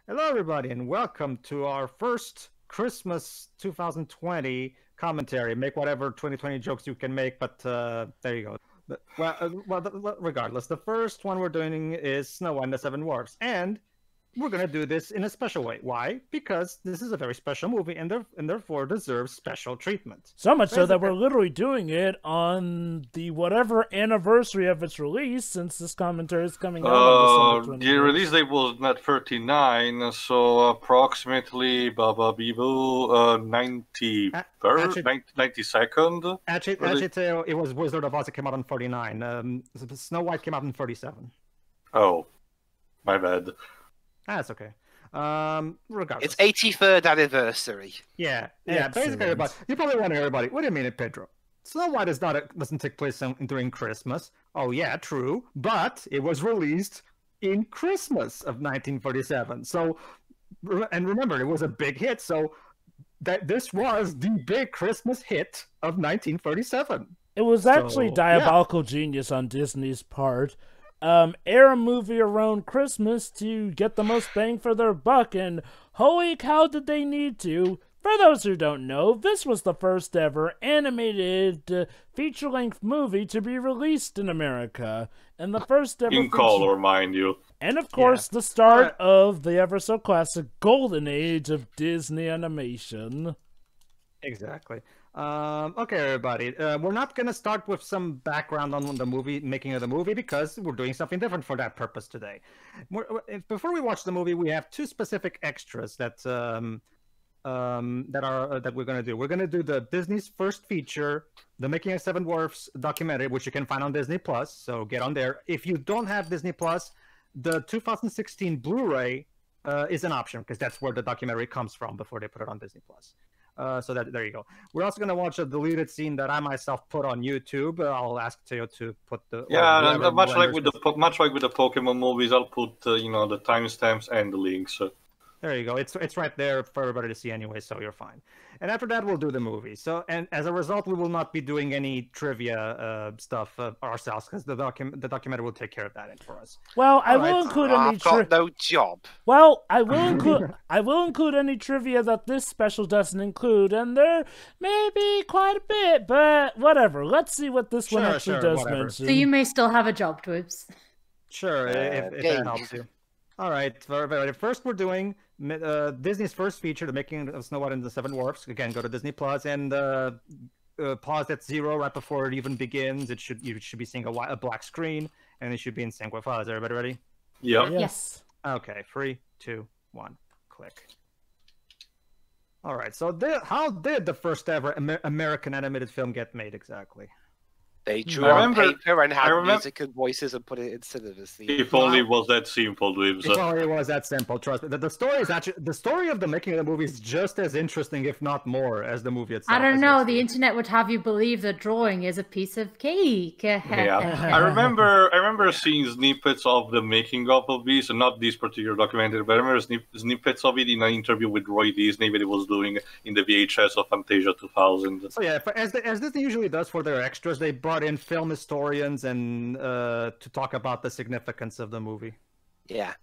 Hello, everybody, and welcome to our first Christmas 2020 commentary. Make whatever 2020 jokes you can make, but there you go. Regardless, the first one we're doing is Snow White and the Seven Dwarves, and we're going to do this in a special way. Why? Because this is a very special movie, and therefore deserves special treatment. So much so that we're literally doing it on the whatever anniversary of its release, since this commentary is coming out on December 21st. The release date was not 39, so approximately 92nd. Actually, it was Wizard of Oz. It came out in 49. Snow White came out in 37. Oh, my bad. That's okay. Regardless. It's 83rd anniversary. Yeah, basically, everybody. You probably wonder, everybody, wait a minute, Pedro. Snow White doesn't take place during Christmas. Oh, yeah, true. But it was released in Christmas of 1947. So, and remember, it was a big hit. So, this was the big Christmas hit of 1947. It was actually diabolical genius on Disney's part. Air a movie around Christmas to get the most bang for their buck, and holy cow did they need to. For those who don't know, this was the first ever animated feature-length movie to be released in America, and the first ever in color, mind you. And of course, the start of the ever-so-classic golden age of Disney animation. Exactly. Okay, everybody. We're not going to start with some background on the making of the movie, because we're doing something different for that purpose today. Before we watch the movie, we have two specific extras that we're going to do. We're going to do the Disney's first feature, the Making of Seven Dwarfs documentary, which you can find on Disney Plus. So get on there. If you don't have Disney Plus, the 2016 Blu-ray is an option, because that's where the documentary comes from before they put it on Disney Plus. So there you go. We're also going to watch a deleted scene that I myself put on YouTube. I'll ask Theo to put the much like with the Pokemon movies, I'll put the timestamps and the links. There you go. It's right there for everybody to see anyway, so you're fine. And after that, we'll do the movie. So, and as a result, we will not be doing any trivia stuff ourselves, because the documentary will take care of that for us. Well, I will include any. I've got no job. Well, I will include any trivia that this special doesn't include, and there may be quite a bit, but whatever. Let's see what this one actually does mention. So you may still have a job, Twibs. Sure, if that helps you. All right, first we're doing Disney's first feature, The Making of Snow White and the Seven Dwarfs. Again, go to Disney Plus and pause at 0 right before it even begins. You should be seeing a black screen, and it should be in sync with us. Everybody ready? Yeah. Yes. Okay, 3, 2, 1, click. All right, so how did the first ever American animated film get made exactly? They drew on paper and had music and voices and put it in cinemas. If only it was that simple, Dweebs. If only it was that simple, trust me. The story is actually the story of the making of the movie is just as interesting, if not more, as the movie itself. I don't know. The internet would have you believe that drawing is a piece of cake. Yeah, I remember seeing snippets of the making of this, and not this particular documentary, but I remember snippets of it in an interview with Roy Disney that he was doing in the VHS of Fantasia 2000. So yeah, as Disney usually does for their extras, they brought in film historians and to talk about the significance of the movie. Yeah,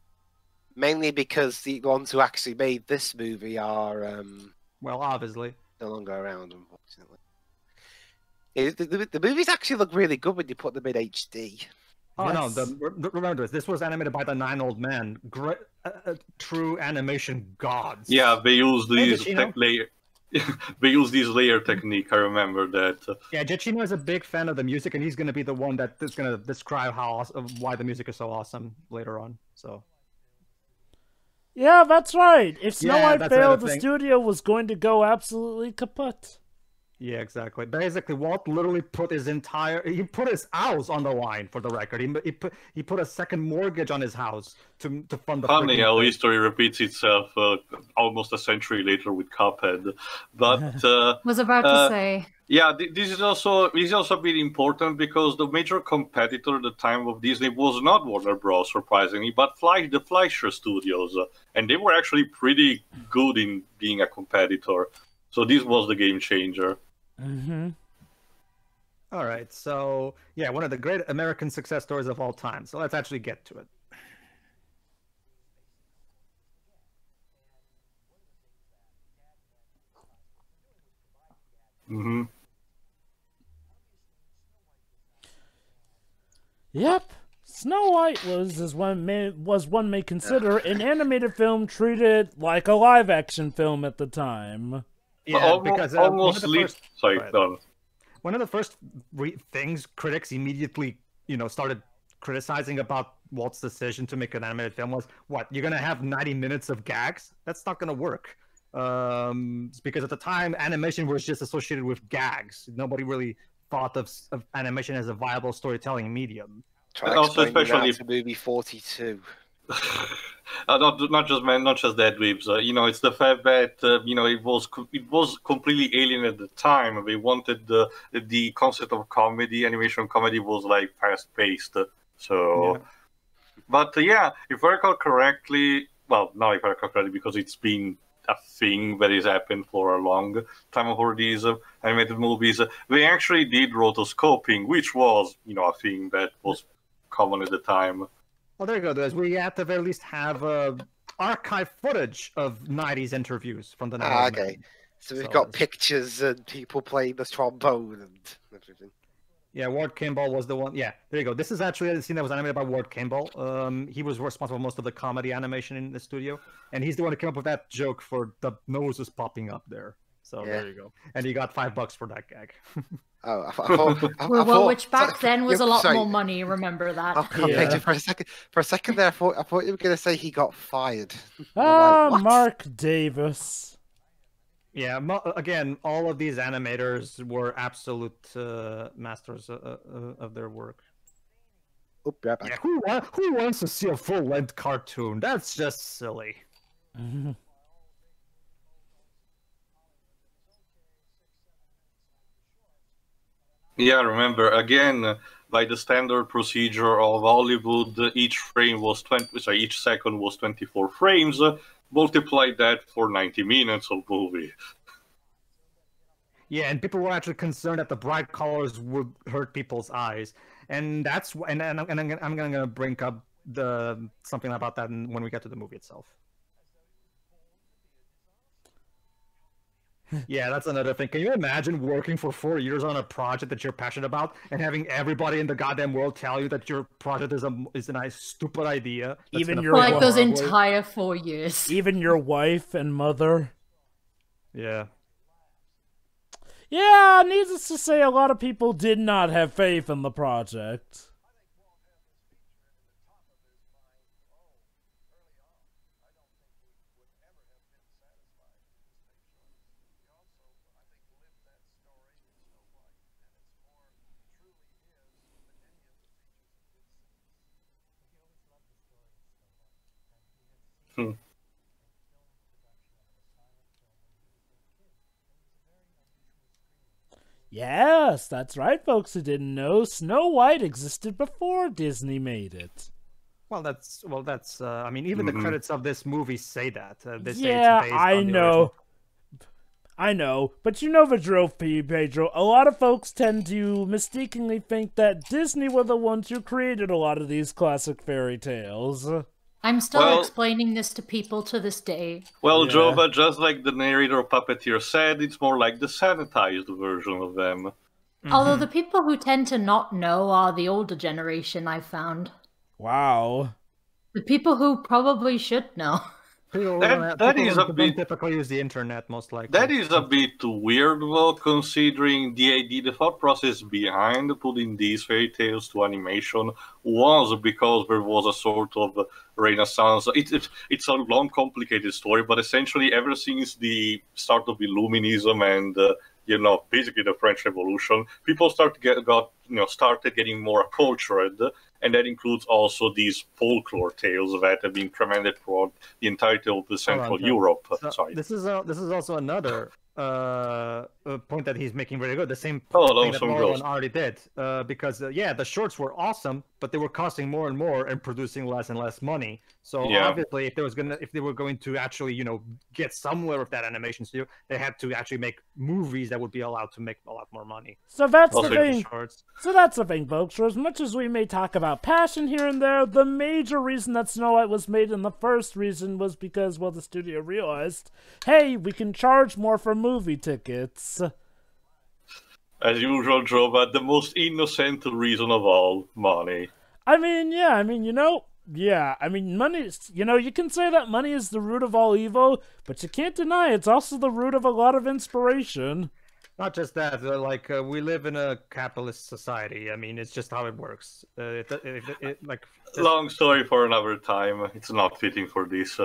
mainly because the ones who actually made this movie are well, obviously no longer around, unfortunately. The movies actually look really good when you put them in HD. Oh no! Remember this was animated by the 9 Old Men, true animation gods. Yeah, they use these they use this layer technique. I remember that. Yeah, Giacchino is a big fan of the music, and he's going to be the one that is going to describe why the music is so awesome later on. So. Yeah, that's right. If Snow White failed, the studio was going to go absolutely kaput. Yeah, exactly. Basically, Walt literally put his house on the line, for the record. He put a second mortgage on his house to fund the. Funny how history repeats itself almost a century later with Cuphead, but was about to say. Yeah, this is also really important, because the major competitor at the time of Disney was not Warner Bros. Surprisingly, but the Fleischer Studios, and they were actually pretty good in being a competitor. So this was the game changer. Mm-hmm. All right, so yeah, one of the great American success stories of all time. So let's actually get to it. Mm-hmm. Yep. Snow White one may consider an animated film treated like a live-action film at the time. Yeah, because almost sorry, Don. One of the first things critics immediately, started criticizing about Walt's decision to make an animated film was, what, you're gonna have 90 minutes of gags? That's not gonna work. Because at the time, animation was just associated with gags. Nobody really thought of animation as a viable storytelling medium. Also, especially movie 42. Not just that, Weebs. It's the fact that it was completely alien at the time. They wanted the concept of comedy. Animation comedy was like fast paced. So, yeah. But if I recall correctly, well, now if I recall correctly, because it's been a thing that has happened for a long time for these animated movies. They actually did rotoscoping, which was a thing that was common at the time. Well, there you go, guys. We at the very least have archive footage of 90s interviews from the 90s. Okay. So we've got pictures and people playing the trombone and everything. Yeah, Ward Kimball was the one. Yeah, there you go. This is actually a scene that was animated by Ward Kimball. He was responsible for most of the comedy animation in the studio. And he's the one who came up with that joke for the noses popping up there. So there you go. And he got $5 for that gag. Oh, I thought, which back then was a lot more money. Remember that? For a second there, I thought you were going to say he got fired. Mark Davis. Yeah, again, all of these animators were absolute masters of their work. Yeah, who wants to see a full-length cartoon? That's just silly. Yeah, remember, again, by the standard procedure of Hollywood, each second was 24 frames. Multiply that for 90 minutes of movie. Yeah, and people were actually concerned that the bright colors would hurt people's eyes, and I'm gonna bring up something about that when we get to the movie itself. Yeah, that's another thing. Can you imagine working for 4 years on a project that you're passionate about and having everybody in the goddamn world tell you that your project is a nice, stupid idea? Even your like those entire 4 years. Even your wife and mother. Yeah. Yeah, needless to say, a lot of people did not have faith in the project. Yes, that's right, folks who didn't know. Snow White existed before Disney made it. Well, that's. I mean, even the credits of this movie say that. They say yeah, it's based I on the know. original. I know, but you know the drill, Pedro. A lot of folks tend to mistakenly think that Disney were the ones who created a lot of these classic fairy tales. I'm still explaining this to people to this day. Well, Joe, but just like the narrator puppeteer said, it's more like the sanitized version of them. Although the people who tend to not know are the older generation, I've found. Wow. The people who probably should know. That is a bit typically use the internet most likely. That is a bit weird, though, considering the thought process behind putting these fairy tales to animation was because there was a sort of renaissance. It's a long, complicated story, but essentially ever since the start of Illuminism and basically the French Revolution, people started getting more acculturated. And that includes also these folklore tales that have been tremendous throughout the entirety of the Central Europe. So this is also another point that he's making very good. The same thing that Morgan already did. Because the shorts were awesome, but they were costing more and more and producing less and less money. So obviously, if they were going to actually get somewhere with that animation studio, they had to actually make movies that would be allowed to make a lot more money. So that's the thing. So that's the thing, folks. For as much as we may talk about passion here and there, the major reason that Snow White was made in the first reason was because, well, the studio realized, hey, we can charge more for movie tickets. As usual, drove at the most innocent reason of all, money. I mean, yeah, I mean, money is, you can say that money is the root of all evil, but you can't deny it's also the root of a lot of inspiration. Not just that, we live in a capitalist society. I mean, it's just how it works. Long story for another time. It's not fitting for this.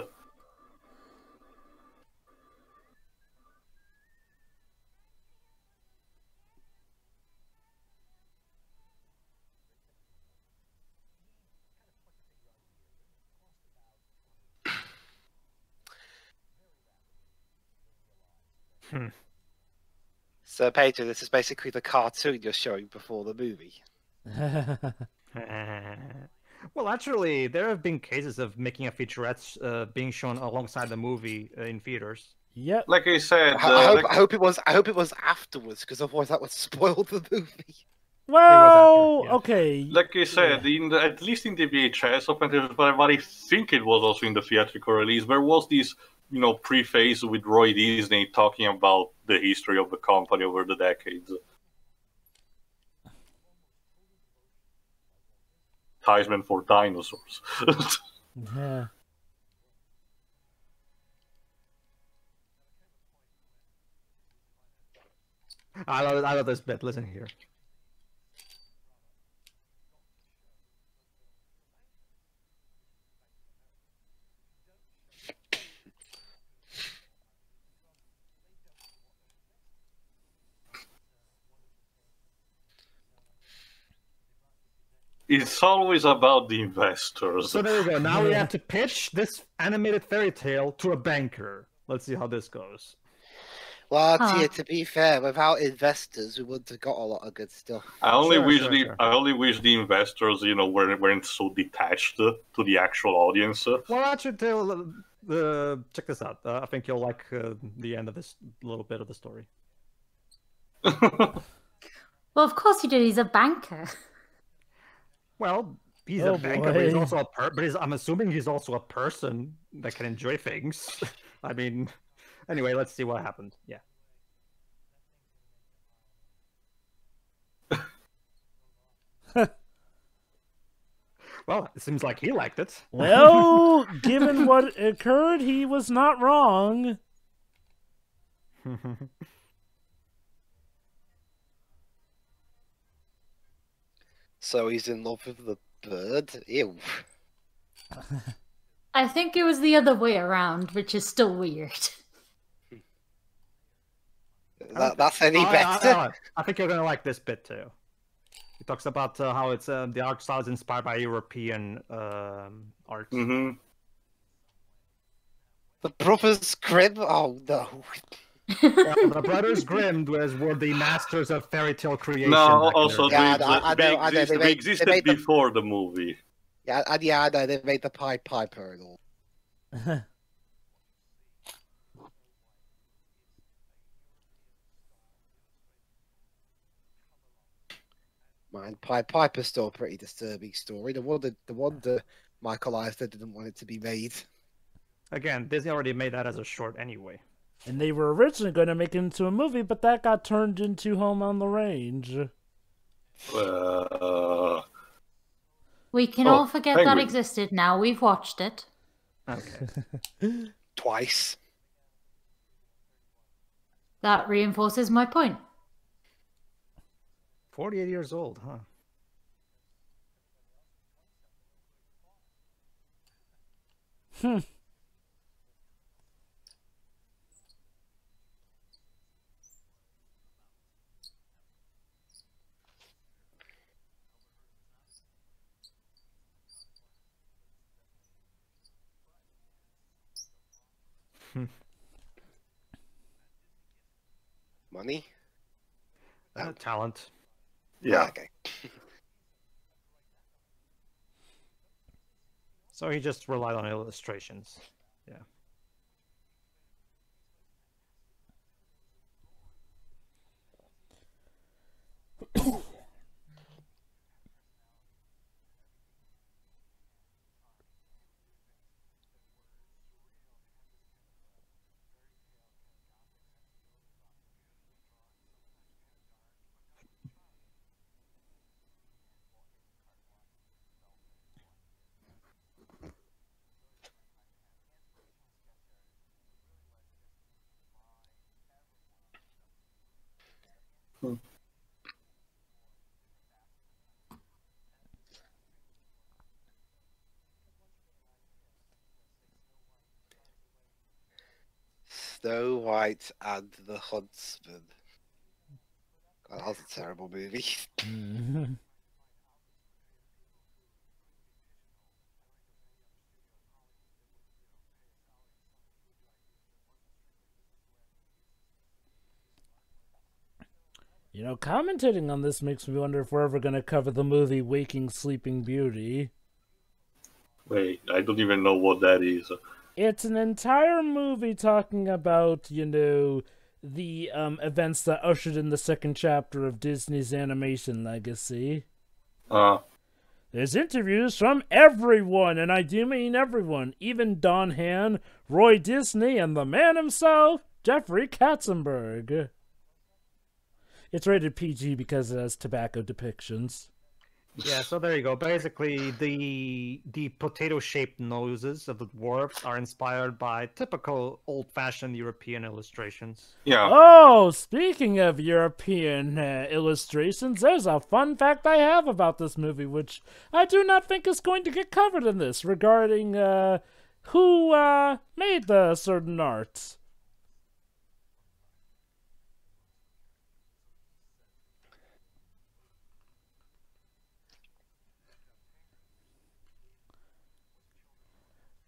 So, Pedro, this is basically the cartoon you're showing before the movie. Well, actually, there have been cases of making a featurette being shown alongside the movie in theaters. Yep. Like I said, I hope it was afterwards, because otherwise that would spoil the movie. Well, yeah. okay. like I said, at least in the VHS, but I think it was also in the theatrical release, there was this, preface with Roy Disney talking about the history of the company over the decades. Advertisement for dinosaurs. Yeah. I love this bit. Listen here. It's always about the investors. So there we go. Now we have to pitch this animated fairy tale to a banker. Let's see how this goes. Well, to be fair, without investors, we wouldn't have got a lot of good stuff. I only Sure. wish the investors, weren't so detached to the actual audience. Well, actually, check this out. I think you'll like the end of this little bit of the story. Well, of course you do. He's a banker. Well, he's a banker, but he's also I'm assuming he's also a person that can enjoy things. I mean, anyway, let's see what happened. Yeah. Well, it seems like he liked it. Well, given what occurred, he was not wrong. So he's in love with the bird? Ew. I think it was the other way around, which is still weird. That's any better? I think you're going to like this bit too. He talks about how it's the art style is inspired by European art. Mm-hmm. The Brothers Grimm? Oh, no. The Brothers Grimm were the masters of fairy tale creation. No, also they existed before the movie. Yeah, I know, they made the Pied Piper and all. Man, Pied Piper's still a pretty disturbing story. The wonder Michael Eisner didn't want it to be made. Again, Disney already made that as a short anyway. And they were originally going to make it into a movie, but that got turned into Home on the Range. We can all forget that existed now. We've watched it. Okay. Twice. That reinforces my point. 48 years old, huh? Money? Talent. Yeah. Okay. So he just relied on illustrations. Yeah. Snow White and the Huntsman. God, that was a terrible movie. You know, commentating on this makes me wonder if we're ever going to cover the movie Waking Sleeping Beauty. Wait, I don't even know what that is. It's an entire movie talking about, you know, the events that ushered in the second chapter of Disney's animation legacy. There's interviews from everyone, and I do mean everyone, even Don Hahn, Roy Disney, and the man himself, Jeffrey Katzenberg. It's rated PG because it has tobacco depictions. Yeah, so there you go. Basically, the potato-shaped noses of the dwarves are inspired by typical old-fashioned European illustrations. Yeah. Oh, speaking of European illustrations, there's a fun fact I have about this movie, which I do not think is going to get covered in this, regarding who made the certain art.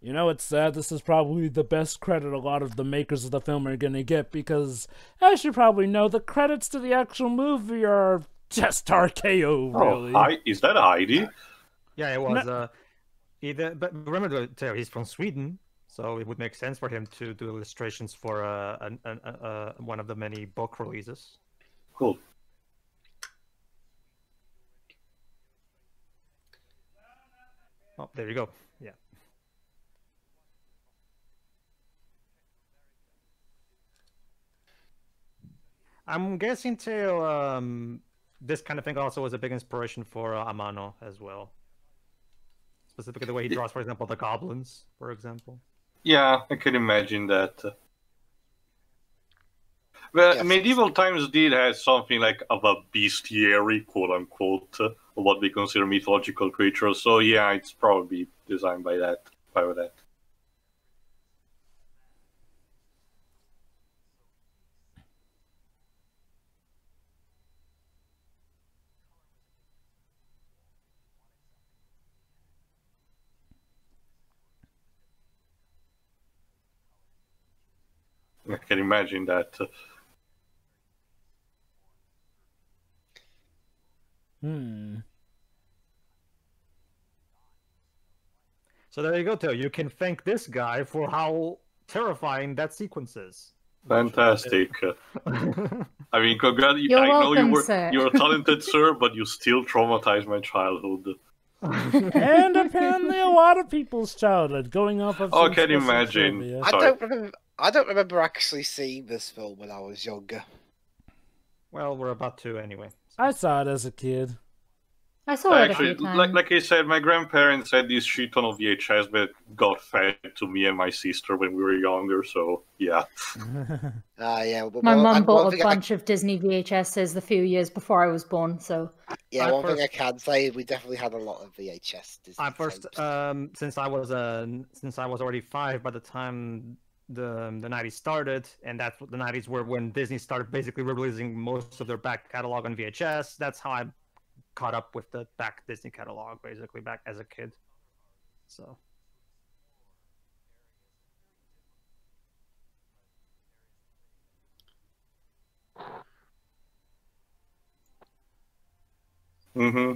You know, it's sad. This is probably the best credit a lot of the makers of the film are going to get because, as you probably know, the credits to the actual movie are just RKO, really. Oh, is that Heidi? Yeah, it was. But remember, he's from Sweden, so it would make sense for him to do illustrations for one of the many book releases. Cool. Oh, there you go. Yeah. I'm guessing too. This kind of thing also was a big inspiration for Amano as well. Specifically, the way he draws, for example, the goblins, for example. Yeah, I can imagine that. Well, Yes. medieval times did have something like of a bestiary, quote unquote, of what we consider mythological creatures. So yeah, it's probably designed by that. I can imagine that. So there you go, Theo. You can thank this guy for how terrifying that sequence is. Fantastic. I mean, congrats. You're I know welcome, sir. you're a talented sir, but you still traumatized my childhood. And apparently a lot of people's childhood, going off of Oh, some can you specific imagine? trivia. Sorry. I don't remember actually seeing this film when I was younger. Well, we're about to anyway. I saw it as a kid. I saw it a Actually, few times. like I said, my grandparents had this shit ton of VHS that got fed to me and my sister when we were younger, so yeah. Yeah. My mum one bought a thing bunch of Disney VHSs a few years before I was born, so One thing I can say, we definitely had a lot of VHS. Disney I first, tapes. since I was already 5 by the time the 90s started, and that's what the 90s were when Disney started basically releasing most of their back catalog on VHS. That's how I caught up with the back Disney catalog, basically back as a kid. So. Mm-hmm.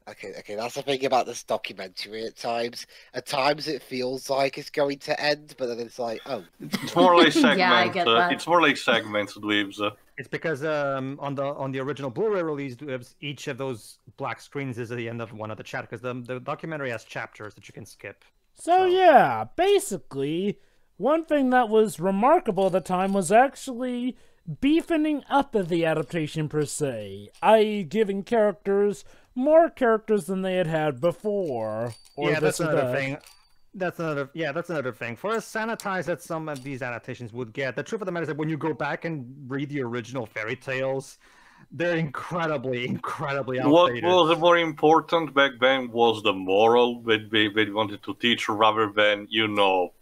Okay, that's the thing about this documentary. At times it feels like it's going to end, but then it's like, oh, It's more like segments. Yeah, I get that. It's more like segments, Dweebs. It's because on the original Blu-ray release, each of those black screens is at the end of one of the chapters. Because the documentary has chapters that you can skip. So yeah, basically, one thing that was remarkable at the time was actually beefing up of the adaptation per se, i.e., giving characters more characters than they had had before. Or Yeah, that's this or another that. thing. That's another thing. For as sanitized as some of these adaptations would get, the truth of the matter is that when you go back and read the original fairy tales, they're incredibly What outdated. was more important back then was the moral that they wanted to teach rather than,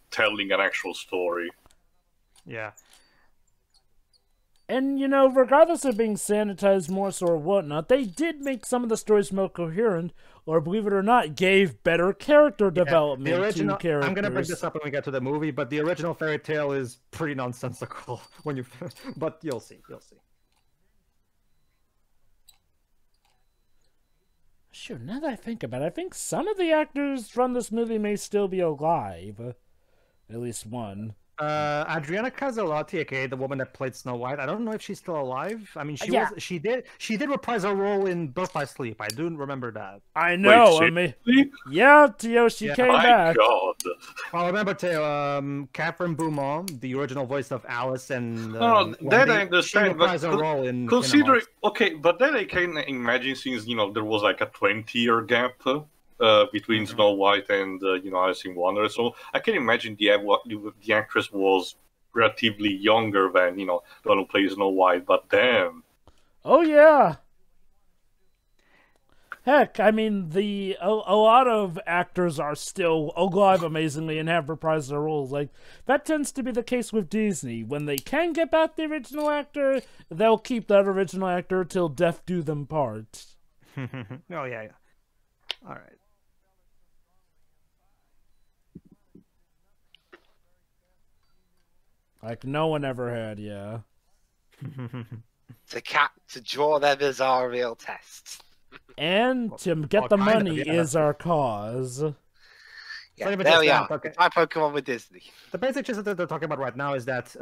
telling an actual story. Yeah. And, regardless of being sanitized more so or whatnot, they did make some of the stories more coherent, or believe it or not, gave better character development The original, to characters. I'm gonna bring this up when we get to the movie, but the original fairy tale is pretty nonsensical when you, but you'll see. Sure, now that I think about it, I think some of the actors from this movie may still be alive. At least one. Adriana Caselotti, aka the woman that played Snow White. I don't know if she's still alive. I mean, she did reprise her role in Birth by Sleep. I do remember that. I know. Wait, yeah, Tio, she came back. God. Well, remember too, Catherine Beaumont, the original voice of Alice, and that I understand. She reprised her role in considering, but then I can imagine since there was like a 20-year gap. Between Snow White and Alice in Wonderland, so I can imagine the actress was relatively younger than the one who plays Snow White. But damn, oh yeah, heck, I mean a lot of actors are still alive amazingly and have reprised their roles. Like that tends to be the case with Disney. When they can get back the original actor, they'll keep that original actor till death do them part. Oh yeah. All right. Like no one ever had, yeah. To draw them as our real tests. And to get the money is our cause. Yeah, there we are. Okay. My Pokemon with Disney. The basic gist that they're talking about right now is that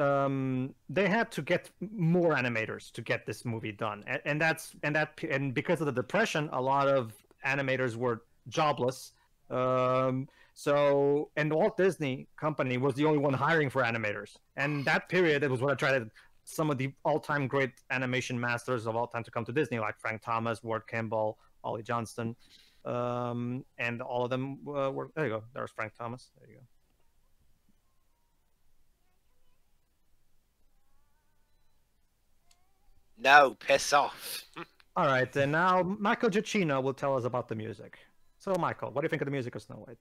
they had to get more animators to get this movie done, and because of the depression, a lot of animators were jobless. So, and the Walt Disney company was the only one hiring for animators. And that period, it was when I tried some of the all-time great animation masters of all time to come to Disney, like Frank Thomas, Ward Kimball, Ollie Johnston, and all of them were. There you go. There's Frank Thomas. There you go. No, piss off. All right, and now Michael Giacchino will tell us about the music. So, Michael, what do you think of the music of Snow White?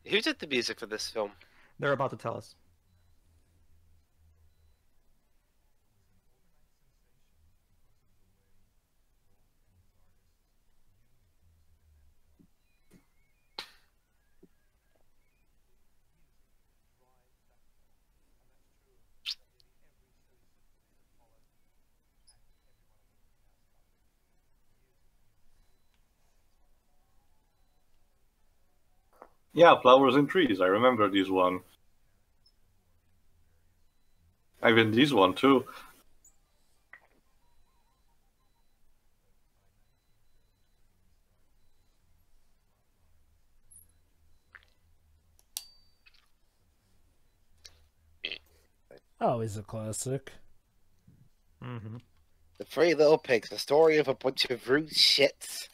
Who did the music for this film? They're about to tell us. Yeah, Flowers and Trees. I remember this one. Even this one too. Always a classic. Mm-hmm. The Three Little Pigs, the story of a bunch of rude shits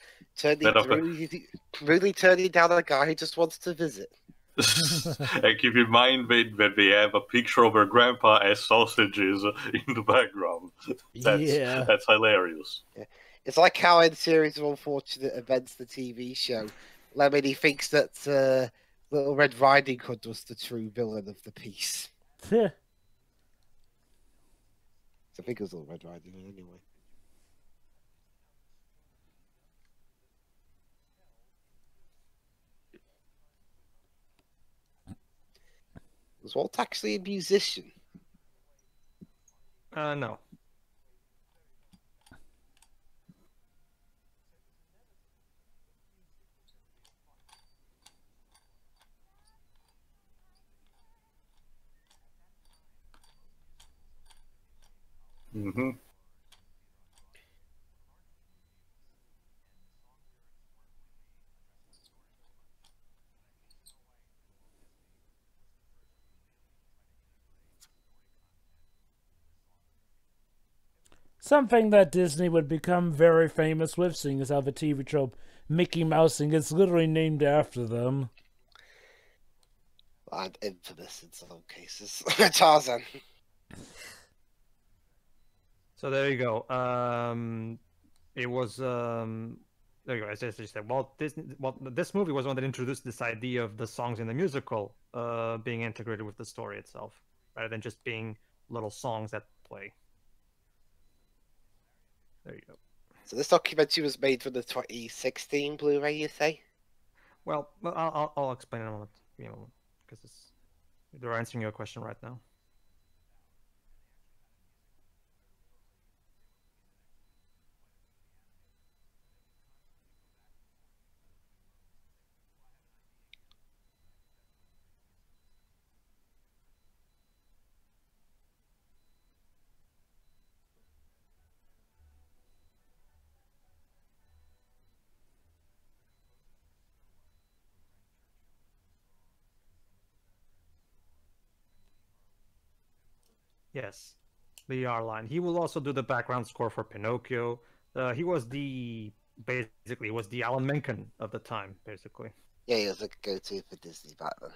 really turning down a guy who just wants to visit. And keep in mind that they have a picture of her grandpa as sausages in the background. That's hilarious. Yeah. It's like how in Series of Unfortunate Events, the TV show, Lemony thinks that Little Red Riding Hood was the true villain of the piece. Yeah. I think it was Little Red Riding Hood anyway. Was Walt actually a musician? No. Mm-hmm. Something that Disney would become very famous with, seeing as how the TV trope Mickey Mousing is literally named after them. And infamous in some cases. Tarzan. So there you go. It was there you go. As I said, Walt Disney. Well, this movie was one that introduced this idea of the songs in the musical being integrated with the story itself, rather than just being little songs that play. There you go. So this documentary was made for the 2016 Blu-ray, you say? Well, I'll explain in a moment. Give me a moment, because they're answering your question right now. Yes, the R line. He will also do the background score for Pinocchio. He was basically was the Alan Menken of the time, basically. Yeah, he was a go-to for Disney back then.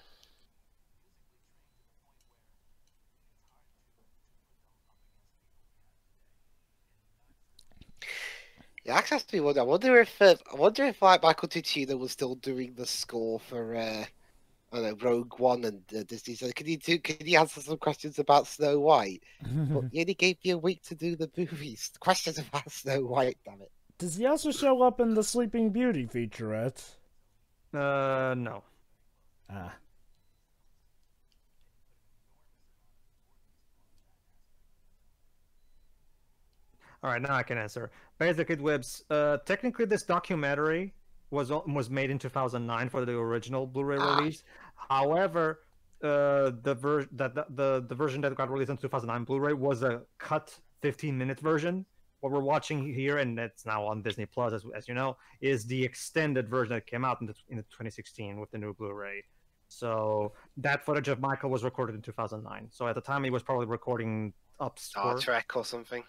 Yeah, actually, I wonder if like Michael Giacchino was still doing the score for I don't know, Rogue One and Disney said, can you answer some questions about Snow White? But he only gave you a week to do the movies. Questions about Snow White, damn it. Does he also show up in the Sleeping Beauty featurette? No. Ah. All right, now I can answer. Basically, Webs. Technically, this documentary was made in 2009 for the original Blu-ray release. However, the version that got released in 2009 Blu-ray was a cut 15-minute version. What we're watching here, and it's now on Disney Plus, as you know, is the extended version that came out in 2016 with the new Blu-ray. So that footage of Michael was recorded in 2009. So at the time, he was probably recording up Star Trek or something.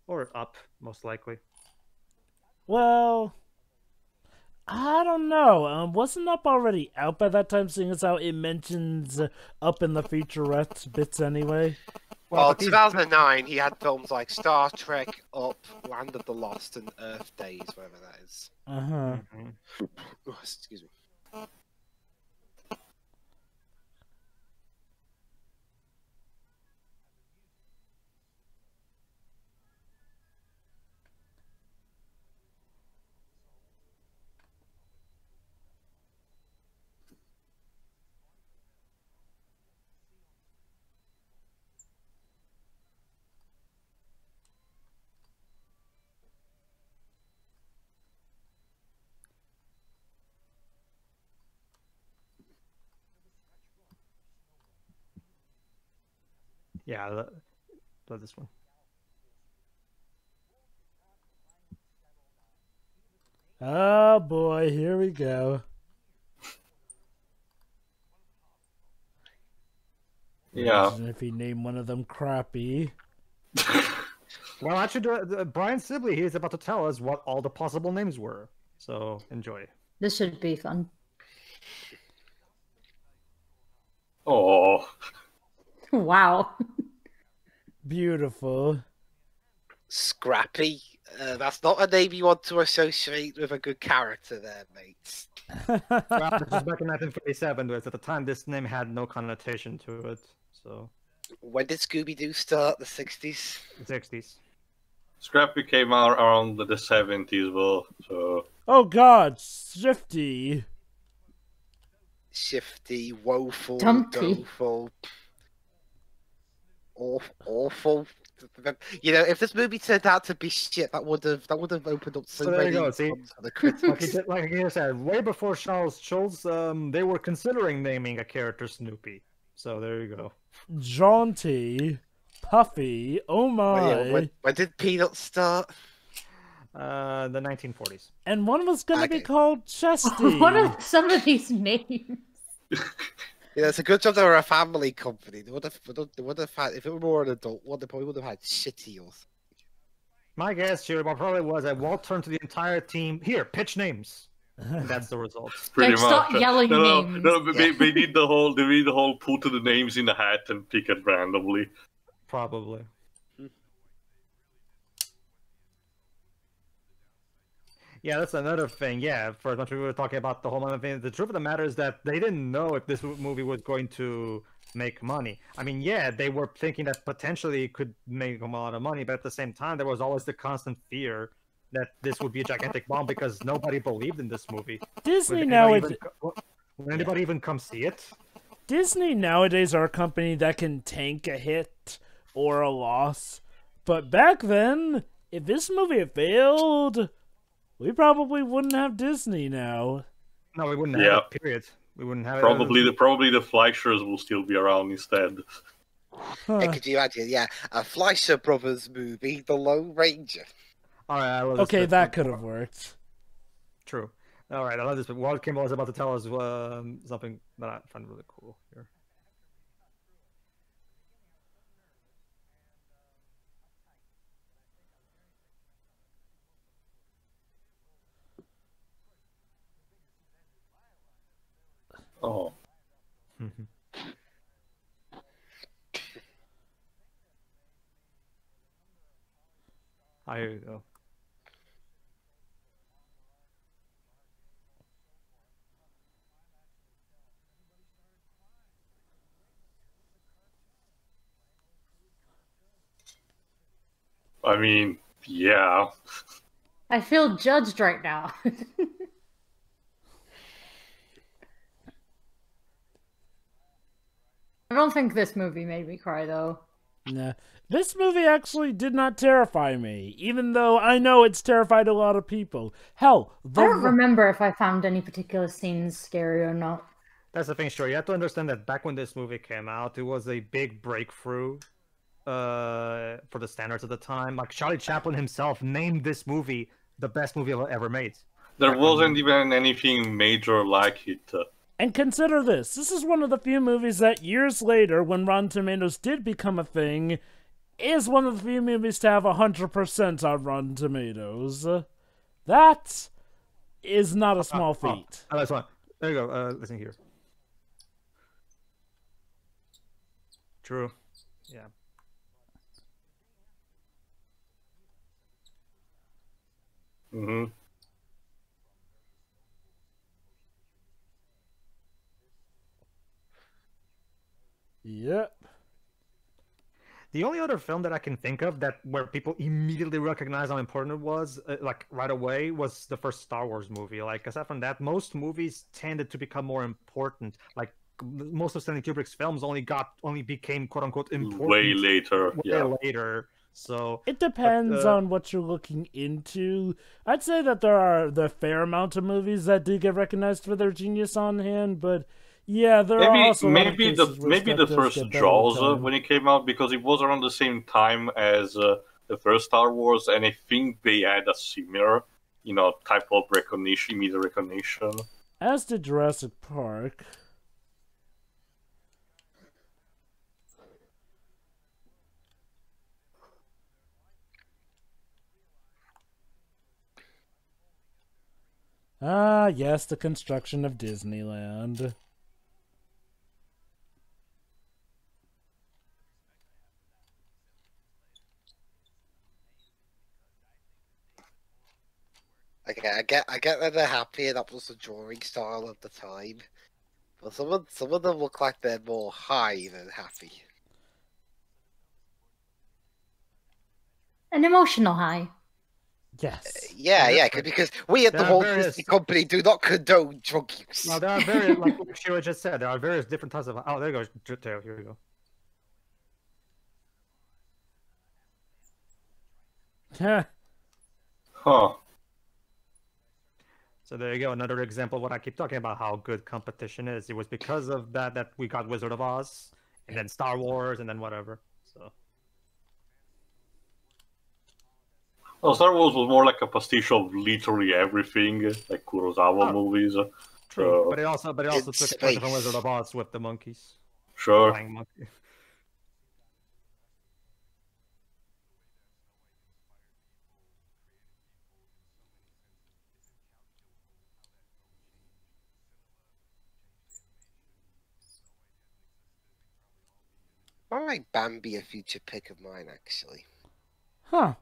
Or up, most likely. Well, I don't know. Wasn't Up already out by that time, seeing as how it mentions Up in the featurette bits anyway? Well, 2009, he had films like Star Trek, Up, Land of the Lost, and Earth Days, whatever that is. Uh-huh. Oh, excuse me. Yeah, love this one. Oh boy, here we go. Yeah. Imagine if he named one of them Crappy. Well, actually, Brian Sibley, he's about to tell us what all the possible names were. So enjoy. This should be fun. Oh. Wow. Beautiful. Scrappy. That's not a name you want to associate with a good character there, mates. Well, this was back in 1937, but at the time, this name had no connotation to it. So. When did Scooby-Doo start? The 60s? The 60s. Scrappy came out around the 70s, well, so... Oh god, Shifty. Shifty, woeful, Dumpty. doleful. awful. You know, if this movie turned out to be shit, that would have opened up so there many you go, see? problems for the critics. Like you said, way before Charles Schulz, they were considering naming a character Snoopy. So there you go. Jaunty, puffy, oh my. When did Peanuts start? The 1940s. And one was going to be called Chesty. What are some of these names? Yeah, it's a good job they were a family company. They would have had, if it were more an adult one, they probably would have had Shitty or something. My guess, Jerry, probably was that Walt turned to the entire team. Here, pitch names. And that's the result. Pretty Like, much. stop yelling names. They need the whole put the names in the hat and pick it randomly. Probably. Yeah, that's another thing. Yeah, for as much as we were talking about the whole money thing, the truth of the matter is that they didn't know if this movie was going to make money. I mean, yeah, they were thinking that potentially it could make them a lot of money, but at the same time, there was always the constant fear that this would be a gigantic bomb because nobody believed in this movie. Disney Would anybody even come see it? Disney nowadays are a company that can tank a hit or a loss. But back then, if this movie failed, we probably wouldn't have Disney now. No, we wouldn't have it, period. We wouldn't have probably the Fleischers will still be around instead. Huh. Yeah, could you imagine? Yeah, a Fleischer Brothers movie, The Lone Ranger. All right, I love okay, this that could have worked. True. All right, I love this. But Walt Kimball is about to tell us something that I find really cool here. Oh. Here you go. I mean, yeah. I feel judged right now. I don't think this movie made me cry, though. Nah. This movie actually did not terrify me, even though I know it's terrified a lot of people. Hell, I don't remember if I found any particular scenes scary or not. That's the thing, sure. You have to understand that back when this movie came out, it was a big breakthrough for the standards of the time. Like, Charlie Chaplin himself named this movie the best movie ever made. There wasn't even anything major like it. And consider this. This is one of the few movies that years later, when Rotten Tomatoes did become a thing, is one of the few movies to have 100% on Rotten Tomatoes. That is not a small feat. Oh, that's one. There you go. Listen here. True. Yeah. Mm-hmm. Yep. The only other film that I can think of that where people immediately recognize how important it was, like right away, was the first Star Wars movie. Like, aside from that, most movies tended to become more important. Like, most of Stanley Kubrick's films only became quote unquote important way later. Later. So it depends on what you're looking into. I'd say that there are the fair amount of movies that did get recognized for their genius on hand, but yeah, there are also maybe the first Jaws when it came out, because it was around the same time as the first Star Wars, and I think they had a similar, type of recognition, immediate recognition. As did Jurassic Park. Ah, yes, the construction of Disneyland. Okay, I get that they're happy, and that was the drawing style of the time. But some of them look like they're more high than happy. An emotional high. Yes. Yeah, because we at the Walt Disney Company do not condone drug use. Now, there are various, like Sheila just said, there are various different types of... Oh, there you go, Tail, here we go. Huh. So there you go, another example of what I keep talking about, how good competition is. It was because of that we got Wizard of Oz, and then Star Wars, and then whatever. So. Well, Star Wars was more like a pastiche of literally everything, like Kurosawa movies. True, So, but it also took a person from Wizard of Oz with the monkeys. Sure. Flying monkey. I might Bambi a future pick of mine, actually. Huh.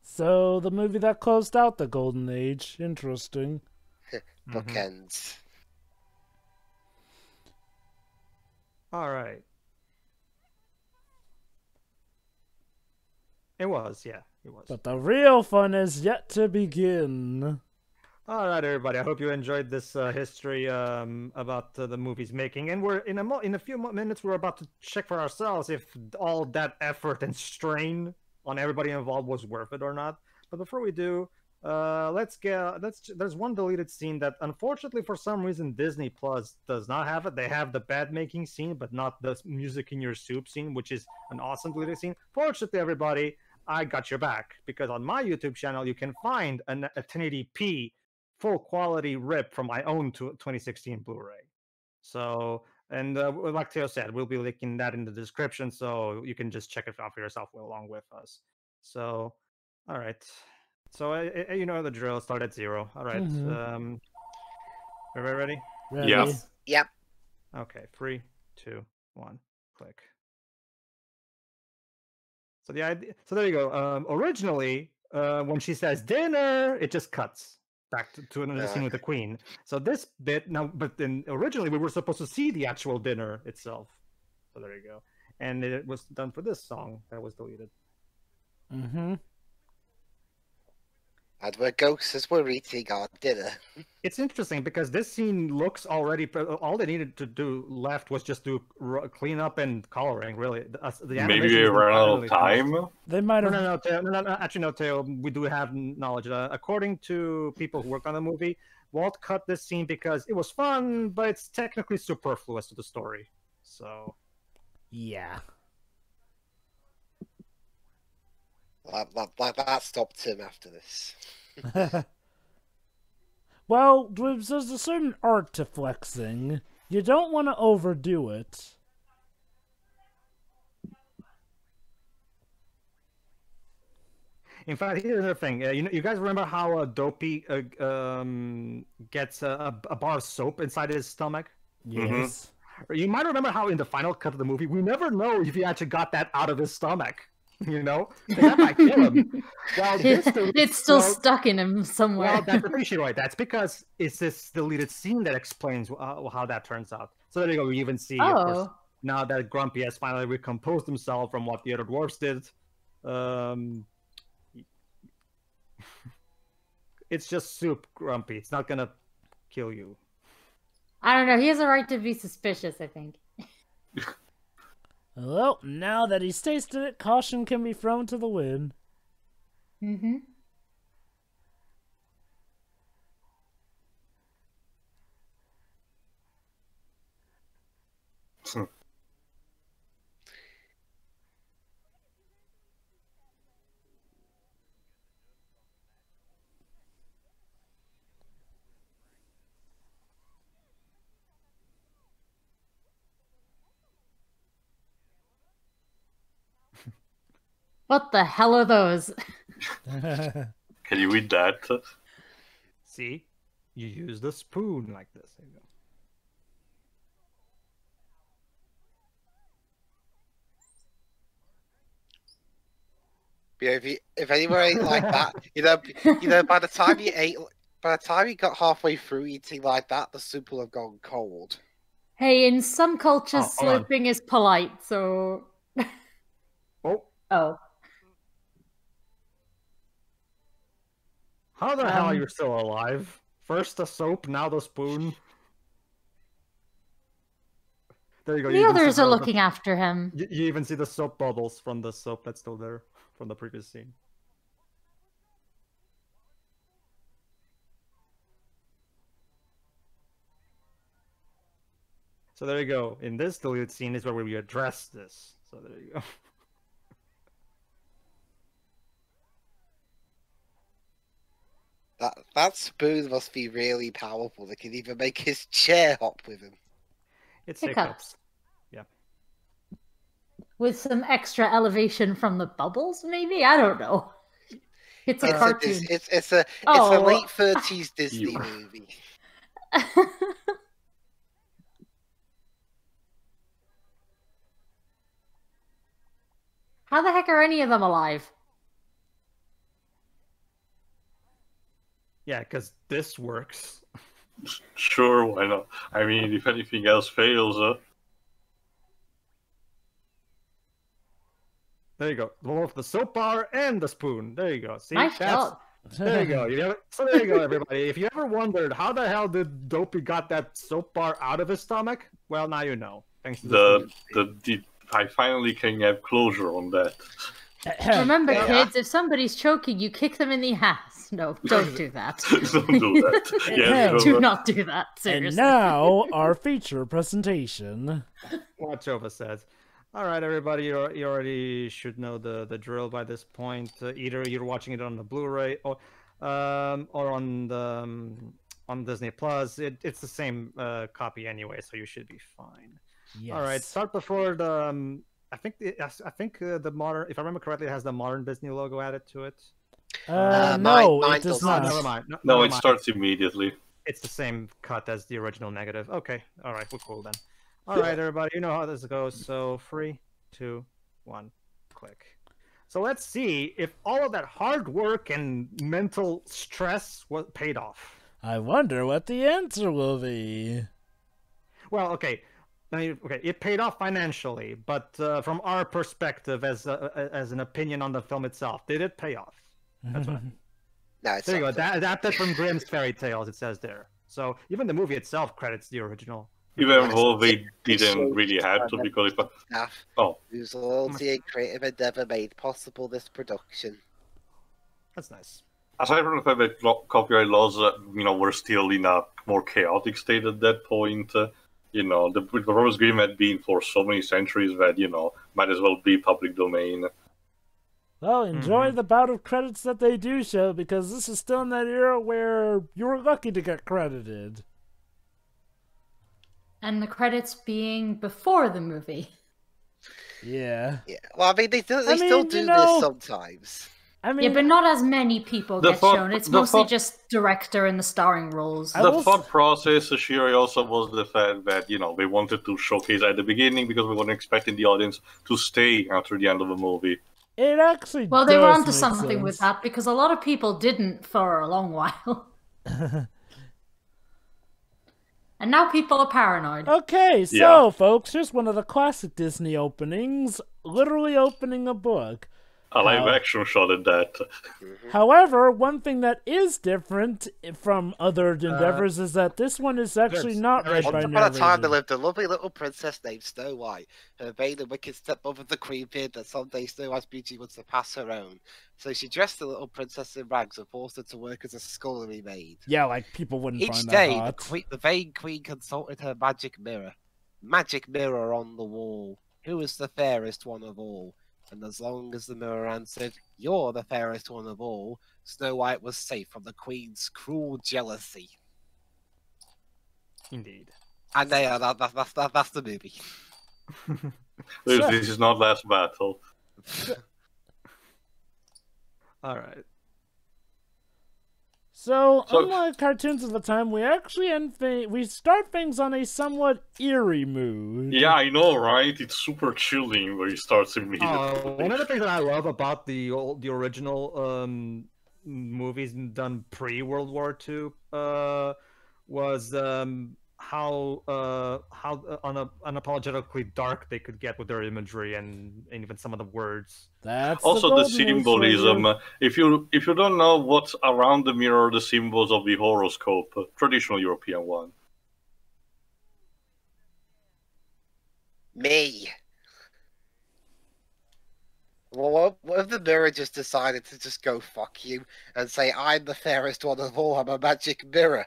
So, the movie that closed out the Golden Age. Interesting. Bookends. All right. It was, yeah, it was. But the real fun is yet to begin. All right, everybody. I hope you enjoyed this history about the movie's making, and we're in a few minutes we're about to check for ourselves if all that effort and strain on everybody involved was worth it or not. But before we do, there's one deleted scene that unfortunately for some reason Disney Plus does not have it. They have the bad making scene, but not the music in your soup scene, which is an awesome deleted scene. Fortunately, everybody, I got your back, because on my YouTube channel you can find a 1080p full quality rip from my own 2016 Blu-ray. So, and like Theo said, we'll be linking that in the description, so you can just check it out for yourself along with us. So, all right. So you know the drill. Start at 0. All right. Everybody ready? Ready? Yes. Yep. Okay. 3, 2, 1. Click. So the idea. So there you go. Originally, when she says dinner, it just cuts back to another scene with the queen. So this bit now, but then originally we were supposed to see the actual dinner itself. So there you go. And it was done for this song that was deleted. Mm-hmm. And we're ghosts as we're eating our dinner. It's interesting because this scene looks already. All they needed to do left was just do clean up and coloring. Really, the Maybe we ran out of time. They might have. No. Actually, no, Theo. We do have knowledge. According to people who worked on the movie, Walt cut this scene because it was fun, but it's technically superfluous to the story. So, yeah. That stopped him after this. Well, there's a certain art to flexing. You don't want to overdo it. in fact, here's another thing. You guys remember how Dopey gets a bar of soap inside his stomach? Yes. You might remember how in the final cut of the movie, we never know if he actually got that out of his stomach. You know, that might kill him. Well, it's still stuck in him somewhere. Well, that's appreciated, right? That's because it's this deleted scene that explains how that turns out. So there you go. We even see, of course, now that Grumpy has finally recomposed himself from what the other dwarves did. It's just soup, Grumpy. It's not gonna kill you. I don't know. He has a right to be suspicious, I think. Well, now that he's tasted it, caution can be thrown to the wind. Mm-hmm. What the hell are those? Can you read that? See? You use the spoon like this. There you go. Yeah, if anyone ate like that, you know, by the time you got halfway through eating like that, the soup will have gone cold. Hey, in some cultures, slurping is polite, so. Oh. How the hell are you still alive? First the soap, now the spoon. There you go. The others are looking after him. You even see the soap bubbles from the soap that's still there from the previous scene. So there you go. In this deleted scene is where we address this. So there you go. That spoon must be really powerful. It can even make his chair hop with him. It's Hiccups. hiccups. Yeah. With some extra elevation from the bubbles, maybe? I don't know. It's a cartoon. It's a late 30s Disney movie. How the heck are any of them alive? Yeah, because this works. Sure, why not? I mean, if anything else fails, There you go. Both the soap bar and the spoon. There you go. See, Nice job. There you go. So there you go, everybody. If you ever wondered how the hell did Dopey got that soap bar out of his stomach, well, now you know. Thanks to I finally can have closure on that. Remember, kids, if somebody's choking, you kick them in the ass. No, don't do that. Don't do that. Yeah, do not do that, seriously. And now, our feature presentation. Watchova says. All right, everybody, you already should know the drill by this point. Either you're watching it on the Blu-ray or on Disney Plus. It's the same copy anyway, so you should be fine. Yes. All right, start before the. I think the modern, if I remember correctly, it has the modern Disney logo added to it. No, mine it does does not. Never mind. No, never it mind. starts immediately. It's the same cut as the original negative. Okay, all right, we're cool then. All right, everybody, you know how this goes. So 3, 2, 1, click. So let's see if all of that hard work and mental stress was paid off. I wonder what the answer will be. Well, okay. It paid off financially, but from our perspective, as an opinion on the film itself, did it pay off? That's what. No, it's There you go. not. Adapted from Grimm's fairy tales, it says there. So even the movie itself credits the original. Even though they didn't really have to, because if Staff oh, whose loyalty and creative endeavor made possible this production. That's nice. aside from the fact that copyright laws, were still in a more chaotic state at that point. The Rose Agreement had been for so many centuries that, might as well be public domain. Well, enjoy the bout of credits that they do show, because this is still in that era where you were lucky to get credited. And the credits being before the movie. Yeah. Yeah. Well, I mean, they still do this sometimes. I mean, Yeah, but not as many people get shown. It's mostly just director and the starring roles. The thought process, Shiri, also was the fact that, they wanted to showcase at the beginning because we weren't expecting the audience to stay after the end of the movie. It actually Well, they were does onto make something sense. with that, because a lot of people didn't for a long while. And now people are paranoid. Okay, so, folks, here's one of the classic Disney openings, literally opening a book. A live-action shot at that. However, one thing that is different from other endeavors is that this one is actually not read by Once upon a time, there narrator. lived a lovely little princess named Snow White, who obeyed the wicked stepmother of the queen feared that someday Snow White's beauty would surpass her own. So she dressed the little princess in rags and forced her to work as a scullery maid. Yeah, like, people wouldn't Each find day, that hot. the vain queen consulted her magic mirror. Magic mirror on the wall, who is the fairest one of all? And as long as the mirror answered, "You're the fairest one of all," Snow White was safe from the queen's cruel jealousy. Indeed. And that's the movie. This is not Last Battle. All right. So, unlike cartoons of the time, we actually we start things on a somewhat eerie mood. Yeah, I know, right? It's super chilling where he starts immediately. One of the things that I love about the original movies done pre-World War II was how unapologetically dark they could get with their imagery and even some of the words. That's Also, the golden age symbolism. for If you don't know what's around the mirror, the symbols of the horoscope, traditional European one. Me. Well, what if the mirror just decided to just go fuck you and say, "I'm the fairest one of all, I'm a magic mirror"?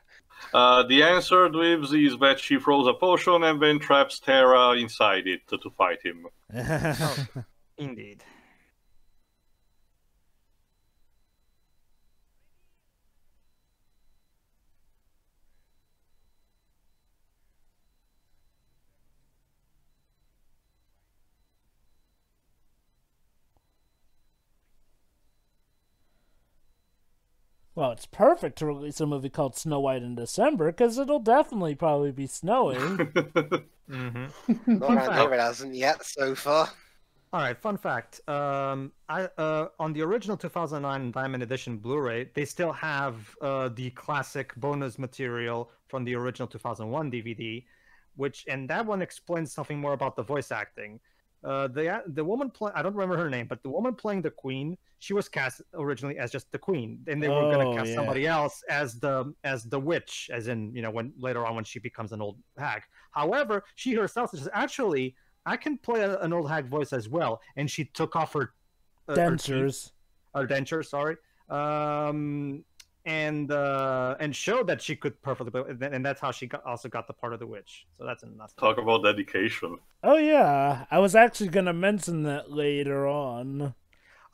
The answer, Dweebs, is that she throws a potion and then traps Terra inside it to fight him. Oh, indeed. Well, it's perfect to release a movie called Snow White in December, because it'll definitely probably be snowing. Mm-hmm. Not around here, it hasn't yet so far. All right, fun fact. On the original 2009 Diamond Edition Blu-ray, they still have the classic bonus material from the original 2001 DVD, and that one explains something more about the voice acting. The woman I don't remember her name, but the woman playing the Queen, she was cast originally as just the Queen. Then they were going to cast somebody else as the witch, as in, when later on when she becomes an old hag. However, she herself says, actually, I can play an old hag voice as well, and she took off her dentures. Her denture, sorry. And showed that she could perfectly, and that's how she also got the part of the witch. So that's talk about dedication. Oh yeah, I was actually gonna mention that later on.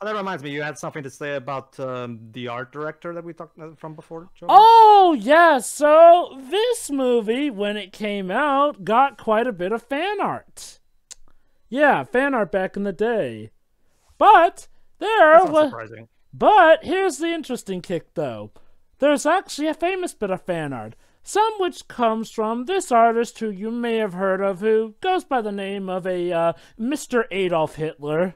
Oh, that reminds me, you had something to say about the art director that we talked from before, Joe? Oh yeah, so this movie, when it came out, got quite a bit of fan art. Yeah, fan art back in the day, but That's not surprising. But here's the interesting kick, though. There's actually a famous bit of fan art, some which comes from this artist who you may have heard of, who goes by the name of a Mr. Adolf Hitler.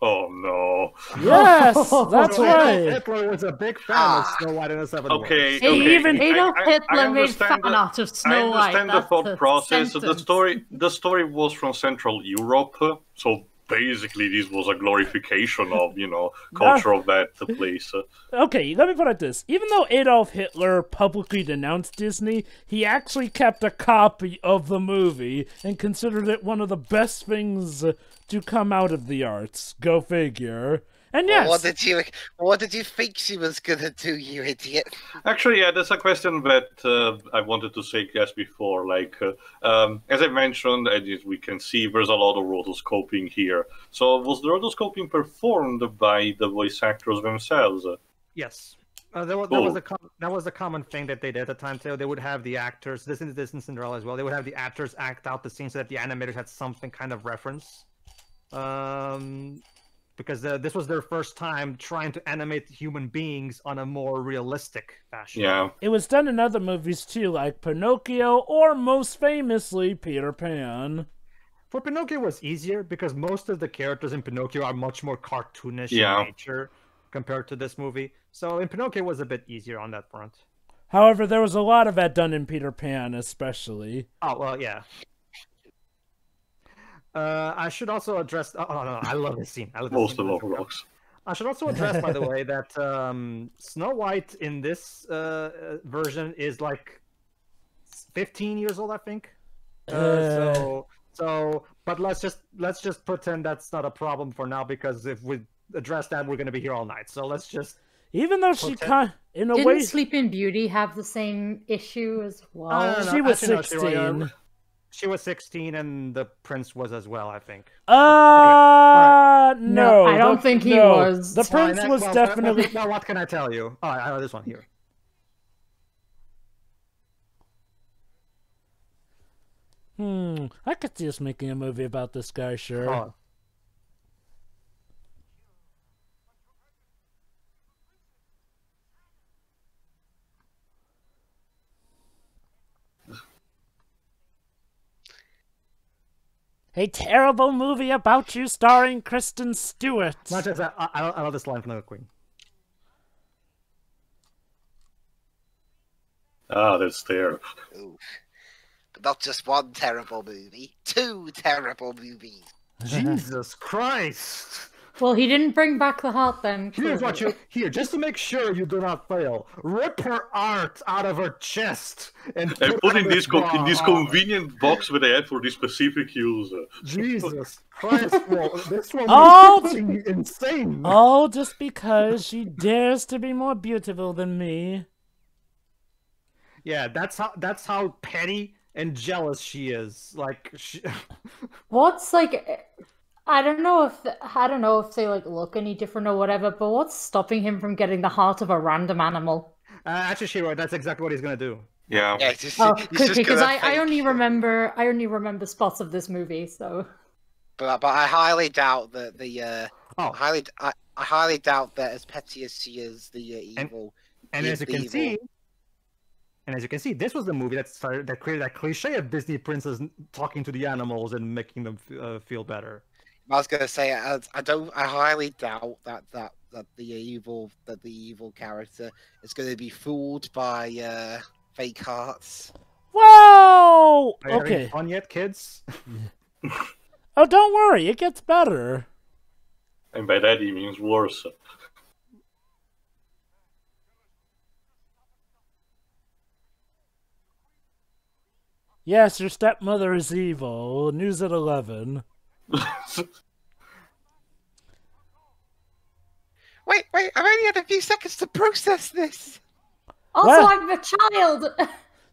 Oh, no. Yes, that's right. Hitler was a big fan of Snow White and the Seven Dwarves. Okay. Even Adolf Hitler made fan art of Snow White. I understand the thought process. The story was from Central Europe, so basically this was a glorification of, culture of that place. Okay, let me put it this. Even though Adolf Hitler publicly denounced Disney, he actually kept a copy of the movie and considered it one of the best things to come out of the arts. Go figure. And yes. What did you think she was gonna do, you idiot? Actually, yeah, that's a question that I wanted to say just before. Like, as I mentioned, as we can see, there's a lot of rotoscoping here. So, was the rotoscoping performed by the voice actors themselves? Yes. That was a common thing that they did at the time too. They would have the actors. This in Cinderella as well. They would have the actors act out the scenes so that the animators had something kind of reference. Because this was their first time trying to animate human beings on a more realistic fashion. Yeah. It was done in other movies too, like Pinocchio, or most famously, Peter Pan. For Pinocchio, it was easier because most of the characters in Pinocchio are much more cartoonish in nature compared to this movie. So in Pinocchio, it was a bit easier on that front. However, there was a lot of that done in Peter Pan, especially. Oh, well, yeah. I should also address. Oh no, I love this scene. Most of the rocks. I should also address, by the way, that Snow White in this version is like 15 years old, I think. But let's just pretend that's not a problem for now, because if we address that, we're going to be here all night. So let's just. Even though she in a Didn't way, Sleeping Beauty have the same issue as well? She was 16. She was 16, and the prince was as well, I think. No, I don't think he was. The prince was definitely. Well, what can I tell you? Oh, I have this one here. I could see us making a movie about this guy, sure. Oh. A terrible movie about you starring Kristen Stewart. Not just that, I love this line from the Queen. Ah, that's there. Ooh. But not just one terrible movie, 2 terrible movies. Jesus Christ! Well, he didn't bring back the heart then. Here's what just to make sure you do not fail, rip her art out of her chest and put in this convenient box that I had for this specific use. Jesus Christ, this one is insane. Oh, just because she dares to be more beautiful than me. Yeah, that's how petty and jealous she is. Like, What's like? I don't know if they like look any different or whatever. But what's stopping him from getting the heart of a random animal? actually, Shiro, that's exactly what he's gonna do. Yeah. Yeah, it's just, Oh, he's could just be because gonna I only fake- remember spots of this movie. So, But I highly doubt that the Oh. I highly doubt that as petty as she is, the evil. And is as you the can evil. see, this was the movie that created that cliche of Disney princess talking to the animals and making them feel better. I was gonna say I highly doubt that the evil character is gonna be fooled by fake hearts. Whoa! Are you having Okay. fun yet, kids? Oh, don't worry, it gets better. And by that he means worse. Yes, your stepmother is evil. News at 11. Wait, I've only had a few seconds to process this. also, Well- I'm a child.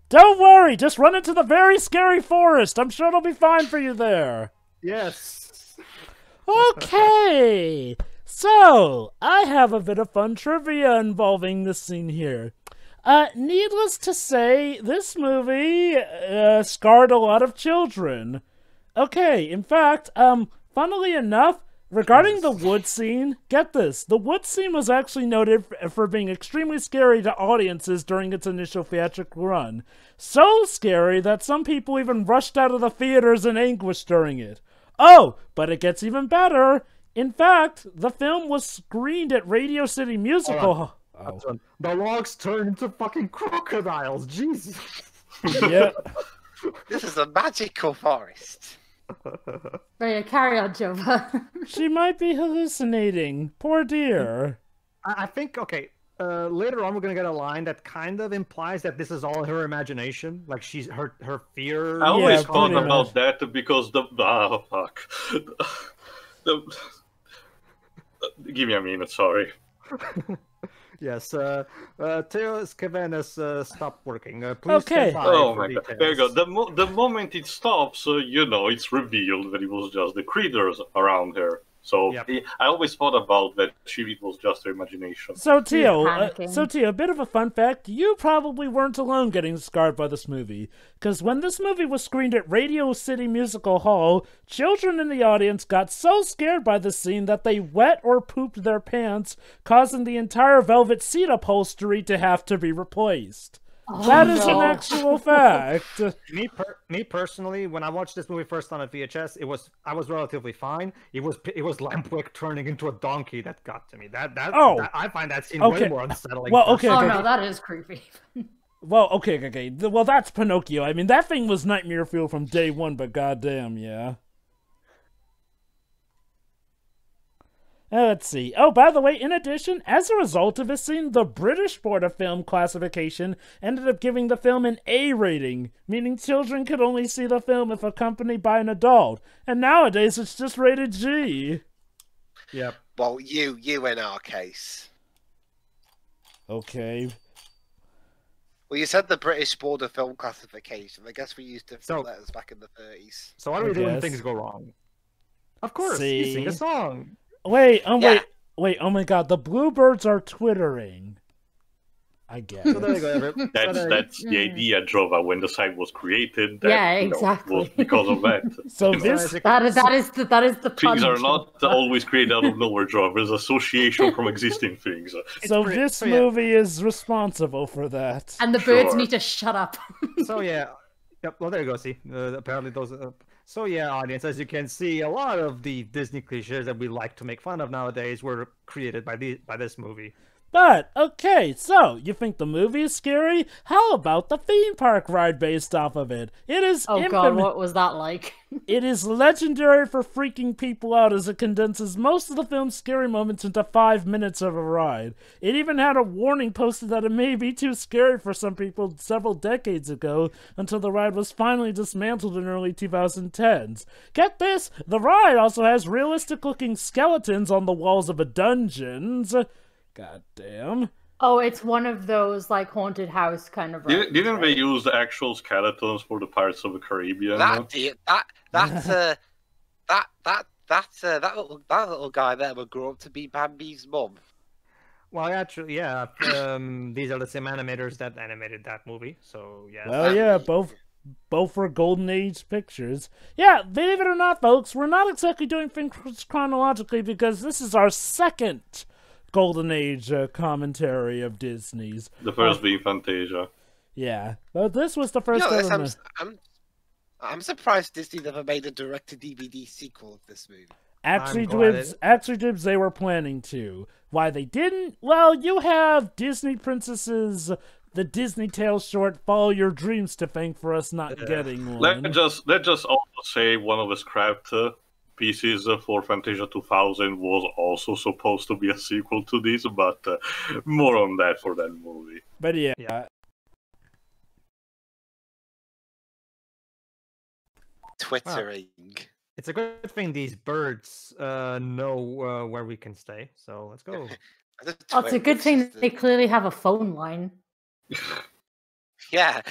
Don't worry, just run into the very scary forest. I'm sure it'll be fine for you there. Yes. Okay, so I have a bit of fun trivia involving this scene here. Needless to say, this movie scarred a lot of children. Okay, in fact, funnily enough, regarding the wood scene, get this, the wood scene was actually noted for being extremely scary to audiences during its initial theatrical run. So scary that some people even rushed out of the theaters in anguish during it. Oh, but it gets even better. In fact, the film was screened at Radio City Musical. Oh. The logs turn into fucking crocodiles. Jesus. Yeah. This is a magical forest. Right, carry on, Jova. She might be hallucinating. Poor dear. I think okay. Later on, we're gonna get a line that kind of implies that this is all her imagination. Like her fear. I always Yeah, thought pretty about much. that because fuck. Give me a minute, sorry. Yes. Theo's Kevin has stopped working. Please Okay. stand by Oh for my god, details. there you go. The moment it stops, it's revealed that it was just the critters around her. So Yep. I always thought about that it was just her imagination. So Teo, panicking. a bit of a fun fact, you probably weren't alone getting scarred by this movie. Because when this movie was screened at Radio City Musical Hall, children in the audience got so scared by the scene that they wet or pooped their pants, causing the entire velvet seat upholstery to have to be replaced. That is an actual fact. Me personally, when I watched this movie first on a VHS, I was relatively fine. It was Lampwick turning into a donkey that got to me. That I find that scene Okay. way more unsettling. Well, okay. Oh no, that is creepy. Well, okay. Well, that's Pinocchio. I mean, that thing was nightmare fuel from day one, but goddamn, yeah. Let's see. Oh, by the way, in addition, as a result of this scene, the British Board of Film Classification ended up giving the film an A rating, meaning children could only see the film if accompanied by an adult. And nowadays, it's just rated G. Yep. Well, you in our case. Okay. Well, you said the British Board of Film Classification. I guess we used different So- letters back in the 30s. So what do we do when guess. things go wrong? Of course, See? you sing a song. Wait, Yeah. wait, oh my god, the bluebirds are twittering. I guess. So there you go. That's the idea, Jova, when the site was created. That, Yeah, you know, exactly. was because of that. So So this as you- That is the Things are punch. not always created out of nowhere, Jova. There's association from existing things. so pretty- this so yeah. movie is responsible for that. And the birds Sure. need to shut up. So yeah. Yep. Well, there you go. See, apparently those. So yeah, audience, as you can see, a lot of the Disney cliches that we like to make fun of nowadays were created by this movie. But, okay, so, you think the movie is scary? How about the theme park ride based off of it? It is Oh god, what was that like? It is legendary for freaking people out as it condenses most of the film's scary moments into 5 minutes of a ride. It even had a warning posted that it may be too scary for some people several decades ago, until the ride was finally dismantled in early 2010s. Get this, the ride also has realistic looking skeletons on the walls of a dungeons. God damn. Oh, it's one of those like haunted house kind of. Rides, Didn't they right? use the actual skeletons for the Pirates of the Caribbean? That little guy there would grow up to be Bambi's mum. Well, actually, yeah. These are the same animators that animated that movie, so yeah. Well, yeah, both were Golden Age pictures. Yeah, believe it or not, folks, we're not exactly doing things chronologically because this is our second Golden Age commentary of Disney's. The first being Fantasia. Yeah, but this was the first ever. I'm surprised Disney never made a direct-to-DVD sequel of this movie. Actually, Dibs, they were planning to. Why they didn't? Well, you have Disney Princesses, the Disney Tales short, Follow Your Dreams to thank for us not getting one. Let's just also say one of the scrapped pieces for Fantasia 2000 was also supposed to be a sequel to this, but more on that for that movie. But yeah. Twittering. Wow. It's a good thing these birds know where we can stay, so let's go. Oh, it's a good thing they clearly have a phone line. Yeah.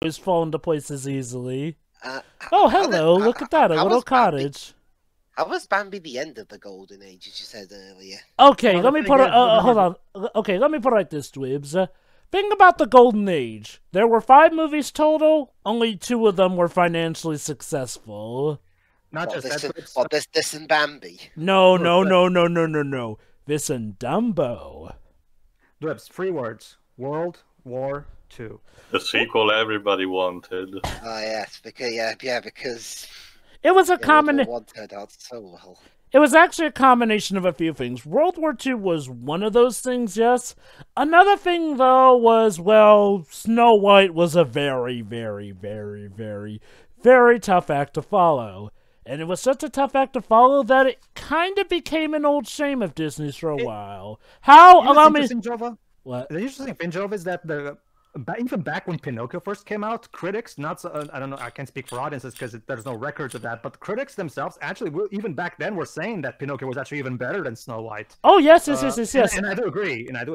Always fall into places easily. Oh, hello! Look at that, a little cottage. How was Bambi the end of the Golden Age, as you said earlier? Okay, let me put it. Hold on. Okay, let me put it like this, Dwebs. Think about the Golden Age. There were 5 movies total. Only 2 of them were financially successful. Not just this and Bambi. No. This and Dumbo. Dwebs, 3 words: World War II. The sequel everybody wanted. Ah, yes, because it was a combination. World War I turned out so well. It was actually a combination of a few things. World War II was one of those things, yes. Another thing, though, was, well, Snow White was a very, very, very, very, very tough act to follow. And it was such a tough act to follow that it kind of became an old shame of Disney's for a while. Allow me... Jova? What? The interesting thing, Jova, is that even back when Pinocchio first came out, critics, I don't know, I can't speak for audiences because there's no records of that, but critics themselves actually, even back then, were saying that Pinocchio was actually even better than Snow White. Oh, yes. And I do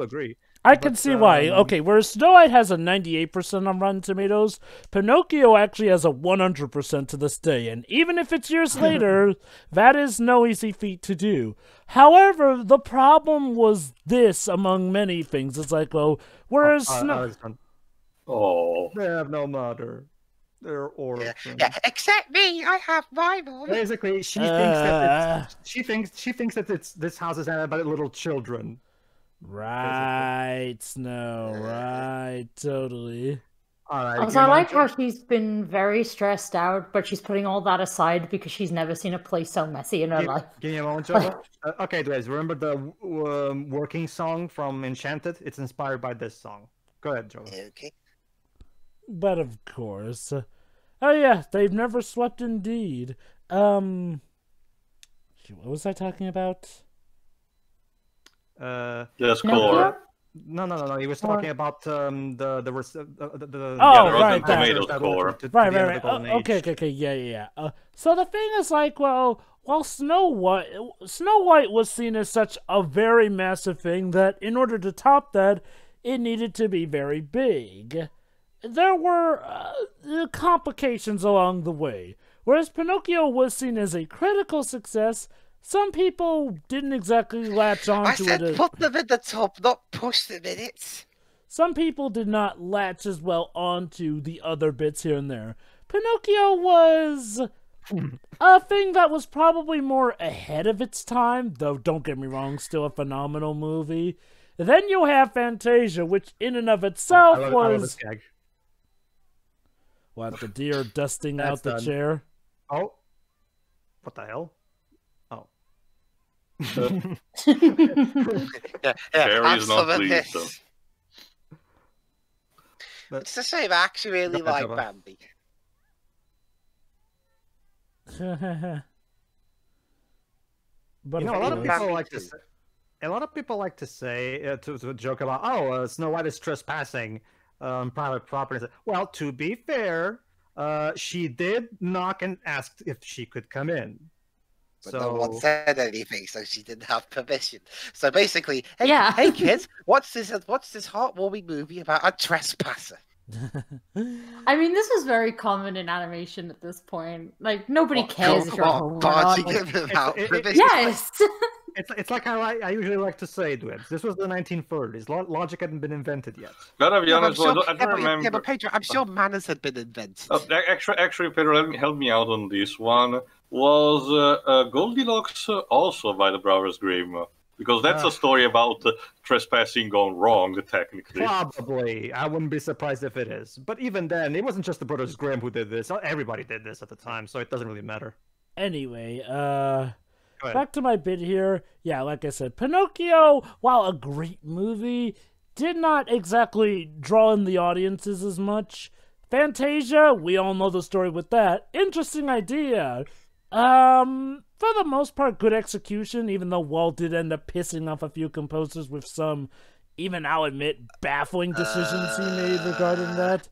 agree. I can see why. Okay, whereas Snow White has a 98% on Rotten Tomatoes, Pinocchio actually has a 100% to this day, and even if it's years later, that is no easy feat to do. However, the problem was this, among many things. It's like, well, whereas Snow... Oh, they have no mother. They're orphans. Yeah, except me. I have my mom. Basically, she thinks that this house is about little children. Right, Snow. Right, totally. All right. Also, I like how she's been very stressed out, but she's putting all that aside because she's never seen a place so messy in her life. Give me a moment, Joe. Okay, guys, remember the working song from Enchanted? It's inspired by this song. Go ahead, Joe. Okay. But of course. Oh yeah, they've never slept indeed. What was I talking about? The score. No. He was talking about the right, Tomato score. Right. Okay, yeah. So the thing is, like, well, Snow White was seen as such a very massive thing that in order to top that, it needed to be very big. There were complications along the way. Whereas Pinocchio was seen as a critical success, some people didn't exactly latch on to it. I said put them in the top, not push them in it. Some people did not latch as well onto the other bits here and there. Pinocchio was a thing that was probably more ahead of its time, though don't get me wrong, still a phenomenal movie. Then you have Fantasia, which in and of itself I love this was... gag. What, the deer dusting out the done. chair? Oh. What the hell? Oh. Jerry is not pleased, though. It's a shame. I actually really like Bambi. But a lot of people like to say, to joke about, Snow White is trespassing private property. Well, to be fair, she did knock and asked if she could come in. But no one said anything, so she didn't have permission. So basically, hey, Yeah. hey kids, what's this heartwarming movie about a trespasser? I mean, this is very common in animation at this point. Like, nobody cares if you're home or not. Yes! It's like how I usually like to say, Dwibs. This was the 1930s. Logic hadn't been invented yet. Gotta be honest, I don't remember. Yeah, but Pedro, I'm sure manners had been invented. Actually, Pedro, help me out on this one. Was Goldilocks also by the Brothers Grimm? Because that's a story about trespassing gone wrong, technically. Probably. I wouldn't be surprised if it is. But even then, it wasn't just the Brothers Grimm who did this. Everybody did this at the time, so it doesn't really matter. Anyway, back to my bit here. Yeah, like I said, Pinocchio, while a great movie, did not exactly draw in the audiences as much. Fantasia, we all know the story with that. Interesting idea. For the most part, good execution, even though Walt did end up pissing off a few composers with some, even I'll admit, baffling decisions he made regarding that.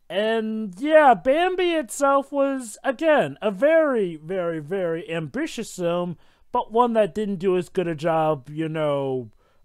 And yeah, Bambi itself was, again, a very, very, very ambitious film, but one that didn't do as good a job,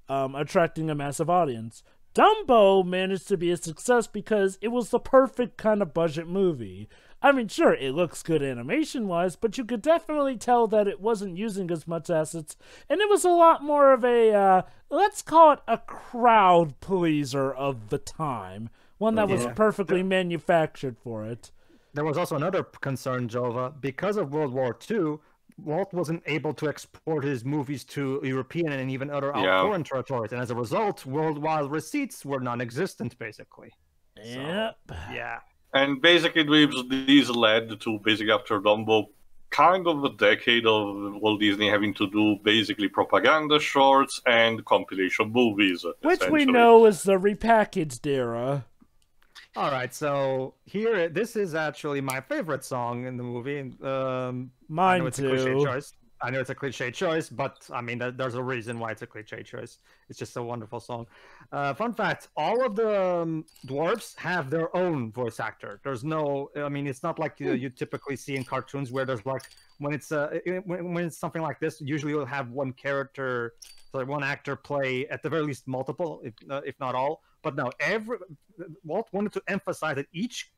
attracting a massive audience. Dumbo managed to be a success because it was the perfect kind of budget movie. I mean, sure, it looks good animation-wise, but you could definitely tell that it wasn't using as much assets, and it was a lot more of a, let's call it a crowd pleaser of the time. One that was perfectly manufactured for it. There was also another concern, Jova. Because of World War II, Walt wasn't able to export his movies to European and even other foreign territories, and as a result, worldwide receipts were non-existent, basically. Yep. So, yeah. And basically, these led to, basically after Dumbo, kind of a decade of Walt Disney having to do basically propaganda shorts and compilation movies. Which we know is the repackaged era. All right, so here, this is actually my favorite song in the movie. Mine too. I know it's a cliche choice, but I mean, there's a reason why it's a cliche choice. It's just a wonderful song. Fun fact, all of the dwarves have their own voice actor. There's no, I mean, it's not like you typically see in cartoons where there's like, when it's something like this, usually you'll have one character, so one actor play at the very least multiple, if not all. But no, Walt wanted to emphasize that each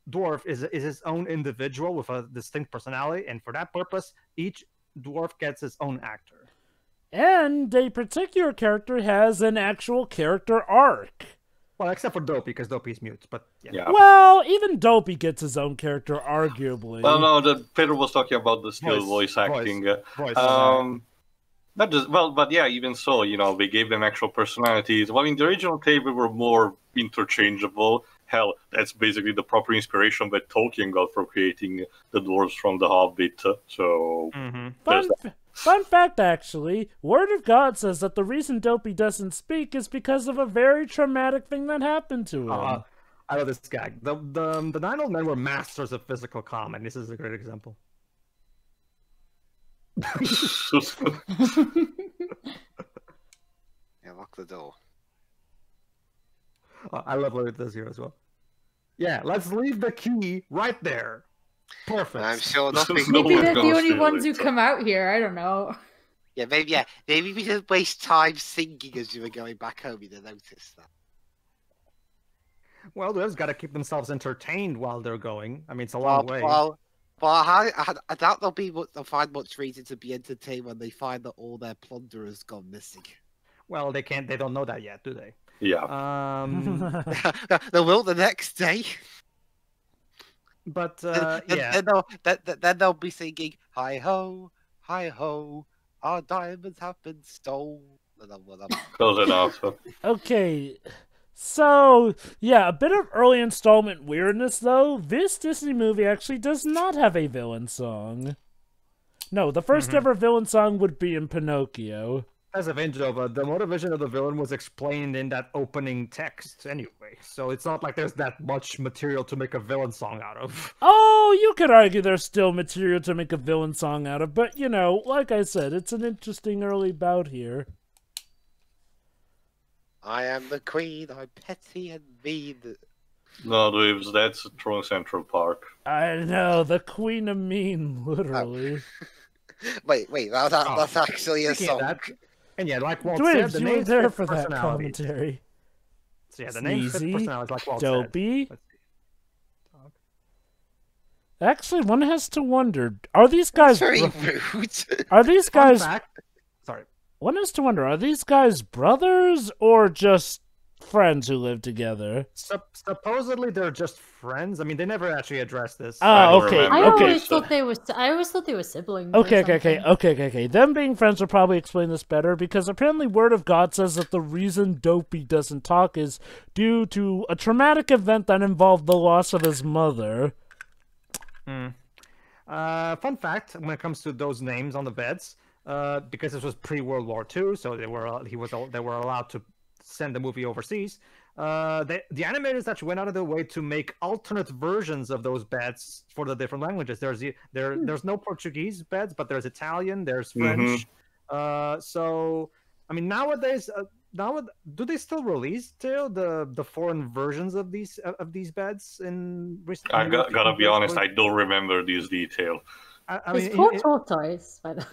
dwarf is his own individual with a distinct personality, and for that purpose, each dwarf gets his own actor. And a particular character has an actual character arc. Well, except for Dopey, because Dopey's mute, but yeah. Well, even Dopey gets his own character, arguably. Well, no, Pedro was talking about the still voice acting. Not just, well, but yeah, even so, they gave them actual personalities. Well, in the original tape, they were more interchangeable. Hell, that's basically the proper inspiration that Tolkien got for creating the dwarves from The Hobbit. So, Fun fact, actually, Word of God says that the reason Dopey doesn't speak is because of a very traumatic thing that happened to him. I love this gag. The Nine Old Men were masters of physical comedy. This is a great example. Yeah, lock the door. I love what it does here as well. Yeah, let's leave the key right there. Perfect. I'm sure nothing. No Maybe one they're the goes only to ones who it. come out here. I don't know. Yeah, maybe we didn't waste time singing as you were going back home. You didn't notice that. Well, they've got to keep themselves entertained while they're going. I mean, it's a long way. Well, I doubt they'll find much reason to be entertained when they find that all their plunder has gone missing. Well, they can't. They don't know that yet, do they? Yeah. They will the next day. But Then- yeah. then they'll be singing "Hi ho, our diamonds have been stolen." Close enough. Okay, so yeah, a bit of early installment weirdness though. This Disney movie actually does not have a villain song. No, the first ever villain song would be in Pinocchio. As of Angel, the motivation of the villain was explained in that opening text anyway. So it's not like there's that much material to make a villain song out of. Oh, you could argue there's still material to make a villain song out of, but you know, like I said, it's an interesting early bout here. I am the queen. I'm petty and mean. No, Dweebs, that's Tron Central Park. I know, the Queen of Mean, literally. Wait, that's actually a Speaking of song. that, and yeah, like Walt Dwibs, said, the you were names there fit for that personality. commentary. So yeah, the names fit Sneezy, personalities, like Walt Dopey. said. Actually, one has to wonder: are these guys? Very rude. Are these Fun guys? fact, sorry. One has to wonder: are these guys brothers or just friends who live together? Supposedly they're just friends. I mean, they never actually addressed this. Oh, don't okay, remember. I okay. always thought they were. I always thought they were siblings. or Okay. Them being friends would probably explain this better because apparently Word of God says that the reason Dopey doesn't talk is due to a traumatic event that involved the loss of his mother. Fun fact: when it comes to those names on the beds, because this was pre-World War II, so they were allowed to send the movie overseas. The animators actually went out of their way to make alternate versions of those beds for the different languages. There's no Portuguese beds, but there's Italian, there's French. So I mean, nowadays, do they still release the foreign versions of these beds in recent? I gotta be honest, I don't remember this detail. I There's mean, four tortoise, by the way.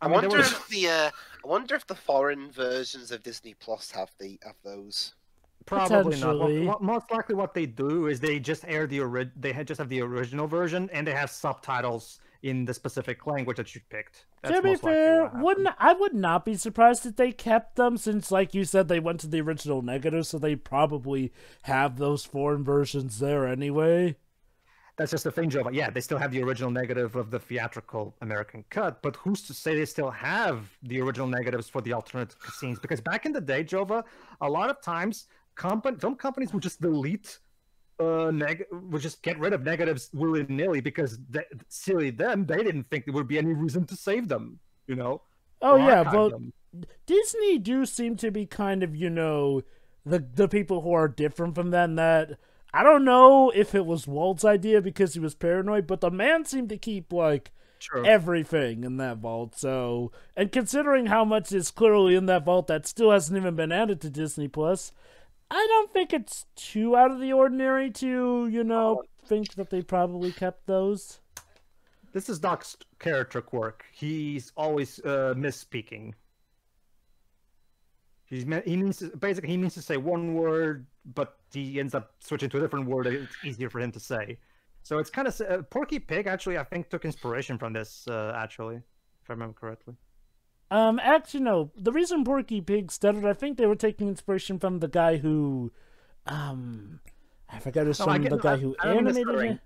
I mean, there wonder was- I wonder if the foreign versions of Disney Plus have those. Probably not. Potentially. Most likely, what they do is they just air just have the original version, and they have subtitles in the specific language that you picked. That's To be most likely fair, what happened. I would not be surprised if they kept them since, like you said, they went to the original negative, so they probably have those foreign versions there anyway. That's just the thing, Jova. Yeah, they still have the original negative of the theatrical American cut, but who's to say they still have the original negatives for the alternate scenes? Because back in the day, Jova, a lot of times film companies would just delete would just get rid of negatives willy-nilly because silly them, they didn't think there would be any reason to save them, you know? Oh or yeah, archive but them. Disney do seem to be kind of, you know, the people who are different from them. That I don't know if it was Walt's idea because he was paranoid, but the man seemed to keep like Sure. everything in that vault. So, and considering how much is clearly in that vault that still hasn't even been added to Disney Plus, I don't think it's too out of the ordinary to, you know, think that they probably kept those. This is Doc's character quirk. He's always misspeaking. He means to say one word, but he ends up switching to a different word. It's easier for him to say. So it's kind of Porky Pig. Actually, I think took inspiration from this. Actually, if I remember correctly. Actually, no. The reason Porky Pig stuttered, I think they were taking inspiration from the guy who, I forgot his name. The guy who I don't mean the animated stuttering. it.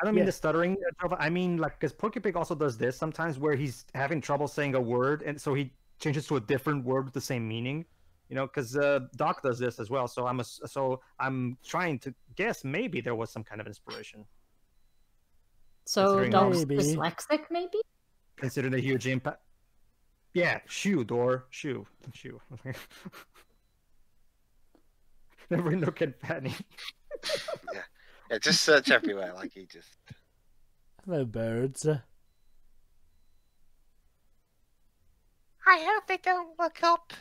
I don't mean Yeah. the stuttering. I mean, like, because Porky Pig also does this sometimes, where he's having trouble saying a word, and so he changes to a different word with the same meaning. You know, because Doc does this as well. So I'm trying to guess maybe there was some kind of inspiration. So Considering Doc's maybe. dyslexic, maybe? Considering the huge impact. Yeah, shoe. Never nook and Penny. Yeah, just search everywhere like he just... Hello, birds. I hope they don't look up.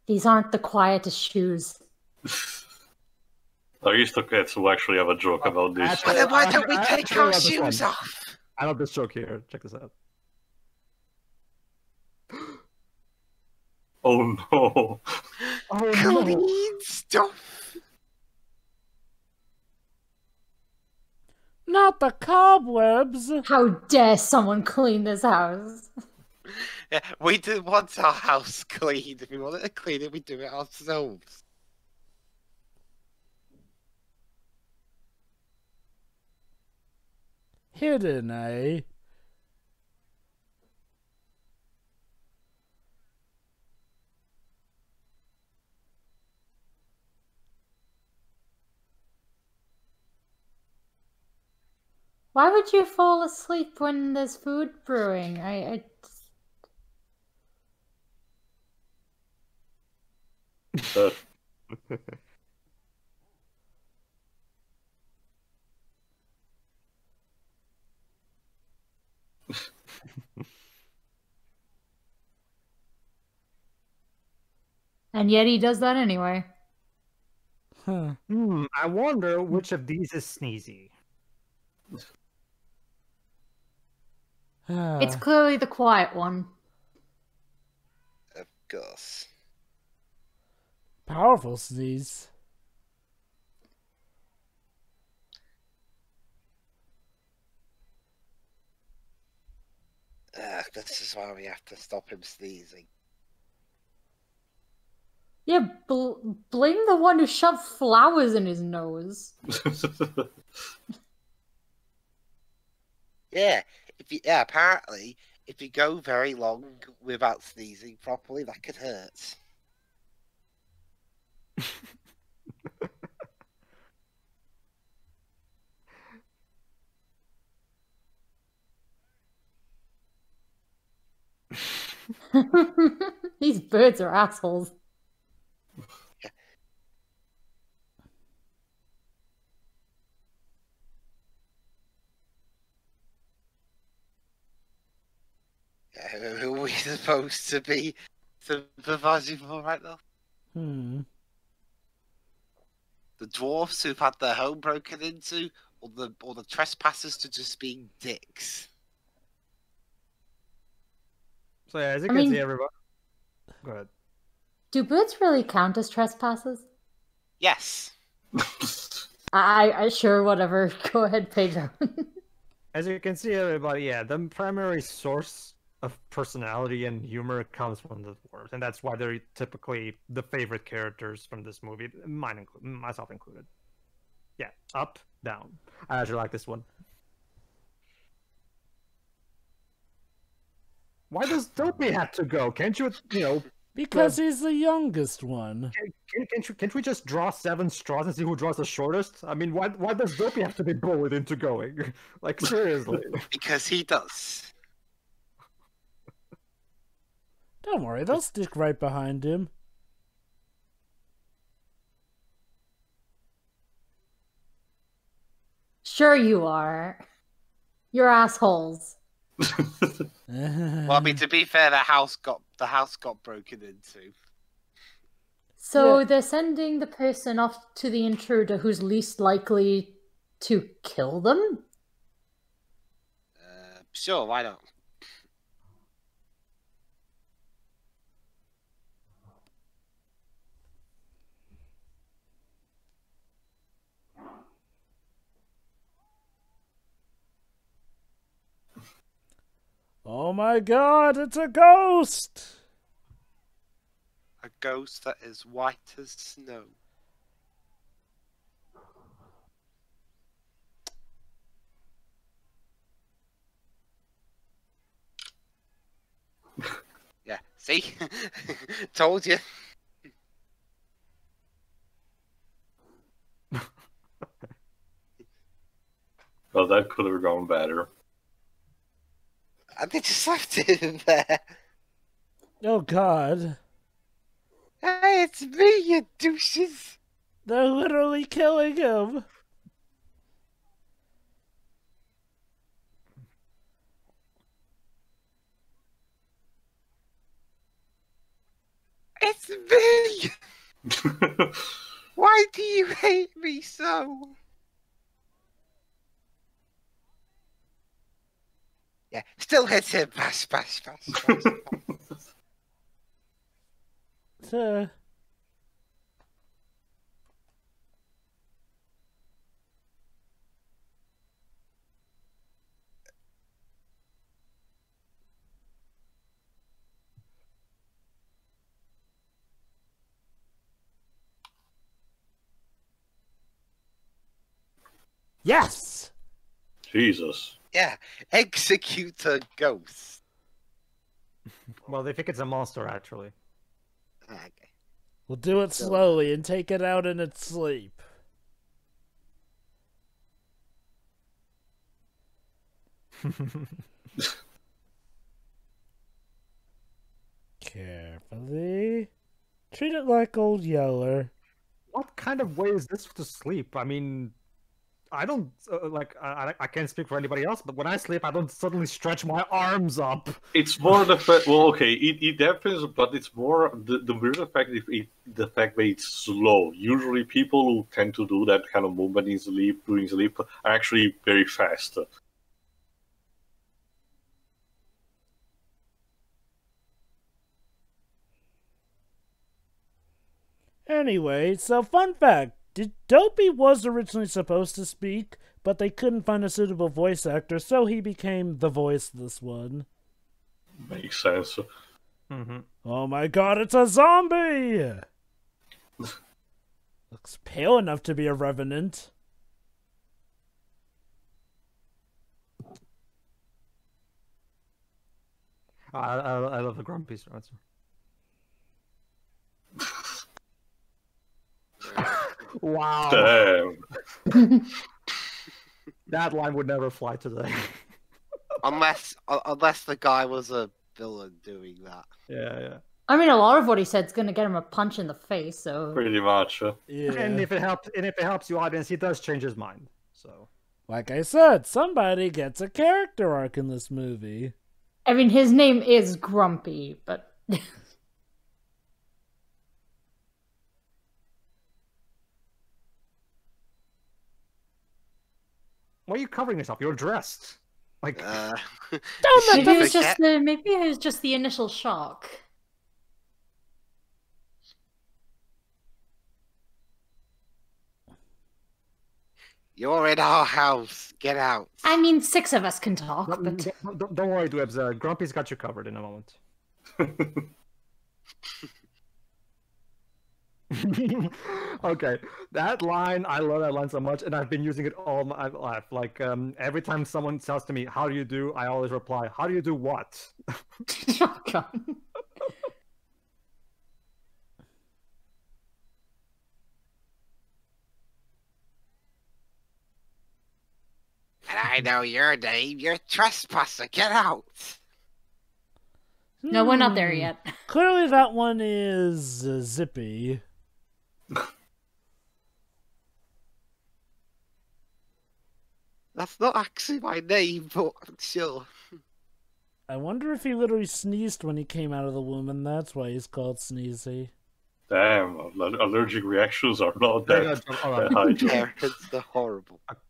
These aren't the quietest shoes. Aristocrats will actually have a joke about this. Well, then why don't we take our this shoes one. off? I love this joke here. Check this out. Oh no. Oh no. Clean stuff. Not the cobwebs! How dare someone clean this house? Yeah, we didn't want our house cleaned. If we wanted to clean it, we do it ourselves. Hidden, eh? Why would you fall asleep when there's food brewing? Uh, And yet he does that anyway. Huh. I wonder which of these is Sneezy. It's clearly the quiet one. Of course. Powerful sneeze. This is why we have to stop him sneezing. Yeah, blame the one who shoved flowers in his nose. Yeah, apparently, if you go very long without sneezing properly, that could hurt. These birds are assholes. Who are we supposed to be sympathizing for right now? Hmm. The dwarfs who've had their home broken into, or the trespassers to just being dicks? So yeah, as you I can mean- see, everybody. Go ahead. Do birds really count as trespassers? Yes. I sure, whatever. Go ahead, Pedro. As you can see, everybody, yeah, the primary source of personality and humor comes from the dwarves, and that's why they're typically the favorite characters from this movie, myself included. Yeah, up, down. I actually like this one. Why does Dopey have to go? Can't you, Because he's the youngest one. can't we just draw 7 straws and see who draws the shortest? I mean, why does Dopey have to be bullied into going? Like, seriously. Because he does. Don't worry, they'll stick right behind him. Sure you are. You're assholes. Well, I mean, to be fair, the house got broken into. So Yeah. they're sending the person off to the intruder who's least likely to kill them? Sure, why not? Oh my god, it's a ghost! A ghost that is white as snow. Yeah, see? Told you. Well, that could have gone better. And they just left it in there. Oh god. Hey, it's me, you douches. They're literally killing him. It's me. Why do you hate me so? Yeah, still hits him. Bash, bash, bash, bash, bash. Yes! Jesus. Yeah, execute a ghost. Well, they think it's a monster, actually. Okay. We'll do it slowly and take it out in its sleep. Carefully. Treat it like Old Yeller. What kind of way is this to sleep? I mean, I don't I can't speak for anybody else, but when I sleep, I don't suddenly stretch my arms up. It's more the fact. Well, okay, it happens, but it's more the weird fact the fact that it's slow. Usually, people who tend to do that kind of movement in sleep, during sleep, are actually very fast. Anyway, so fun fact. Dopey was originally supposed to speak, but they couldn't find a suitable voice actor, so he became the voiceless one. Makes sense. Mm-hmm. Oh my god, it's a zombie! Looks pale enough to be a revenant. I love the grumpy answer. Wow. Damn. That line would never fly today. Unless the guy was a villain doing that. Yeah. I mean, a lot of what he said is going to get him a punch in the face. So Pretty much. Yeah. And if it helps you, audience, he does change his mind. So, like I said, somebody gets a character arc in this movie. I mean, his name is Grumpy, but why are you covering yourself? You're dressed. Like, maybe it was just the initial shock. You're in our house. Get out. I mean, 6 of us can talk, but don't worry, Dwebs. Grumpy's got you covered in a moment. Okay, that line, I love that line so much, and I've been using it all my life. Like, every time someone says to me, "How do you do?" I always reply, "How do you do what?" Oh, God. And I know your name. You're a trespasser. Get out. No, we're not there yet. Clearly that one is Zippy. That's not actually my name, but sure. I wonder if he literally sneezed when he came out of the womb, and that's why he's called Sneezy. Damn, allergic reactions are not that high. Yeah, it's the horrible. Okay.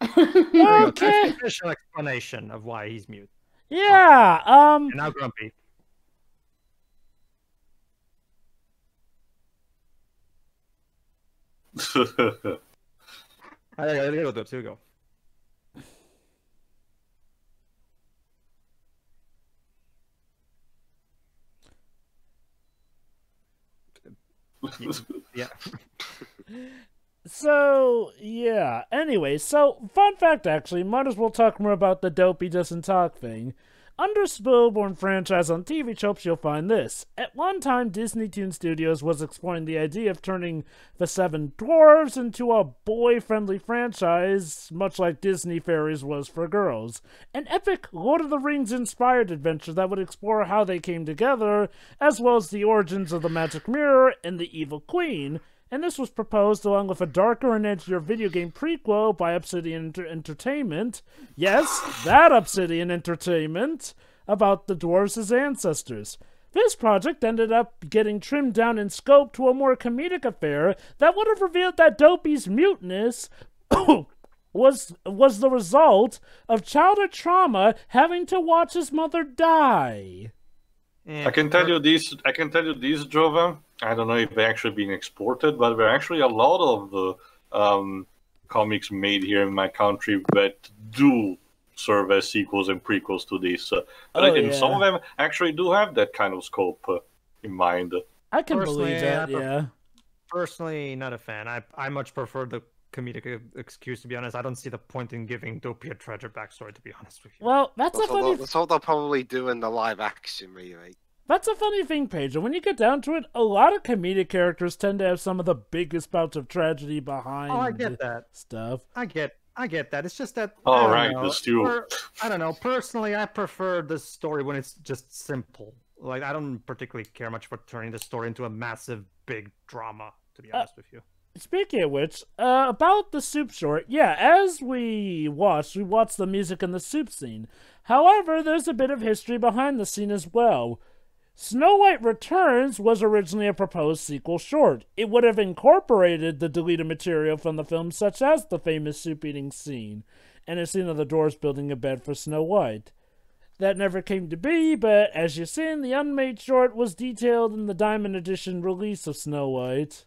That's the official explanation of why he's mute. Yeah. And now Grumpy. I gotta go, Dubs. Here we go. Yeah. So, yeah. Anyway, so, fun fact, actually, might as well talk more about the Dopey doesn't talk thing. Under Spillborn franchise on TV tropes, you'll find this. At one time, Disney Toon Studios was exploring the idea of turning the Seven Dwarves into a boy-friendly franchise, much like Disney Fairies was for girls. An epic Lord of the Rings-inspired adventure that would explore how they came together, as well as the origins of the Magic Mirror and the Evil Queen. And this was proposed along with a darker and edgier video game prequel by Obsidian Entertainment. Yes, that Obsidian Entertainment, about the dwarves' ancestors. This project ended up getting trimmed down in scope to a more comedic affair that would have revealed that Dopey's muteness was the result of childhood trauma having to watch his mother die. I can tell you this, Jova. I don't know if they're actually being exported, but there are actually a lot of comics made here in my country that do serve as sequels and prequels to this. Some of them actually do have that kind of scope in mind. I can believe that, yeah. Personally, not a fan. I much prefer the comedic excuse, to be honest. I don't see the point in giving Dopey a tragic backstory, to be honest with you. Well, that's what they'll probably do in the live-action remake. That's a funny thing, Paige. When you get down to it, a lot of comedic characters tend to have some of the biggest bouts of tragedy behind I get that stuff. I get that. It's just that the stew. I don't know. Personally, I prefer the story when it's just simple. Like, I don't particularly care much for turning the story into a massive, big drama, to be honest with you. Speaking of which, about the soup short, yeah, as we watched the music in the soup scene. However, there's a bit of history behind the scene as well. Snow White Returns was originally a proposed sequel short. It would have incorporated the deleted material from the film, such as the famous soup-eating scene, and a scene of the dwarves building a bed for Snow White. That never came to be, but as you've seen, the unmade short was detailed in the Diamond Edition release of Snow White.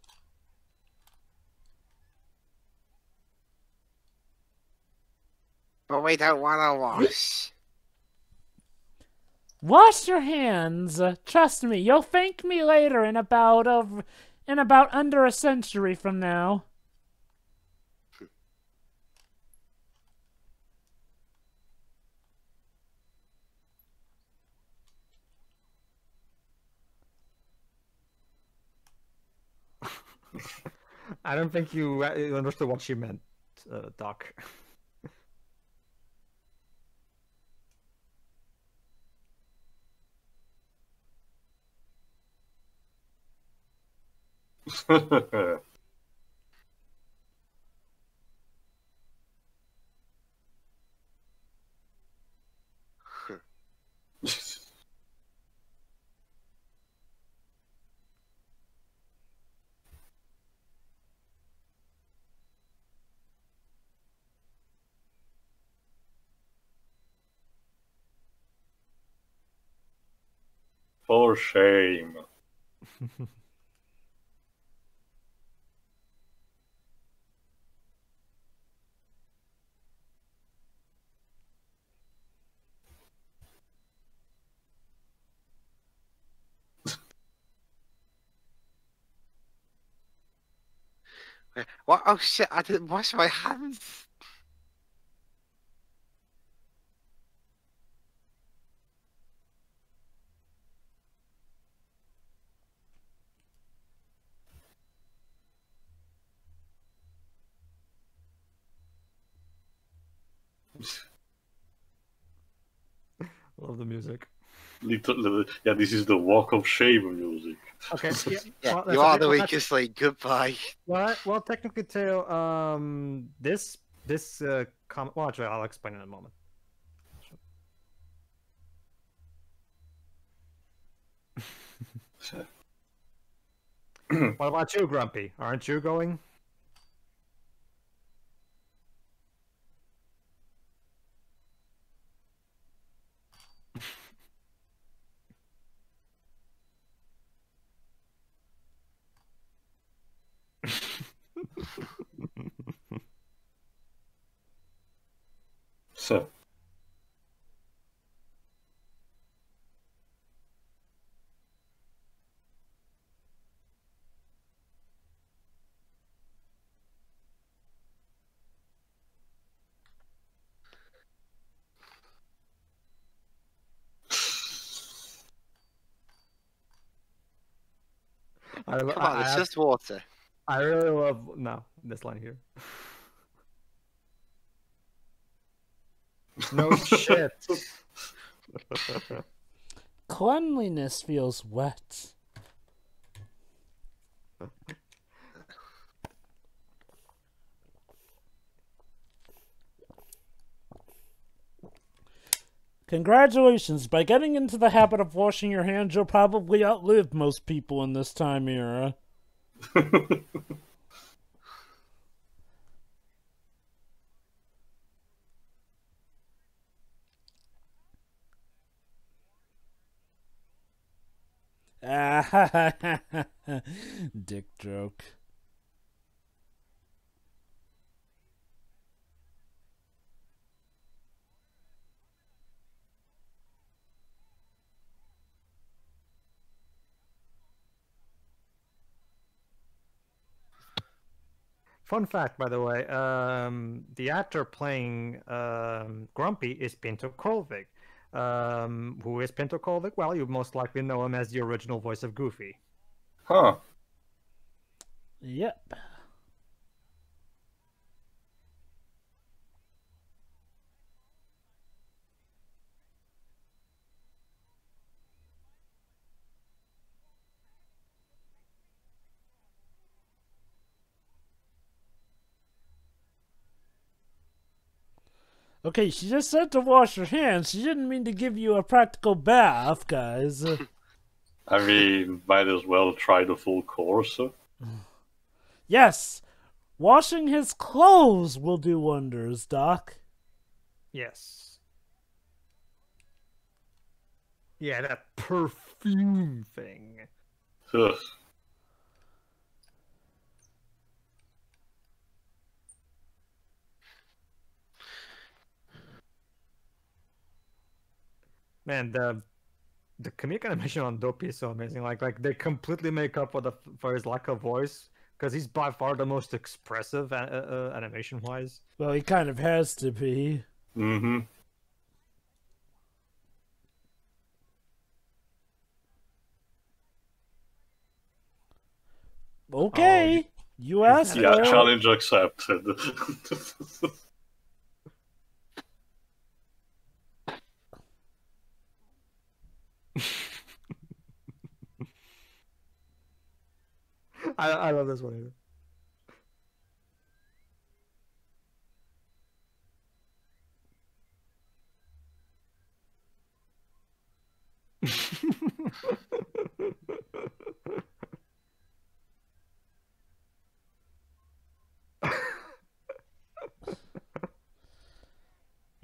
But we don't want to wash. Wash your hands. Trust me, you'll thank me later in about under a century from now. I don't think you understood what she meant, Doc. For shame. What? Oh shit! I didn't wash my hands. Love the music. Yeah, this is the walk of shame music. Okay. Yeah, well, you are the weakest link. Goodbye. Well, technically, too. This well, actually, I'll explain in a moment. What about you, Grumpy? Aren't you going? So. Come on, it's just water. I really love this line here. No shit. Cleanliness feels wet. Congratulations. By getting into the habit of washing your hands, you'll probably outlive most people in this time era. Dick joke. Fun fact, by the way, the actor playing Grumpy is Pinto Colvig. Who is Pinto Colvig? Well, you most likely know him as the original voice of Goofy. Huh. Yep. Okay, she just said to wash your hands. She didn't mean to give you a practical bath, guys. I mean, might as well try the full course. Yes! Washing his clothes will do wonders, Doc. Yes. Yeah, that perfume thing. Ugh. Man, the comedic animation on Dopey is so amazing. Like they completely make up for his lack of voice, because he's by far the most expressive animation-wise. Well, he kind of has to be. Mm-hmm. Okay, you asked Yeah, for it. challenge accepted. I love this one.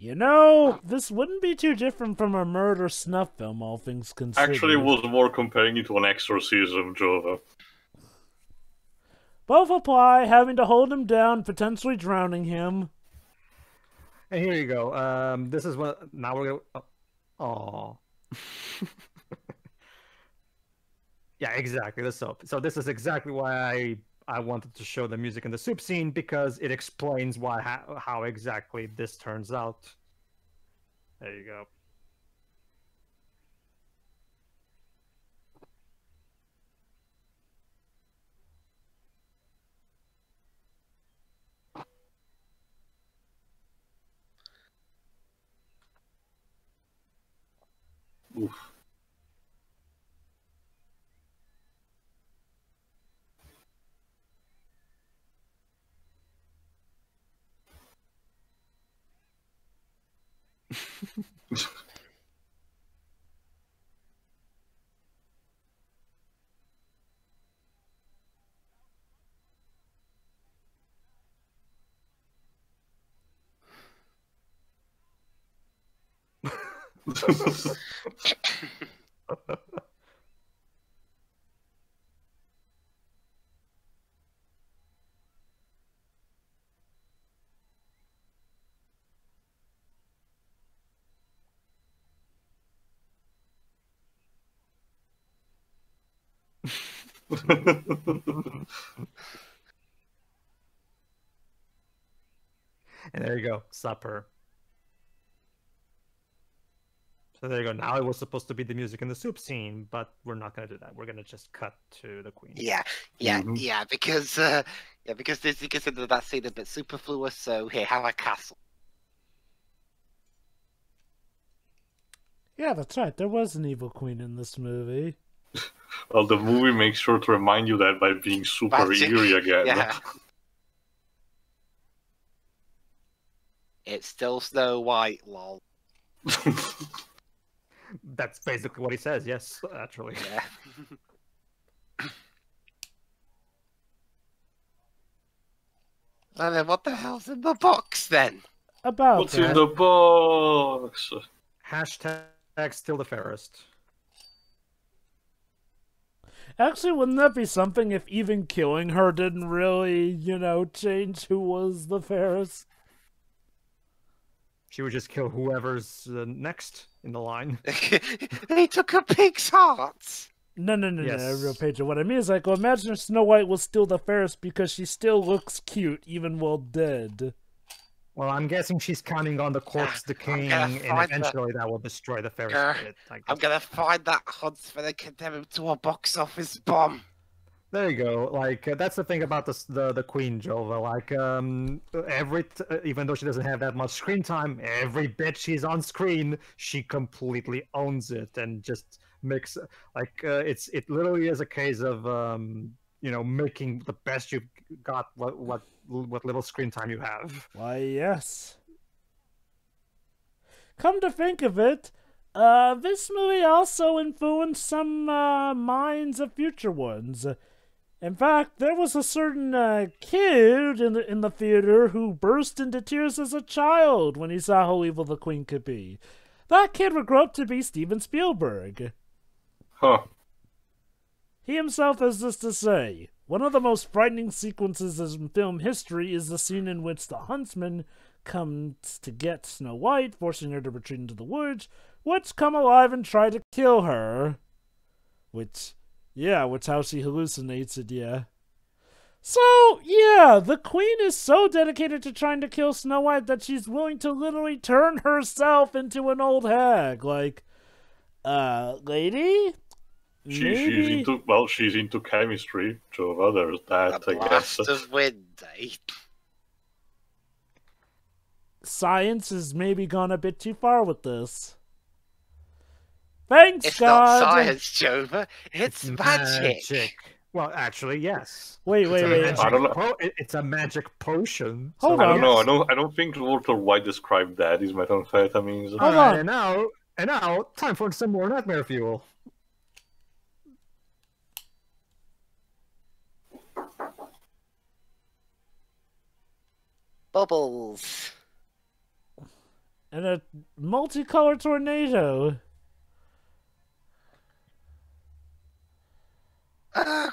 You know, this wouldn't be too different from a murder snuff film, all things considered. Actually, it was more comparing it to an exorcism, Jova. Both apply, having to hold him down, potentially drowning him. And here you go. This is what now we're gonna. Oh. Yeah, exactly. So this is exactly why I wanted to show the music in the soup scene, because it explains how exactly this turns out. There you go. Oof. And there you go, supper. So there you go. Now it was supposed to be the music in the soup scene, but we're not going to do that. We're going to just cut to the queen. Yeah, because Disney considered that scene a bit superfluous. So here, have a castle. Yeah, that's right. There was an evil queen in this movie. Well, the movie makes sure to remind you that by being super Magic. eerie again. Yeah. It's still Snow White, lol. That's basically what he says. Yes, actually. Yeah. And then what the hell's in the box then? About What's that. in the box? Hashtag still the fairest. Actually, wouldn't that be something if even killing her didn't really, change who was the fairest? She would just kill whoever's next in the line. They took a pig's heart. No, Yes. real Pedro. What I mean is, well, imagine if Snow White was still the fairest because she still looks cute even while dead. Well, I'm guessing she's counting on the corpse decaying, and eventually that will destroy the fairest spirit. I'm gonna find that huntsman and condemn him to a box office bomb. There you go. That's the thing about the queen, Jova. Even though she doesn't have that much screen time, every bit she's on screen, she completely owns it and just makes it literally is a case of making the best you've got what little screen time you have. Why, yes. Come to think of it, this movie also influenced some minds of future ones. In fact, there was a certain kid in the theater who burst into tears as a child when he saw how evil the queen could be. That kid would grow up to be Steven Spielberg. Huh. He himself has this to say: one of the most frightening sequences in film history is the scene in which the huntsman comes to get Snow White, forcing her to retreat into the woods, which come alive and try to kill her. Which how she hallucinates it, yeah. So, yeah, the queen is so dedicated to trying to kill Snow White that she's willing to literally turn herself into an old hag. Lady? She's into chemistry, so there's that, A I guess. blast of wind, eh? Science has maybe gone a bit too far with this. Thanks, It's God! not science, Jova. It's magic. Well, actually, yes. Wait. I don't know. It's a magic potion. Hold I on. don't know. I don't think Walter White described that as methamphetamines. Hold Alright, on. and now, time for some more nightmare fuel. Bubbles. And a multicolored tornado.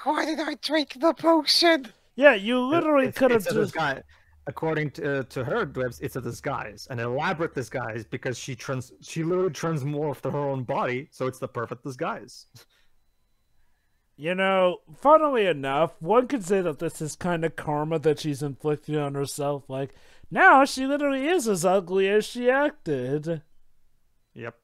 Why did I drink the potion? Yeah, you literally could have It's a just... disguise. According to her webs, it's a disguise, an elaborate disguise, because she literally transmorphed her own body, so it's the perfect disguise. Funnily enough, one could say that this is kind of karma that she's inflicting on herself. Now she literally is as ugly as she acted. Yep.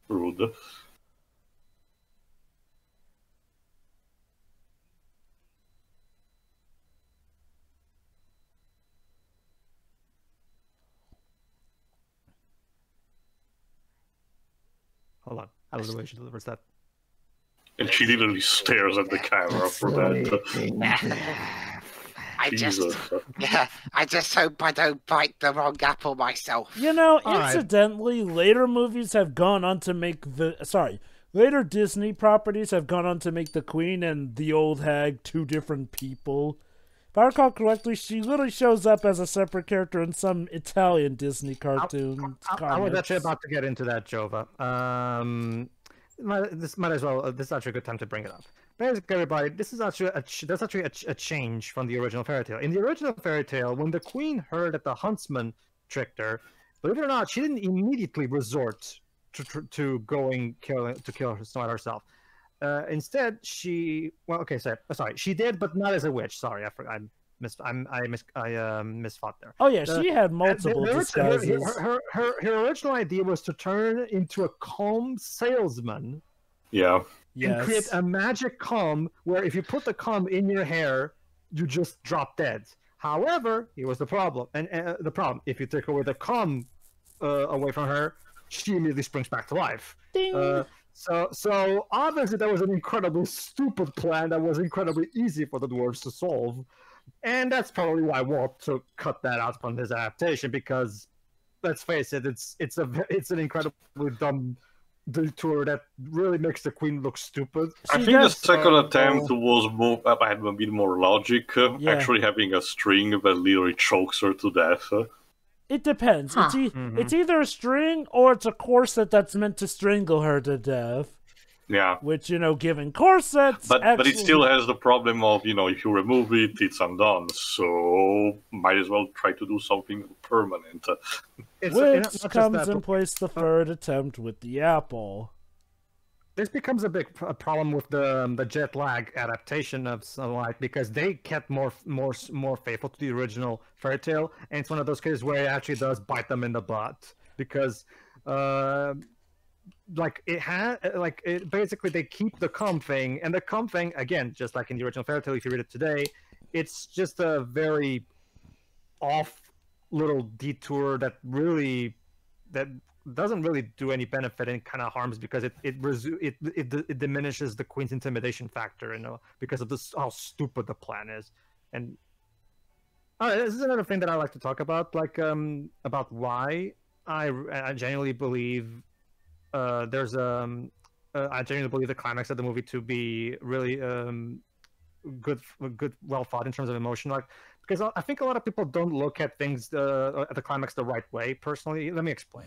Rude. Hold on. I don't know where she delivers that. And she literally stares at the camera for that. I just hope I don't bite the wrong apple myself. Incidentally, later movies have gone on to make later Disney properties have gone on to make the Queen and the Old Hag two different people. If I recall correctly, she literally shows up as a separate character in some Italian Disney cartoon. I was actually about to get into that, Jova. This might as well. This is actually a good time to bring it up. Basically, everybody, this is actually a change from the original fairy tale. In the original fairy tale, when the queen heard that the huntsman tricked her, believe it or not, she didn't immediately resort to kill Snow White herself. instead, she she did, but not as a witch. Sorry, I misfought there. Oh yeah, she had multiple disguises. Her original idea was to turn into a comb salesman. Yeah. And create a magic comb where if you put the comb in your hair, you just drop dead. However, here was the problem. And the problem, if you take away the comb away from her, she immediately springs back to life. Ding. So obviously that was an incredibly stupid plan that was incredibly easy for the dwarves to solve. And that's probably why Walt cut that out from his adaptation, because let's face it, it's an incredibly dumb detour that really makes the queen look stupid. I think the second attempt was more had a bit more logic, actually having a string that literally chokes her to death. It depends. It's either a string or it's a corset that's meant to strangle her to death. Yeah. Which, given corsets... But it still has the problem of, if you remove it, it's undone. So might as well try to do something permanent. Which comes in place the third attempt with the apple. This becomes a big problem with the jet lag adaptation of Snow White, because they kept more faithful to the original fairy tale, and it's one of those cases where it actually does bite them in the butt, because basically they keep the comb thing, and the comb thing, again, just like in the original fairy tale, if you read it today, it's just a very off little detour that doesn't really do any benefit and kind of harms, because it diminishes the queen's intimidation factor, because of how stupid the plan is. And this is another thing that I like to talk about, about why I genuinely believe I genuinely believe the climax of the movie to be really good, well thought in terms of emotion. Because I think a lot of people don't look at things at the climax the right way. Personally, let me explain.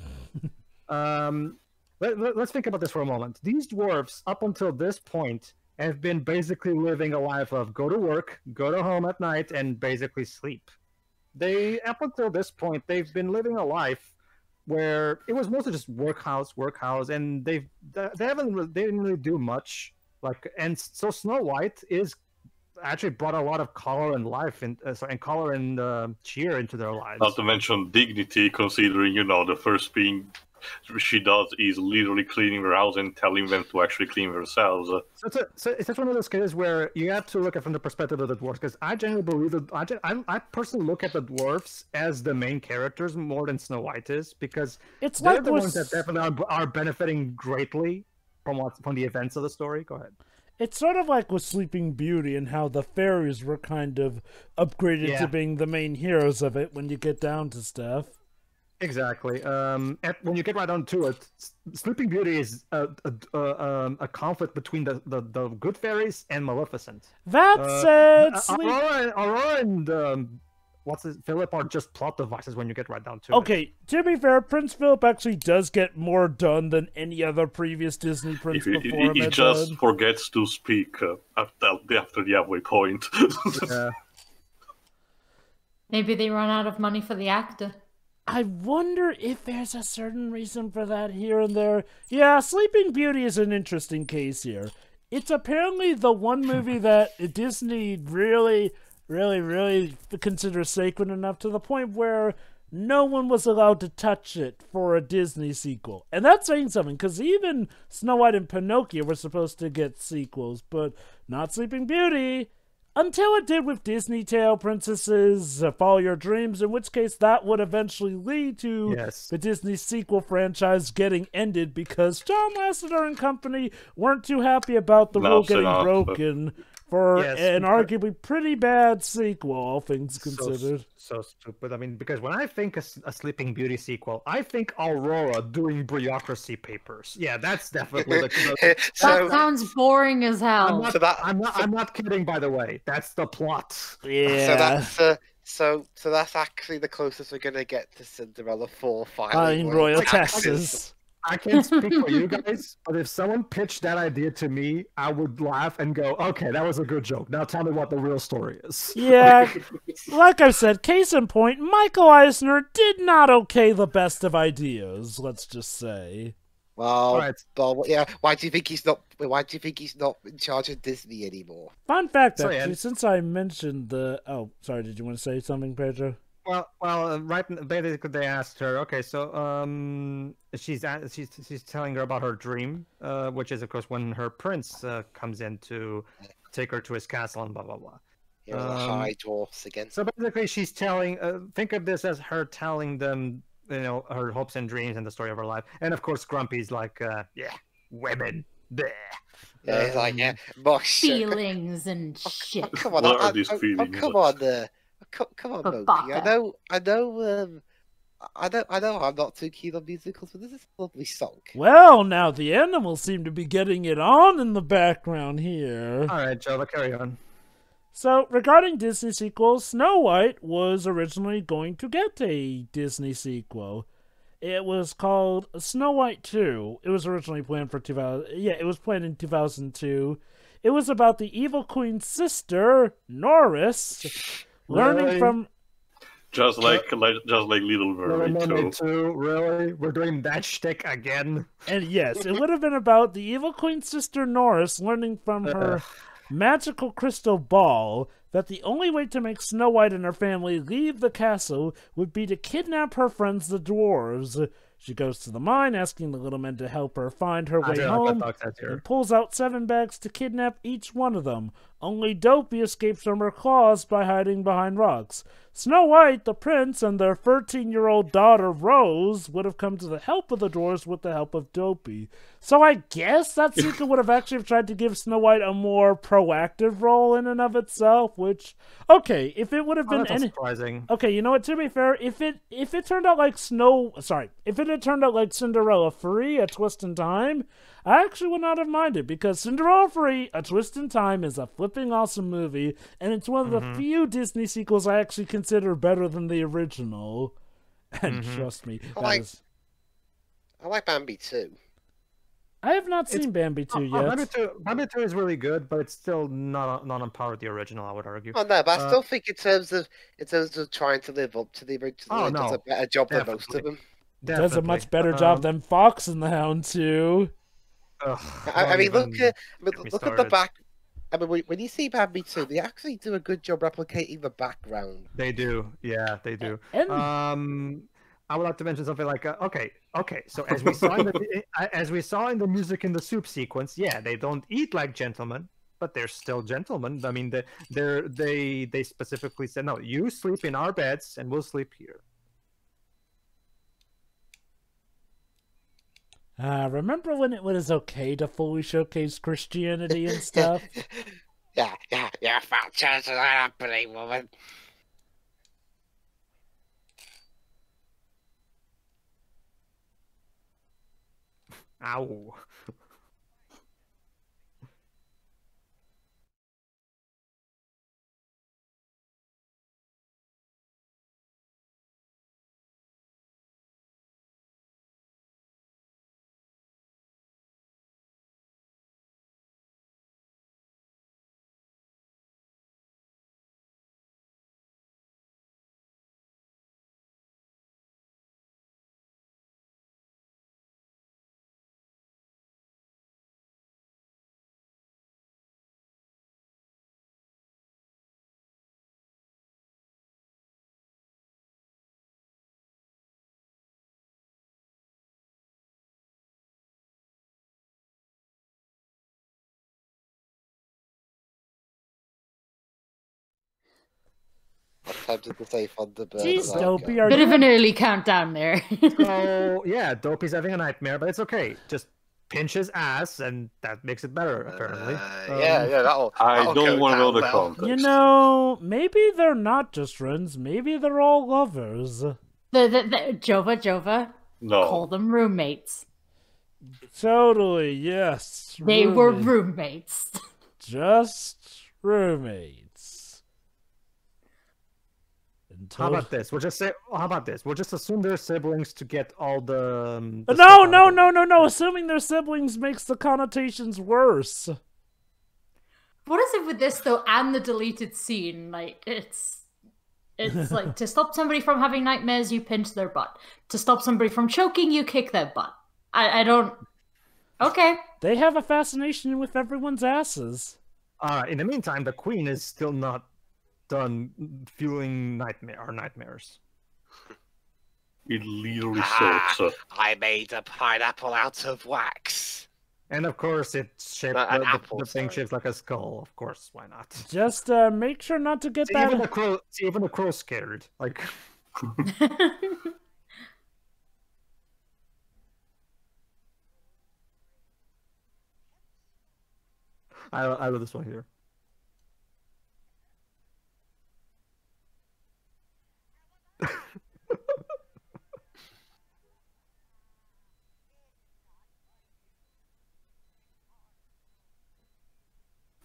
Let's think about this for a moment. These dwarves, up until this point, have been basically living a life of go to work, go to home at night, and basically sleep. Up until this point, they've been living a life where it was mostly just work house, and they didn't really do much. And so Snow White is actually brought a lot of color and life and color and cheer into their lives. Not to mention dignity, considering the first thing she does is literally cleaning her house and telling them to actually clean themselves. So it's just one of those cases where you have to look at it from the perspective of the dwarves, because I genuinely believe that I personally look at the dwarves as the main characters more than Snow White is, because they're the ones that definitely are benefiting greatly from the events of the story. Go ahead. It's sort of like with Sleeping Beauty and how the fairies were kind of upgraded to being the main heroes of it when you get down to stuff. Exactly. When you get right down to it, Sleeping Beauty is a conflict between the good fairies and Maleficent. That said, Aurora and Philip are just plot devices when you get right down to it. Okay, to be fair, Prince Philip actually does get more done than any other previous Disney prince before him. He just forgets to speak after the halfway point. Yeah. Maybe they run out of money for the actor. I wonder if there's a certain reason for that here and there. Yeah, Sleeping Beauty is an interesting case here. It's apparently the one movie that Disney really consider sacred enough to the point where no one was allowed to touch it for a Disney sequel. And that's saying something, because even Snow White and Pinocchio were supposed to get sequels, but not Sleeping Beauty, until it did with Disney Tale Princesses, Follow Your Dreams, in which case that would eventually lead to the Disney sequel franchise getting ended, because John Lasseter and company weren't too happy about the rule getting broken for an arguably pretty bad sequel, all things considered. So stupid. I mean, because when I think a Sleeping Beauty sequel, I think Aurora doing bureaucracy papers. Yeah, that's definitely that sounds boring as hell. I'm not kidding, by the way. That's the plot. Yeah. So that's actually the closest we're gonna get to Cinderella 4 filing royal taxes. I can't speak for you guys, but if someone pitched that idea to me, I would laugh and go, okay, that was a good joke. Now tell me what the real story is. Yeah, like I said, case in point, Michael Eisner did not okay the best of ideas, let's just say. Well, right. yeah. Why do you think he's not? Why do you think he's not in charge of Disney anymore? Fun fact, So, actually, yeah. since I mentioned the... Oh, sorry, did you want to say something, Pedro? Well, right. Basically, they asked her. Okay, so she's telling her about her dream, which is of course when her prince comes in to take her to his castle and blah blah blah. You know, the high dwarfs again. So basically, she's telling. Think of this as her telling them, you know, her hopes and dreams and the story of her life. And of course, Grumpy's like, yeah, women. Bleh. Yeah, he's like, yeah, mush. Feelings and shit. Come on, What are these feelings? come on, come on, But Moki. Baka. I know. I'm not too keen on musicals, but this is a lovely song. Well, now the animals seem to be getting it on in the background here. All right, Jova, carry on. So, regarding Disney sequels, Snow White was originally going to get a Disney sequel. It was called Snow White 2. It was originally planned for 2000. Yeah, it was planned in 2002. It was about the evil queen's sister, Norris, learning Really? from... Just like Little Mermaid too. Too, really? We're doing that shtick again? And yes, it would have been about the evil queen's sister, Norris, learning from her magical crystal ball that the only way to make Snow White and her family leave the castle would be to kidnap her friends, the dwarves. She goes to the mine, asking the little men to help her find her way home, and pulls out 7 bags to kidnap each one of them. Only Dopey escapes from her claws by hiding behind rocks. Snow White, the prince, and their 13-year-old daughter, Rose, would have come to the help of the dwarves with the help of Dopey. So I guess that sequel would have actually tried to give Snow White a more proactive role in and of itself, which, okay, if it would have been that's surprising. Okay, you know what, to be fair, if it turned out like if it had turned out like Cinderella Free, A Twist in Time, I actually would not have minded, because Cinderella Free, A Twist in Time is a flipping awesome movie, and it's one of the few Disney sequels I actually consider better than the original. And trust me, I like Bambi too. I have not seen Bambi 2 yet. Bambi 2 is really good, but it's still not on par with the original, I would argue. Oh no, but I still think in terms of trying to live up to the original, it does a better job than most of them. Does a much better job than Fox and the Hound 2. I mean, look at the back. I mean, when you see Bambi 2, they actually do a good job replicating the background. They do, yeah, they do. And... I would like to mention something like, okay. So as we saw in the music in the soup sequence, yeah, they don't eat like gentlemen, but they're still gentlemen. I mean, they specifically said, no, you sleep in our beds and we'll sleep here. Remember when it was okay to fully showcase Christianity and stuff? Yeah, fat chance of that happening, woman. Ow. Tempted to say Thunderbird. Jeez, Oh, Dopey, God. Bit of an early countdown there. So yeah, Dopey's having a nightmare, but it's okay. Just pinch his ass, and that makes it better, apparently. Yeah, that'll. I that'll don't go want to know down the well. context. You know, maybe they're not just friends. Maybe they're all lovers. Jova, No. call them roommates. Totally, yes. They were roommates. Just roommates. How about this? We'll just say. How about this? We'll just assume they're siblings to get all the. No. Assuming they're siblings makes the connotations worse. What is it with this though, and the deleted scene? Like it's like to stop somebody from having nightmares, you pinch their butt. To stop somebody from choking, you kick their butt. I don't. Okay. They have a fascination with everyone's asses. In the meantime, the queen is still not done fueling nightmares. It literally sucks. I made a pineapple out of wax. And of course, it's shaped the thing shaped like a skull. Of course, why not? Just make sure not to get that. Even the crow's scared. Like. I love this one here.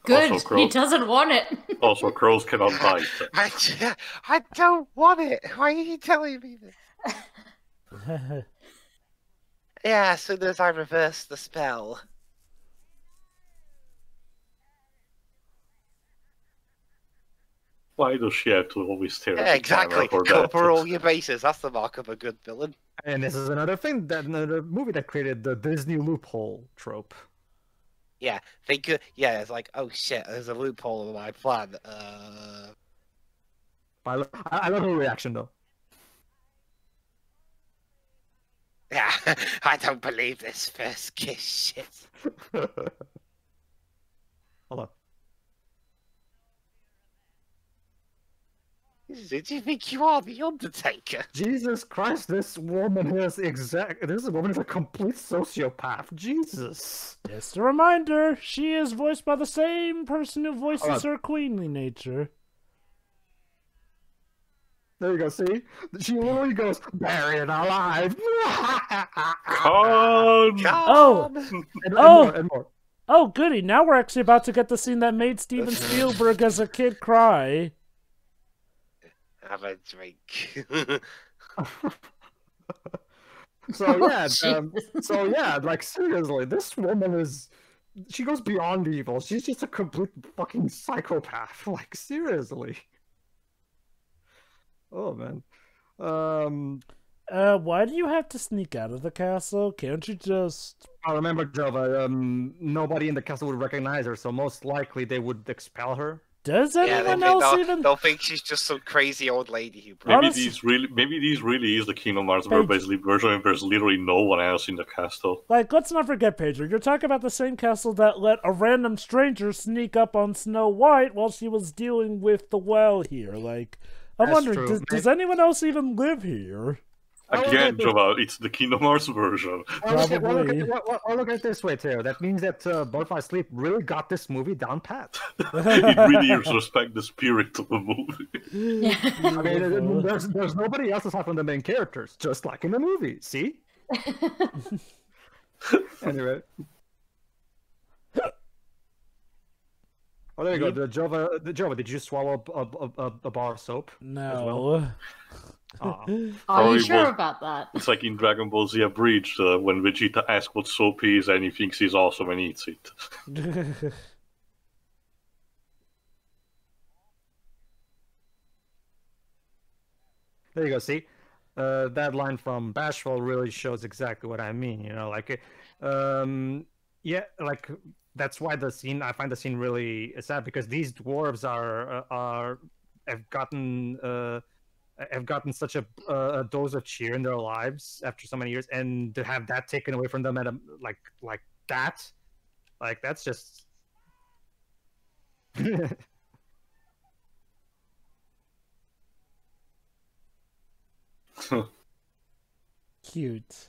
Good. He doesn't want it. Also, crows cannot bite. I don't want it. Why are you telling me this? Yeah, as soon as I reverse the spell. Why does she have to always stare at Yeah, the exactly. camera for that? Cover all your bases. That's the mark of a good villain. And this is another thing another movie that created the Disney loophole trope. Yeah, they could. Yeah, it's like, oh shit, there's a loophole in my plan. I love her reaction though. Yeah, I don't believe this first kiss shit. Hold on. Who do you think you are, the Undertaker? Jesus Christ, this woman is a complete sociopath. Jesus. Just a reminder, she is voiced by the same person who voices her queenly nature. There you go, see? She literally goes, buried alive. And more. Oh, goody. Now we're actually about to get the scene that made Steven Spielberg as a kid cry. Have a drink. So yeah, like seriously, this woman she goes beyond evil. She's just a complete fucking psychopath. Like seriously. Oh man. Why do you have to sneak out of the castle? Can't you just... I remember, Jova, nobody in the castle would recognize her, so most likely they would expel her. Does anyone else even... They'll think she's just some crazy old lady who... Maybe this really is the Kingdom Hearts version, and there's literally no one else in the castle. Like, let's not forget, Pedro, you're talking about the same castle that let a random stranger sneak up on Snow White while she was dealing with the well here. Like, I'm wondering, does anyone else even live here? Again, Jova, it's the Kingdom Hearts version. Probably. Look at it this way, Teo. That means that Butterfly Sleep really got this movie down pat. It really is respect the spirit of the movie. I mean, there's nobody else aside from the main characters, just like in the movie. See? Anyway. Oh, there you go. The Jova, did you swallow a bar of soap? No. Are you sure about that? It's like in Dragon Ball Z Abridged, when Vegeta asks what soap is and he thinks he's awesome and eats it. There you go, see? That line from Bashful really shows exactly what I mean, you know, like, yeah, like, that's why I find the scene really sad, because these dwarves have gotten such a dose of cheer in their lives after so many years, and to have that taken away from them at like that's just Cute.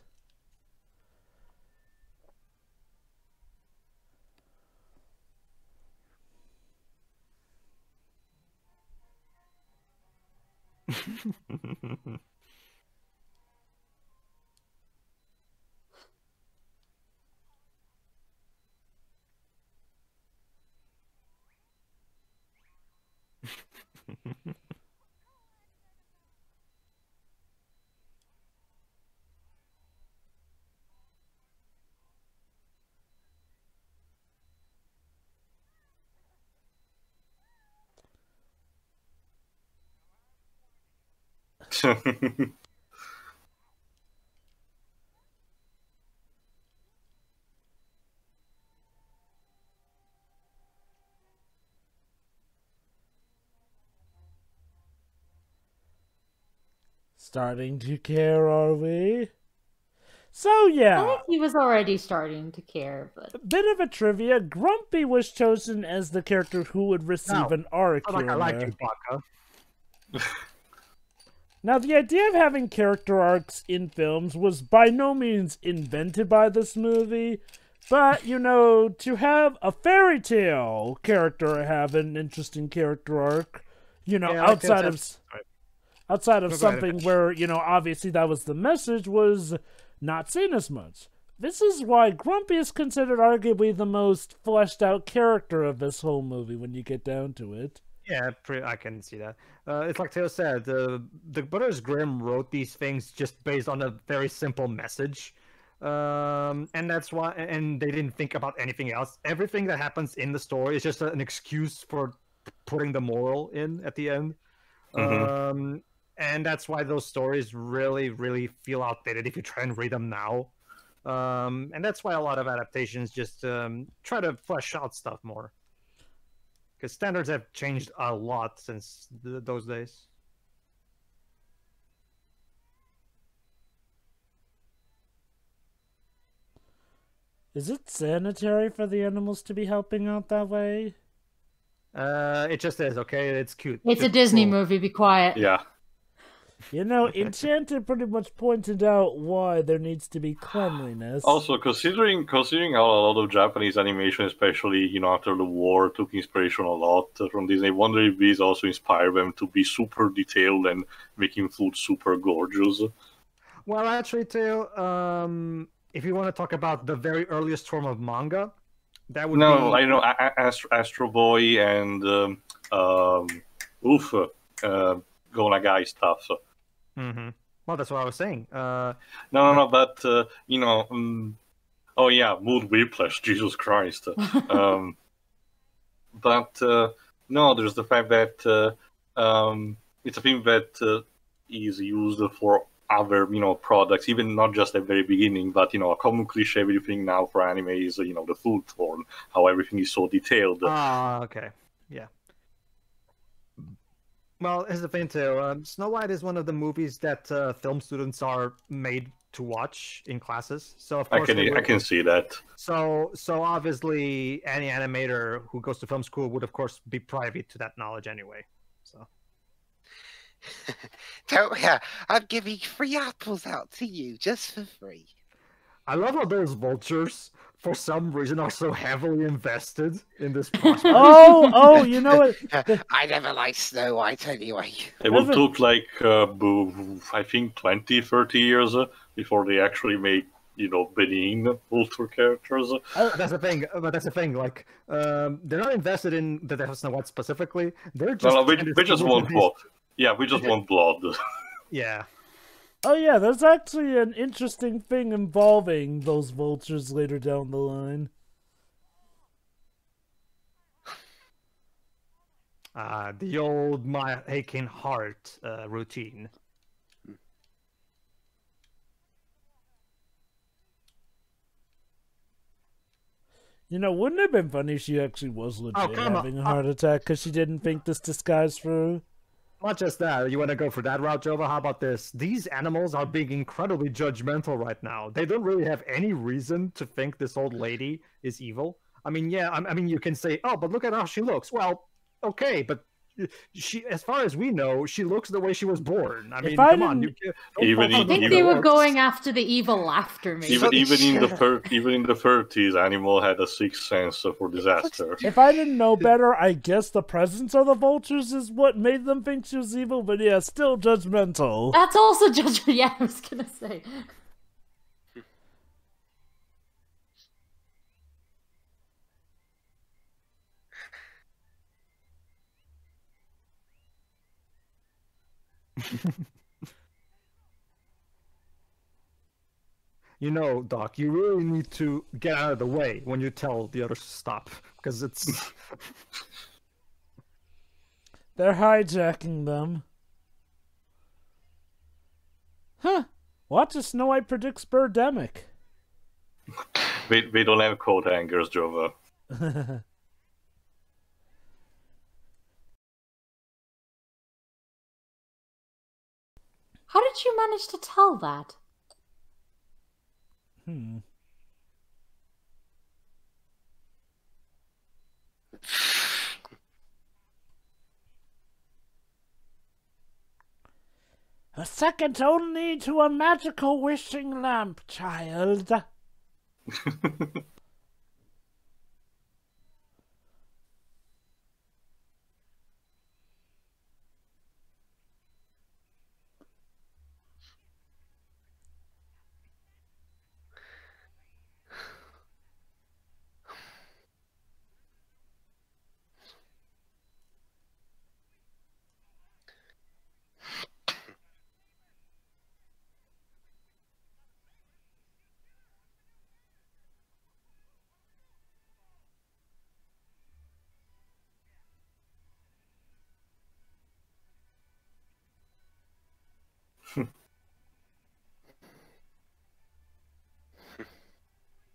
starting to care, are we? So, yeah. I think he was already starting to care, but... A bit of a trivia. Grumpy was chosen as the character who would receive an arc here. I like you, Baka. Now, the idea of having character arcs in films was by no means invented by this movie, but, you know, to have a fairy tale character have an interesting character arc, you know, Yeah, outside of something where, you know, obviously that was the message, was not seen as much. This is why Grumpy is considered arguably the most fleshed out character of this whole movie when you get down to it. Yeah, I can see that. It's like Theo said, the Brothers Grimm wrote these things just based on a very simple message. And that's why, and they didn't think about anything else. Everything that happens in the story is just an excuse for putting the moral in at the end. Mm-hmm. And that's why those stories really, really feel outdated if you try and read them now. And that's why a lot of adaptations just try to flesh out stuff more. Because standards have changed a lot since those days. Is it sanitary for the animals to be helping out that way? It just is, okay? It's cute. It's a Disney movie, be quiet. Yeah. You know, Enchanted pretty much pointed out why there needs to be cleanliness. Also, considering how a lot of Japanese animation, especially, you know, after the war, took inspiration a lot from Disney, I wonder if these also inspired them to be super detailed and making food super gorgeous. Well, actually, too, if you want to talk about the very earliest form of manga, that would be... No, I know Astro Boy and Go Nagai stuff. So. Mm-hmm. Well, that's what I was saying. No, but, you know, oh yeah, Mood Whiplash, Jesus Christ. But, no, there's the fact that it's a thing that is used for other, you know, products, even not just at the very beginning, but, you know, a common cliche everything now for anime is, you know, the food porn, how everything is so detailed. Okay. Yeah. Well, here's the thing too. Snow White is one of the movies that film students are made to watch in classes. So of course I can see that. So obviously, any animator who goes to film school would, of course, be privy to that knowledge anyway. So. Don't worry, I'm giving free apples out to you just for free. I love how those vultures, for some reason, are so heavily invested in this prospect. Oh, you know what? I never liked Snow White anyway. It will took like, I think, 20, 30 years before they actually make, you know, benign vulture characters. That's the thing. But that's the thing. Like, they're not invested in the death of Snow White specifically. They're just. No, we just want blood. Yeah, we just want blood. Yeah. Oh yeah, there's actually an interesting thing involving those vultures later down the line. The old My Aching Heart routine. You know, wouldn't it have been funny if she actually was legit having a heart attack because she didn't think this disguise through? Not just that. You want to go for that route, Jova? How about this? These animals are being incredibly judgmental right now. They don't really have any reason to think this old lady is evil. I mean, yeah, I mean, you can say, oh, but look at how she looks. Well, okay, but she, as far as we know, she looks the way she was born. I mean, come on. I think they were going after the evil laughter. Maybe. Even in the 30s, animal had a sixth sense for disaster. If I didn't know better, I guess the presence of the vultures is what made them think she was evil. But yeah, still judgmental. That's also judgmental. Yeah, I was gonna say. You know, Doc, you really need to get out of the way when you tell the others to stop, because it's... They're hijacking them. Huh. Watches Snow White predicts birdemic. We don't have coat hangers, Jova. How did you manage to tell that? A second only to a magical wishing lamp, child.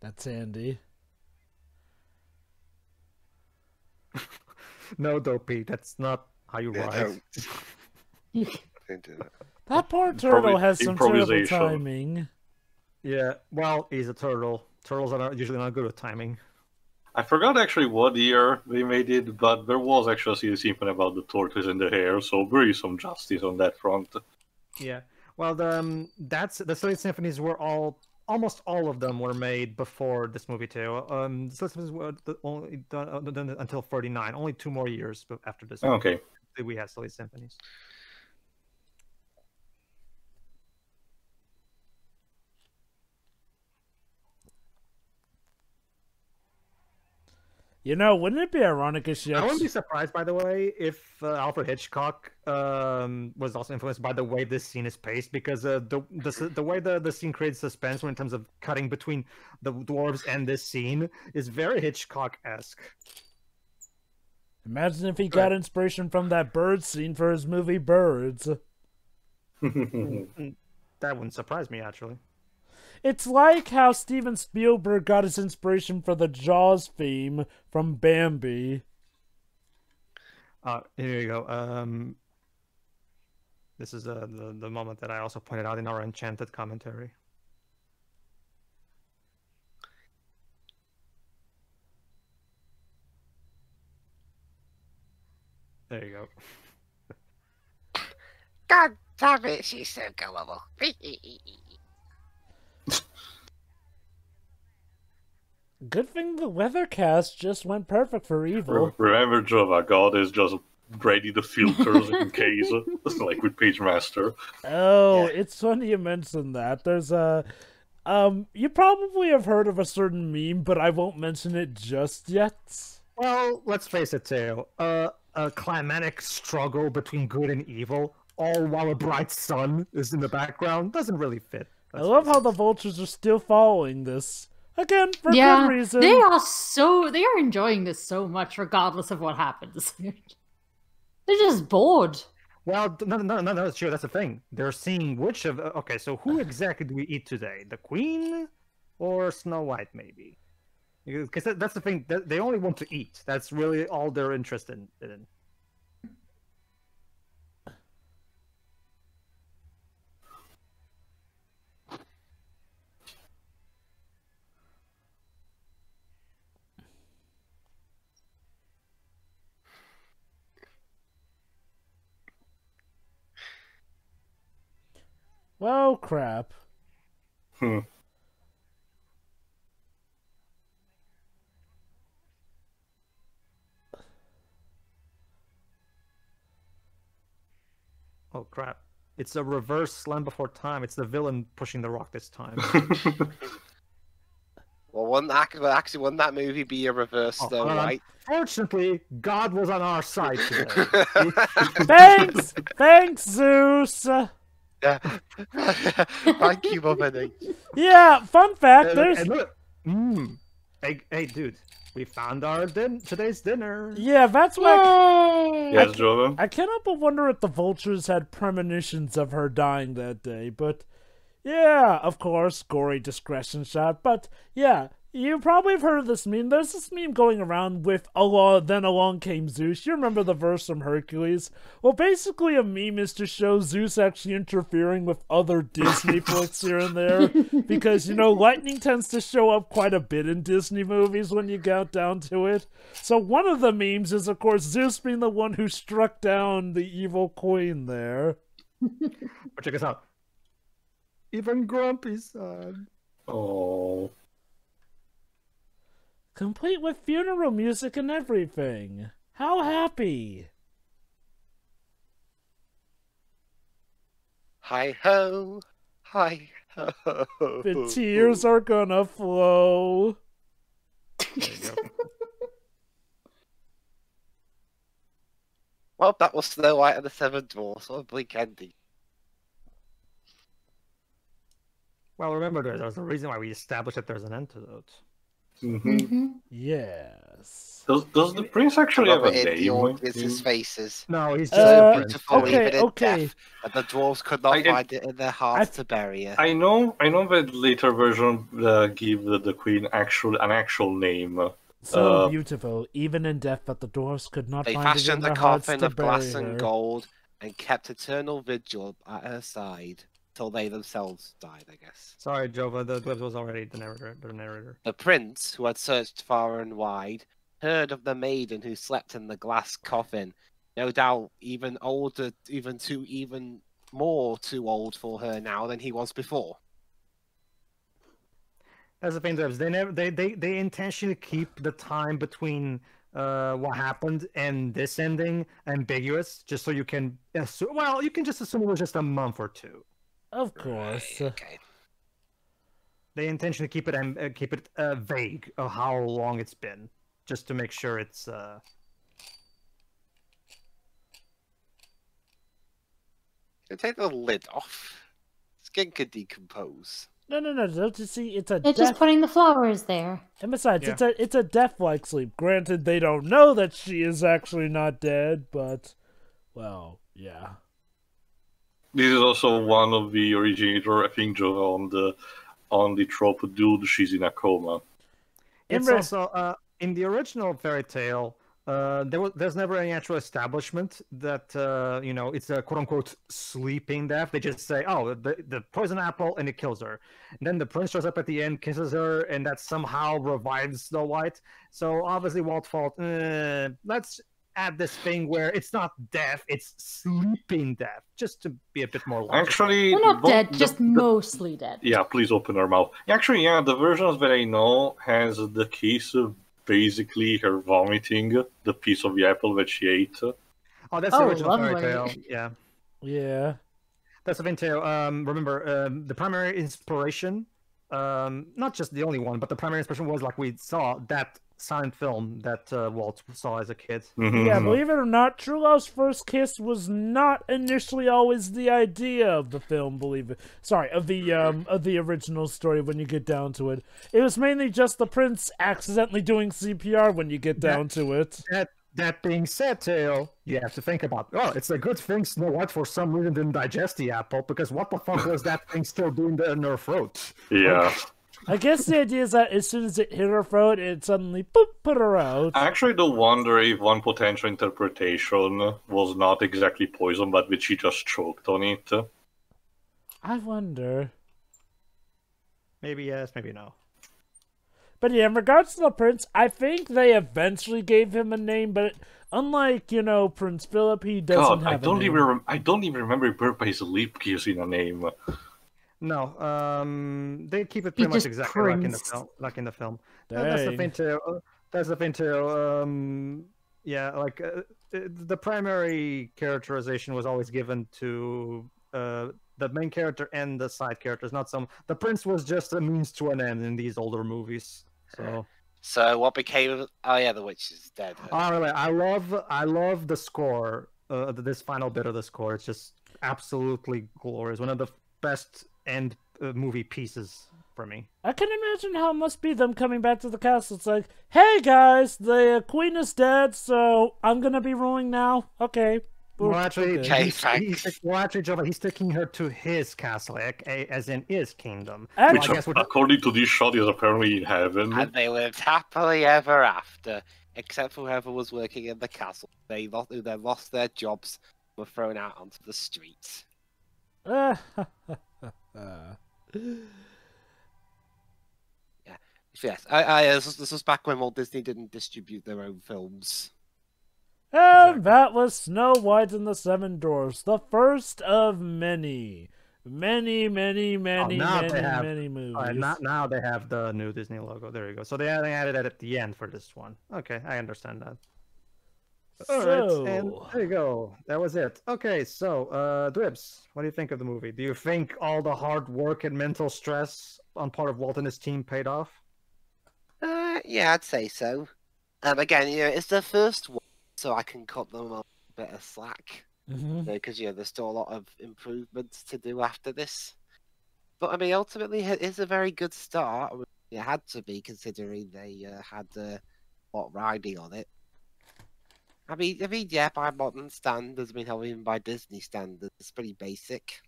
That's Andy. No, Dopey, that's not how you ride. Don't do that. That poor turtle has some terrible Improvisation. timing. Yeah, well, he's a turtle. Turtles are usually not good at timing. I forgot actually what year they made it, but there was actually a scene about the tortoise in the hair, so there is some justice on that front. Yeah. Well, the Silly Symphonies were almost all of them were made before this movie too. The Silly Symphonies were only done until 49. Only 2 more years after this. Okay. We had Silly Symphonies. You know, wouldn't it be ironic if she I wouldn't be surprised, by the way, if Alfred Hitchcock was also influenced by the way this scene is paced, because the way the scene creates suspense in terms of cutting between the dwarves and this scene is very Hitchcock-esque. Imagine if he got inspiration from that bird scene for his movie Birds. That wouldn't surprise me, actually. It's like how Steven Spielberg got his inspiration for the Jaws theme from Bambi. Here you go. This is the moment that I also pointed out in our Enchanted commentary. There you go. God damn it, she's so gullible. Good thing the weathercast just went perfect for evil. Remember, Jova, God is just ready the filters in case, like with PageMaster. Oh, it's funny you mentioned that. There's a... you probably have heard of a certain meme, but I won't mention it just yet. Well, let's face it, too. A climatic struggle between good and evil, all while a bright sun is in the background, doesn't really fit. I love how the vultures are still following this. Again, for good reason. They are enjoying this so much, regardless of what happens. They're just bored. Well, no, sure, that's the thing. They're seeing which of... Okay, so who exactly do we eat today? The Queen or Snow White, maybe? Because that's the thing. They only want to eat. That's really all they're interested in. Well, crap. Oh, crap. It's a reverse Slam Before Time. It's the villain pushing the rock this time. Well, wouldn't that movie be a reverse Snow White? Fortunately, God was on our side today. Thanks, Zeus. Yeah. Thank you, Mother. Yeah, fun fact, there's... Hey, dude, we found our today's dinner. Yeah, that's why... Yes, Jordan? I cannot but wonder if the vultures had premonitions of her dying that day, but... Yeah, of course, gory discretion shot, but yeah, You probably have heard of this meme. There's this meme going around with then along came Zeus. You remember the verse from Hercules? Well, basically a meme is to show Zeus actually interfering with other Disney flicks here and there. Because, you know, lightning tends to show up quite a bit in Disney movies when you get down to it. So one of the memes is, of course, Zeus being the one who struck down the evil queen there. But check us out. Even Grumpy's son. Oh. Complete with funeral music and everything. How happy. Hi ho, hi ho. The tears are gonna flow. There you go. Well, that was Snow White and the Seven Dwarfs. What a bleak ending. Well, remember, there's a reason why we established that there's an antidote. Yes. Does the prince actually have a In the name? audience's faces. No, he's just So a prince. beautiful even in okay. death, and the dwarves could not find it in their hearts to bury her. I know that later version give the queen an actual name. So beautiful, even in death, that the dwarfs could not They find it in fashioned their a hearts coffin to of glass bury and her. gold and kept eternal vigil at her side till they themselves died, I guess. Sorry, Jova, the Dwarves was already the narrator. The prince, who had searched far and wide, heard of the maiden who slept in the glass coffin. No doubt even older, even more too old for her now than he was before. That's the thing, they intentionally keep the time between what happened and this ending ambiguous, just so you can assume. Well, you can just assume it was just a month or two. Of course. Okay. They intentionally keep it vague of how long it's been, just to make sure it's. You take the lid off. Skin could decompose. No. Don't you see? It's a They're death. just putting the flowers there. And besides, Yeah. it's a death-like sleep. Granted, they don't know that she is actually not dead, but well, yeah. This is also one of the originator, I think, on the trope dude, she's in a coma. It's also in the original fairy tale. There's never any actual establishment that it's a quote unquote sleeping death. They just say, "Oh, the poison apple," and it kills her. And then the prince shows up at the end, kisses her, and that somehow revives Snow White. So obviously, Walt thought, let's add this thing where it's not death, it's sleeping death, just to be a bit more logical. Actually, They're not dead, just mostly dead. Yeah, please open her mouth. Actually, yeah, the versions that I know has the case of basically her vomiting the piece of the apple that she ate. Oh, that's the original fairy lovely. tale. Yeah. Yeah. That's a fairy tale. Remember, the primary inspiration, not just the only one, but the primary inspiration was, like we saw, that silent film that Walt saw as a kid. Yeah, believe it or not, True Love's first kiss was not initially always the idea of the film, of the original story when you get down to it. It was mainly just the prince accidentally doing CPR when you get down to it. That being said, Tail, you have to think about, it's a good thing Snow White for some reason didn't digest the apple, because what the fuck was that thing still doing in her throat? Yeah. I guess the idea is that as soon as it hit her throat, it suddenly boop, put her out. I actually do wonder if one potential interpretation was not exactly poison, but that she just choked on it. I wonder. Maybe yes, maybe no. But yeah, in regards to the prince, I think they eventually gave him a name, but unlike, Prince Philip, he doesn't have a name. I don't even remember Burp by his lip using a name. No, they keep it pretty much exactly like in the film. That's the thing too. That's the thing too. The primary characterization was always given to the main character and the side characters, not some. The prince was just a means to an end in these older movies. So what became of? Oh yeah, the witch is dead. Really, I love the score. This final bit of the score, it's just absolutely glorious. One of the best end movie pieces for me. I can imagine how it must be them coming back to the castle. It's like, hey guys, the queen is dead, so I'm gonna be ruling now. Okay. Well, actually, okay. Joe, he's taking her to his castle, as in his kingdom. Which, according to this shot, is apparently in heaven. And they lived happily ever after, except for whoever was working in the castle. They lost their jobs, were thrown out onto the streets. Yes, this was back when Walt Disney didn't distribute their own films. And that was Snow White and the Seven Dwarfs, the first of many movies. Now they have the new Disney logo. There you go. So they added it at the end for this one. Okay, I understand that. All right, and there you go. That was it. Okay, so Dwibs, what do you think of the movie? Do you think all the hard work and mental stress on part of Walt and his team paid off? Yeah, I'd say so. Again, it's their first one, so I can cut them a bit of slack. Because there's still a lot of improvements to do after this. But I mean, ultimately, it's a very good start. It had to be, considering they had a lot riding on it. I mean, yeah, by modern standards, even by Disney standards, it's pretty basic.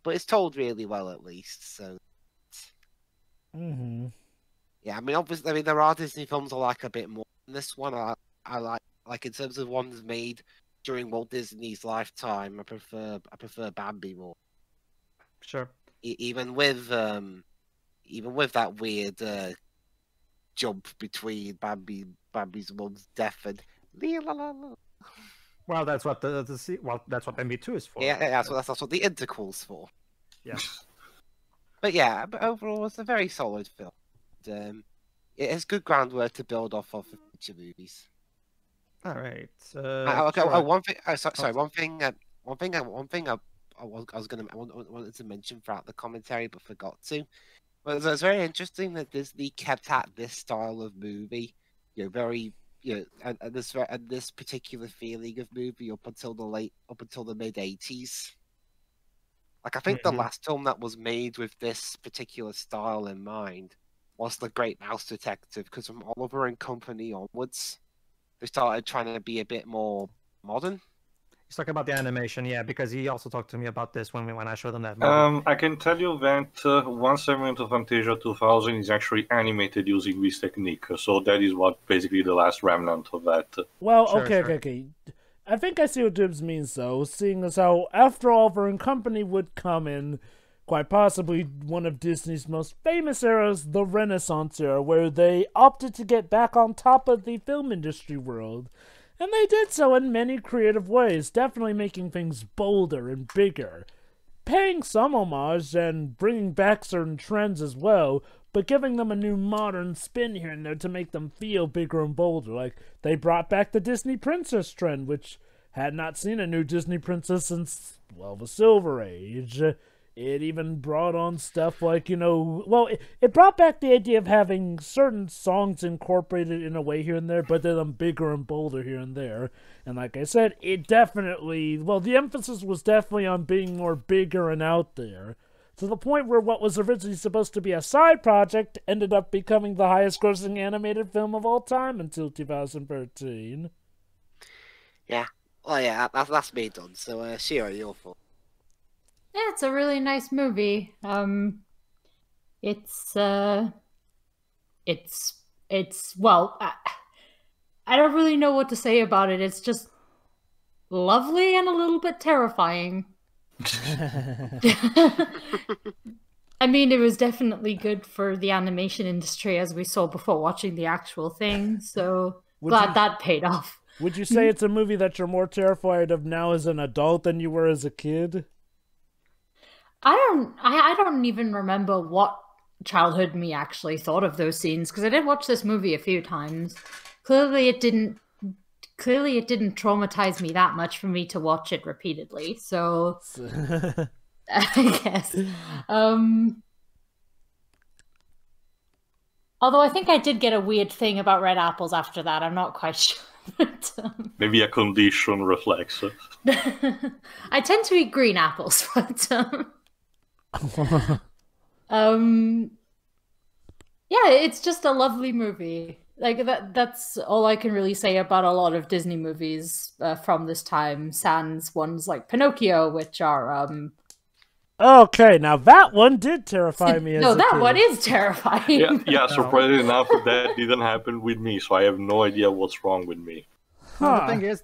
But it's told really well, at least. So. Yeah, I mean, obviously, there are Disney films I like a bit more than this one. I like in terms of ones made during Walt Disney's lifetime. I prefer Bambi more. Sure. Even with that weird jump between Bambi's mum's death and well, that's what that's what Bambi 2 is for. Yeah, that's what the interquel's for. Yeah. But yeah, overall, it's a very solid film. It has good groundwork to build off of for future movies. All right. Okay. One thing. Sorry. One thing I wanted to mention throughout the commentary, but forgot to. But it's very interesting that Disney kept at this style of movie, very, and this particular feeling of movie up until the mid '80s. Like I think the last film that was made with this particular style in mind was The Great Mouse Detective, because from Oliver and Company onwards, they started trying to be a bit more modern. He's talking about the animation, yeah, because he also talked to me about this when I showed him that movie. I can tell you that one segment of Fantasia 2000 is actually animated using this technique, so that is what basically the last remnant of that. Well, okay. I think I see what Dibs means, though, seeing as how after Oliver and Company would come in, quite possibly one of Disney's most famous eras, the Renaissance era, where they opted to get back on top of the film industry world. And they did so in many creative ways, definitely making things bolder and bigger. Paying some homage and bringing back certain trends as well, but giving them a new modern spin here and there to make them feel bigger and bolder. Like, they brought back the Disney Princess trend, which had not seen a new Disney princess since, well, the Silver Age. It even brought on stuff like, it brought back the idea of having certain songs incorporated in a way here and there, but then them bigger and bolder here and there. And like I said, it definitely, the emphasis was definitely on being more bigger and out there. To the point where what was originally supposed to be a side project ended up becoming the highest grossing animated film of all time until 2013. Yeah. Well, yeah, that's me done. So, Shira, your fault. Yeah, it's a really nice movie. It's I don't really know what to say about it. It's just lovely and a little bit terrifying. I mean, it was definitely good for the animation industry, as we saw before watching the actual thing, so glad that paid off. Would you say it's a movie that you're more terrified of now as an adult than you were as a kid? I don't even remember what childhood me actually thought of those scenes, because I did watch this movie a few times. Clearly it didn't traumatize me that much for me to watch it repeatedly, so I guess. Although I think I did get a weird thing about red apples after that, I'm not quite sure. Maybe a condition reflects it. I tend to eat green apples, but yeah, it's just a lovely movie. Like that's all I can really say about a lot of Disney movies from this time, sans ones like Pinocchio, which are Okay, now that one did terrify me as a that kid. one is terrifying. Yeah, surprisingly enough, that didn't happen with me, so I have no idea what's wrong with me. No, the thing is,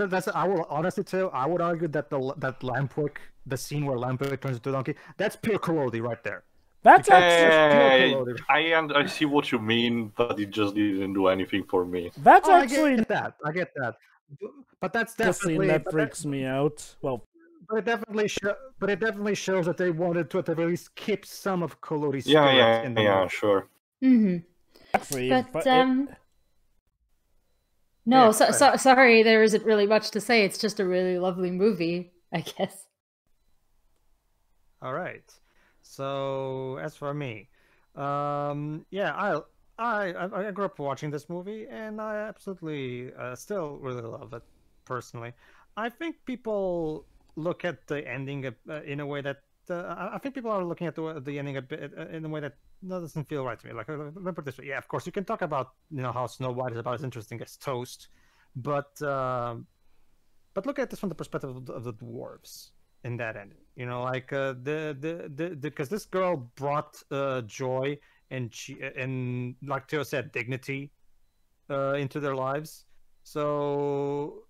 that's I will honestly tell. I would argue that that Lampwick, the scene where Lampwick turns into a donkey, that's pure Collodi right there. That's actually I see what you mean, but it just didn't do anything for me. That's I actually get that. But that's the definitely scene that freaks me out. Well, but it definitely shows that they wanted to at the very least keep some of Collodi's spirit in the Yeah, movie. sure. actually, But no, sorry, there isn't really much to say. It's just a really lovely movie, I guess. All right. So as for me, yeah, I grew up watching this movie, and I absolutely still really love it personally. I think people look at the ending in a way that I think people are looking at the ending a bit in a way that doesn't feel right to me. Like, let me put it this way: yeah, of course, you can talk about how Snow White is about as interesting as toast, but look at this from the perspective of the dwarves in that ending. Like because this girl brought joy and like Theo said, dignity into their lives. So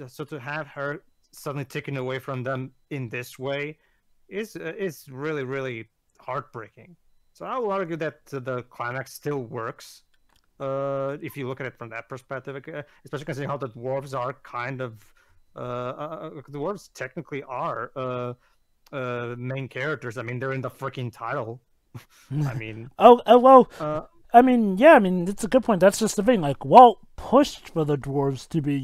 so to have her suddenly taken away from them in this way is really, really heartbreaking. So I will argue that the climax still works if you look at it from that perspective, especially considering how the dwarves are kind of the dwarves technically are main characters. I mean, they're in the freaking title. I mean, I mean, yeah, I mean, it's a good point. That's just the thing. Like, Walt pushed for the dwarves to be,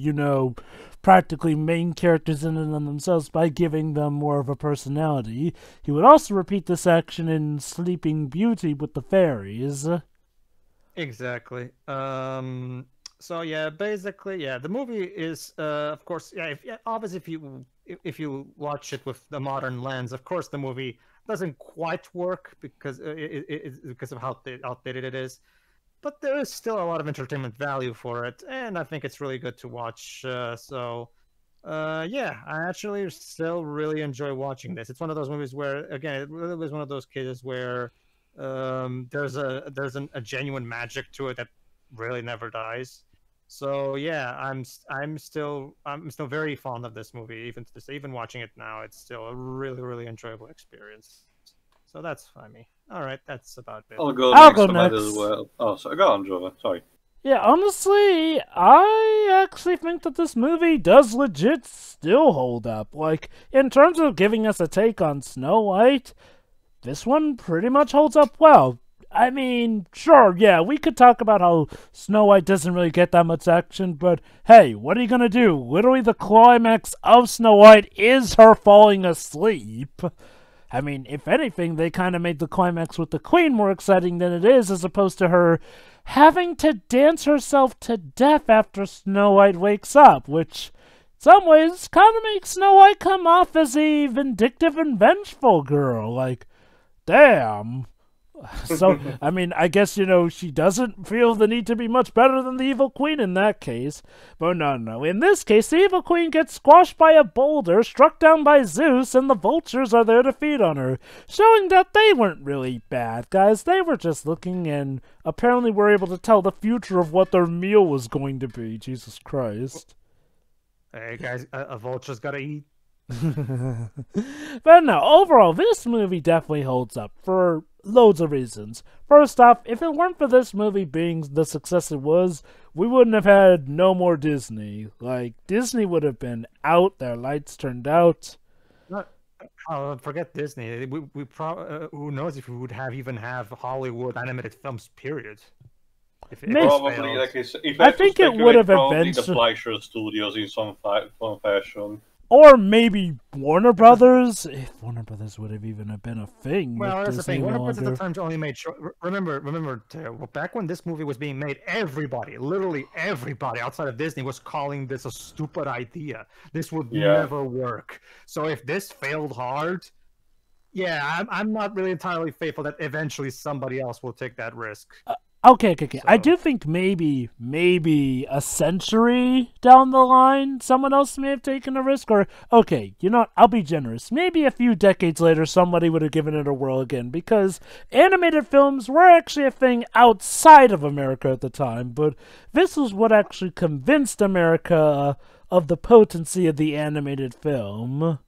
practically main characters in and of themselves by giving them more of a personality. He would also repeat this action in Sleeping Beauty with the fairies. Exactly. So yeah, basically, yeah, the movie is, of course, obviously, if you watch it with the modern lens, of course, the movie doesn't quite work because of how outdated it is. But there is still a lot of entertainment value for it, and I think it's really good to watch. Yeah, I actually still really enjoy watching this. It's one of those movies where, again, it really was one of those cases where there's a genuine magic to it that really never dies. So yeah, I'm still very fond of this movie. Even watching it now, it's still a really, really enjoyable experience. So that's funny. All right, that's about it. I'll go next as well. Oh, so go on, Jova. Sorry. Yeah, honestly, I actually think that this movie does legit still hold up. Like, in terms of giving us a take on Snow White, this one pretty much holds up well. I mean, sure, yeah, we could talk about how Snow White doesn't really get that much action, but hey, what are you gonna do? Literally, the climax of Snow White is her falling asleep. I mean, if anything, they kind of made the climax with the Queen more exciting than it is, as opposed to her having to dance herself to death after Snow White wakes up, which, in some ways, kind of makes Snow White come off as a vindictive and vengeful girl. Like, damn. So, I mean, I guess, she doesn't feel the need to be much better than the Evil Queen in that case. But no. In this case, the Evil Queen gets squashed by a boulder, struck down by Zeus, and the vultures are there to feed on her, showing that they weren't really bad guys. They were just looking and apparently were able to tell the future of what their meal was going to be. Jesus Christ. Hey, guys, a vulture's gotta eat. But no, overall, this movie definitely holds up for loads of reasons. First off, if it weren't for this movie being the success it was, we wouldn't have had no more Disney. Like, Disney would have been out, their lights turned out. Forget Disney. We who knows if we would even have Hollywood animated films, period. Probably, like I think it would have eventually the Fleischer Studios in some fashion. Or maybe Warner Brothers, if Warner Brothers would have even been a thing. Well, that's the thing. Warner Brothers at the time only made remember, back when this movie was being made, literally everybody outside of Disney was calling this a stupid idea. This would never work. So if this failed hard, yeah, I'm not really entirely faithful that eventually somebody else will take that risk. Okay. So. I do think maybe a century down the line, someone else may have taken a risk. Or, okay, you know what? I'll be generous. Maybe a few decades later, somebody would have given it a whirl again. Because animated films were actually a thing outside of America at the time. But this was what actually convinced America of the potency of the animated film.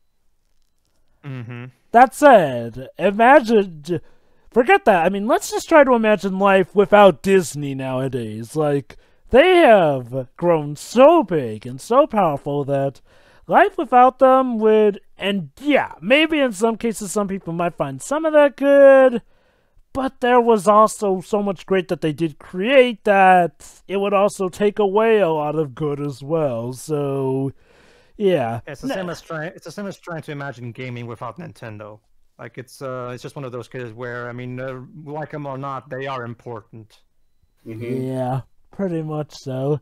Mm-hmm. That said, imagine... Forget that. I mean, let's just try to imagine life without Disney nowadays. Like, they have grown so big and so powerful that life without them would... And yeah, maybe in some cases some people might find some of that good, but there was also so much great that they did create that it would also take away a lot of good as well. So, yeah. It's the same as trying to imagine gaming without Nintendo. Like it's just one of those cases where, I mean, like them or not, they are important. Mm-hmm. Yeah, pretty much so.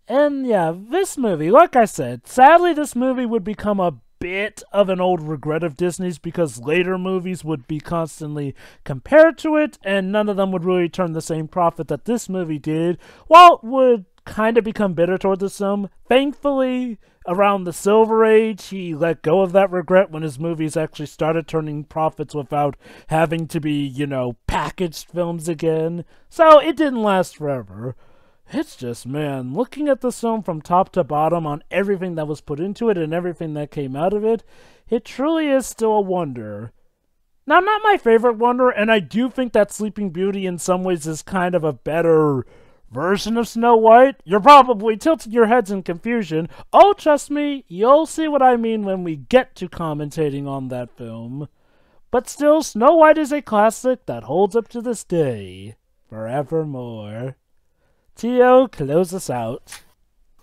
And yeah, this movie, like I said, sadly this movie would become a bit of an old regret of Disney's because later movies would be constantly compared to it, and none of them would really turn the same profit that this movie did. Walt would kind of become bitter toward this film. Thankfully, around the Silver Age, he let go of that regret when his movies actually started turning profits without having to be, you know, packaged films again. So it didn't last forever. It's just, man, looking at this film from top to bottom on everything that was put into it and everything that came out of it, it truly is still a wonder. Now, not my favorite wonder, and I do think that Sleeping Beauty in some ways is kind of a better version of Snow White. You're probably tilting your heads in confusion. Oh, trust me, you'll see what I mean when we get to commentating on that film. But still, Snow White is a classic that holds up to this day, forevermore. Tio, close us out.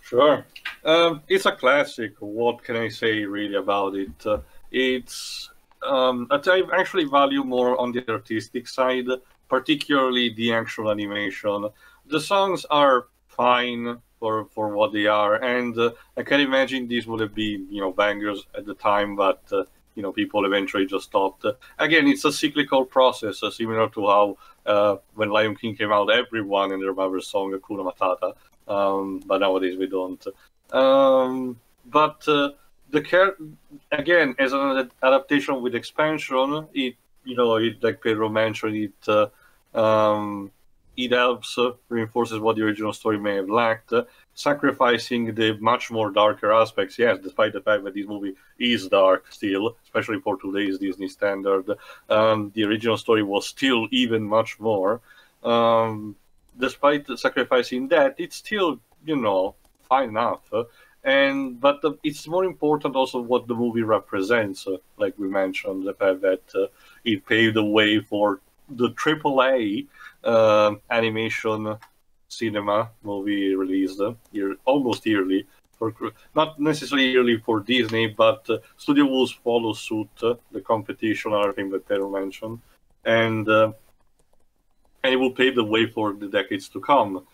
Sure. It's a classic. What can I say really about it? I actually value more on the artistic side, particularly the actual animation. The songs are fine for what they are, and I can imagine these would have been, you know, bangers at the time, but you know, people eventually just stopped. Again, it's a cyclical process, similar to how when Lion King came out, everyone and their mother song Hakuna Matata, but nowadays we don't. Again, as an adaptation with expansion, it, you know, like Pedro mentioned, it helps, reinforces what the original story may have lacked, sacrificing the much more darker aspects. Yes, despite the fact that this movie is dark still, especially for today's Disney standard, the original story was still even much more. Despite sacrificing that, it's still, you know, fine enough. But it's more important also what the movie represents, like we mentioned, the fact that it paved the way for the AAA animation cinema movie released almost yearly, not necessarily yearly for Disney, but Studio Wolves follow suit, the competition, another thing that Pedro mentioned, and it will pave the way for the decades to come.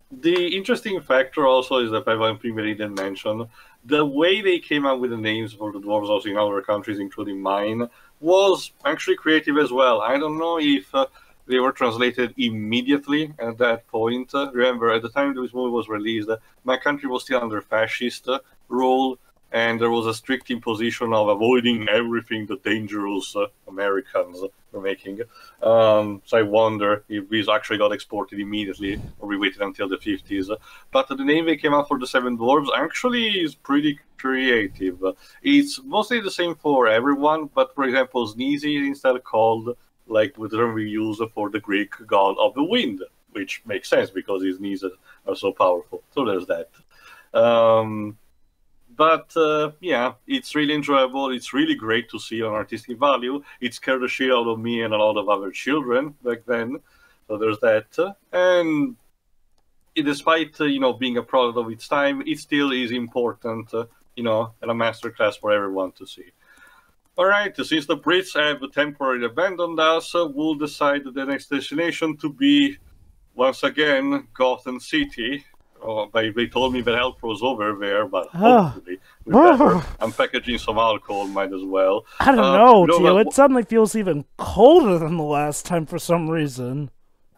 The interesting factor also is that I previously didn't mention, the way they came up with the names for the dwarves also in other countries, including mine, was actually creative as well. I don't know if they were translated immediately at that point. Remember, at the time this movie was released, my country was still under fascist rule, and there was a strict imposition of avoiding everything the dangerous Americans were making. So I wonder if these actually got exported immediately, or we waited until the 50s. But the name they came out for the Seven Dwarves actually is pretty creative. It's mostly the same for everyone, but for example, Sneezy is instead called, like the term we use for the Greek god of the wind, which makes sense because his knees are so powerful. So there's that. But yeah, it's really enjoyable. It's really great to see on artistic value. It scared the shit out of me and a lot of other children back then. So there's that. And despite you know, being a product of its time, it still is important, you know, and a masterclass for everyone to see. All right, since the Brits have temporarily abandoned us, we'll decide the next destination to be, once again, Gotham City, Oh, they told me that help was over there, but hopefully we're better. I'm packaging some alcohol, might as well. I don't know, Gio. It suddenly feels even colder than the last time for some reason.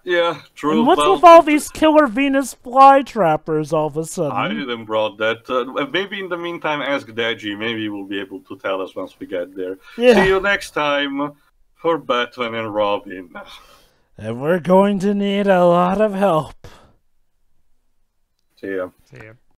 Yeah, true. And what's with all these killer Venus flytrappers all of a sudden? I didn't brought that. Maybe in the meantime, ask Deji. Maybe we'll be able to tell us once we get there. Yeah. See you next time for Batman and Robin. And we're going to need a lot of help. See ya. See ya.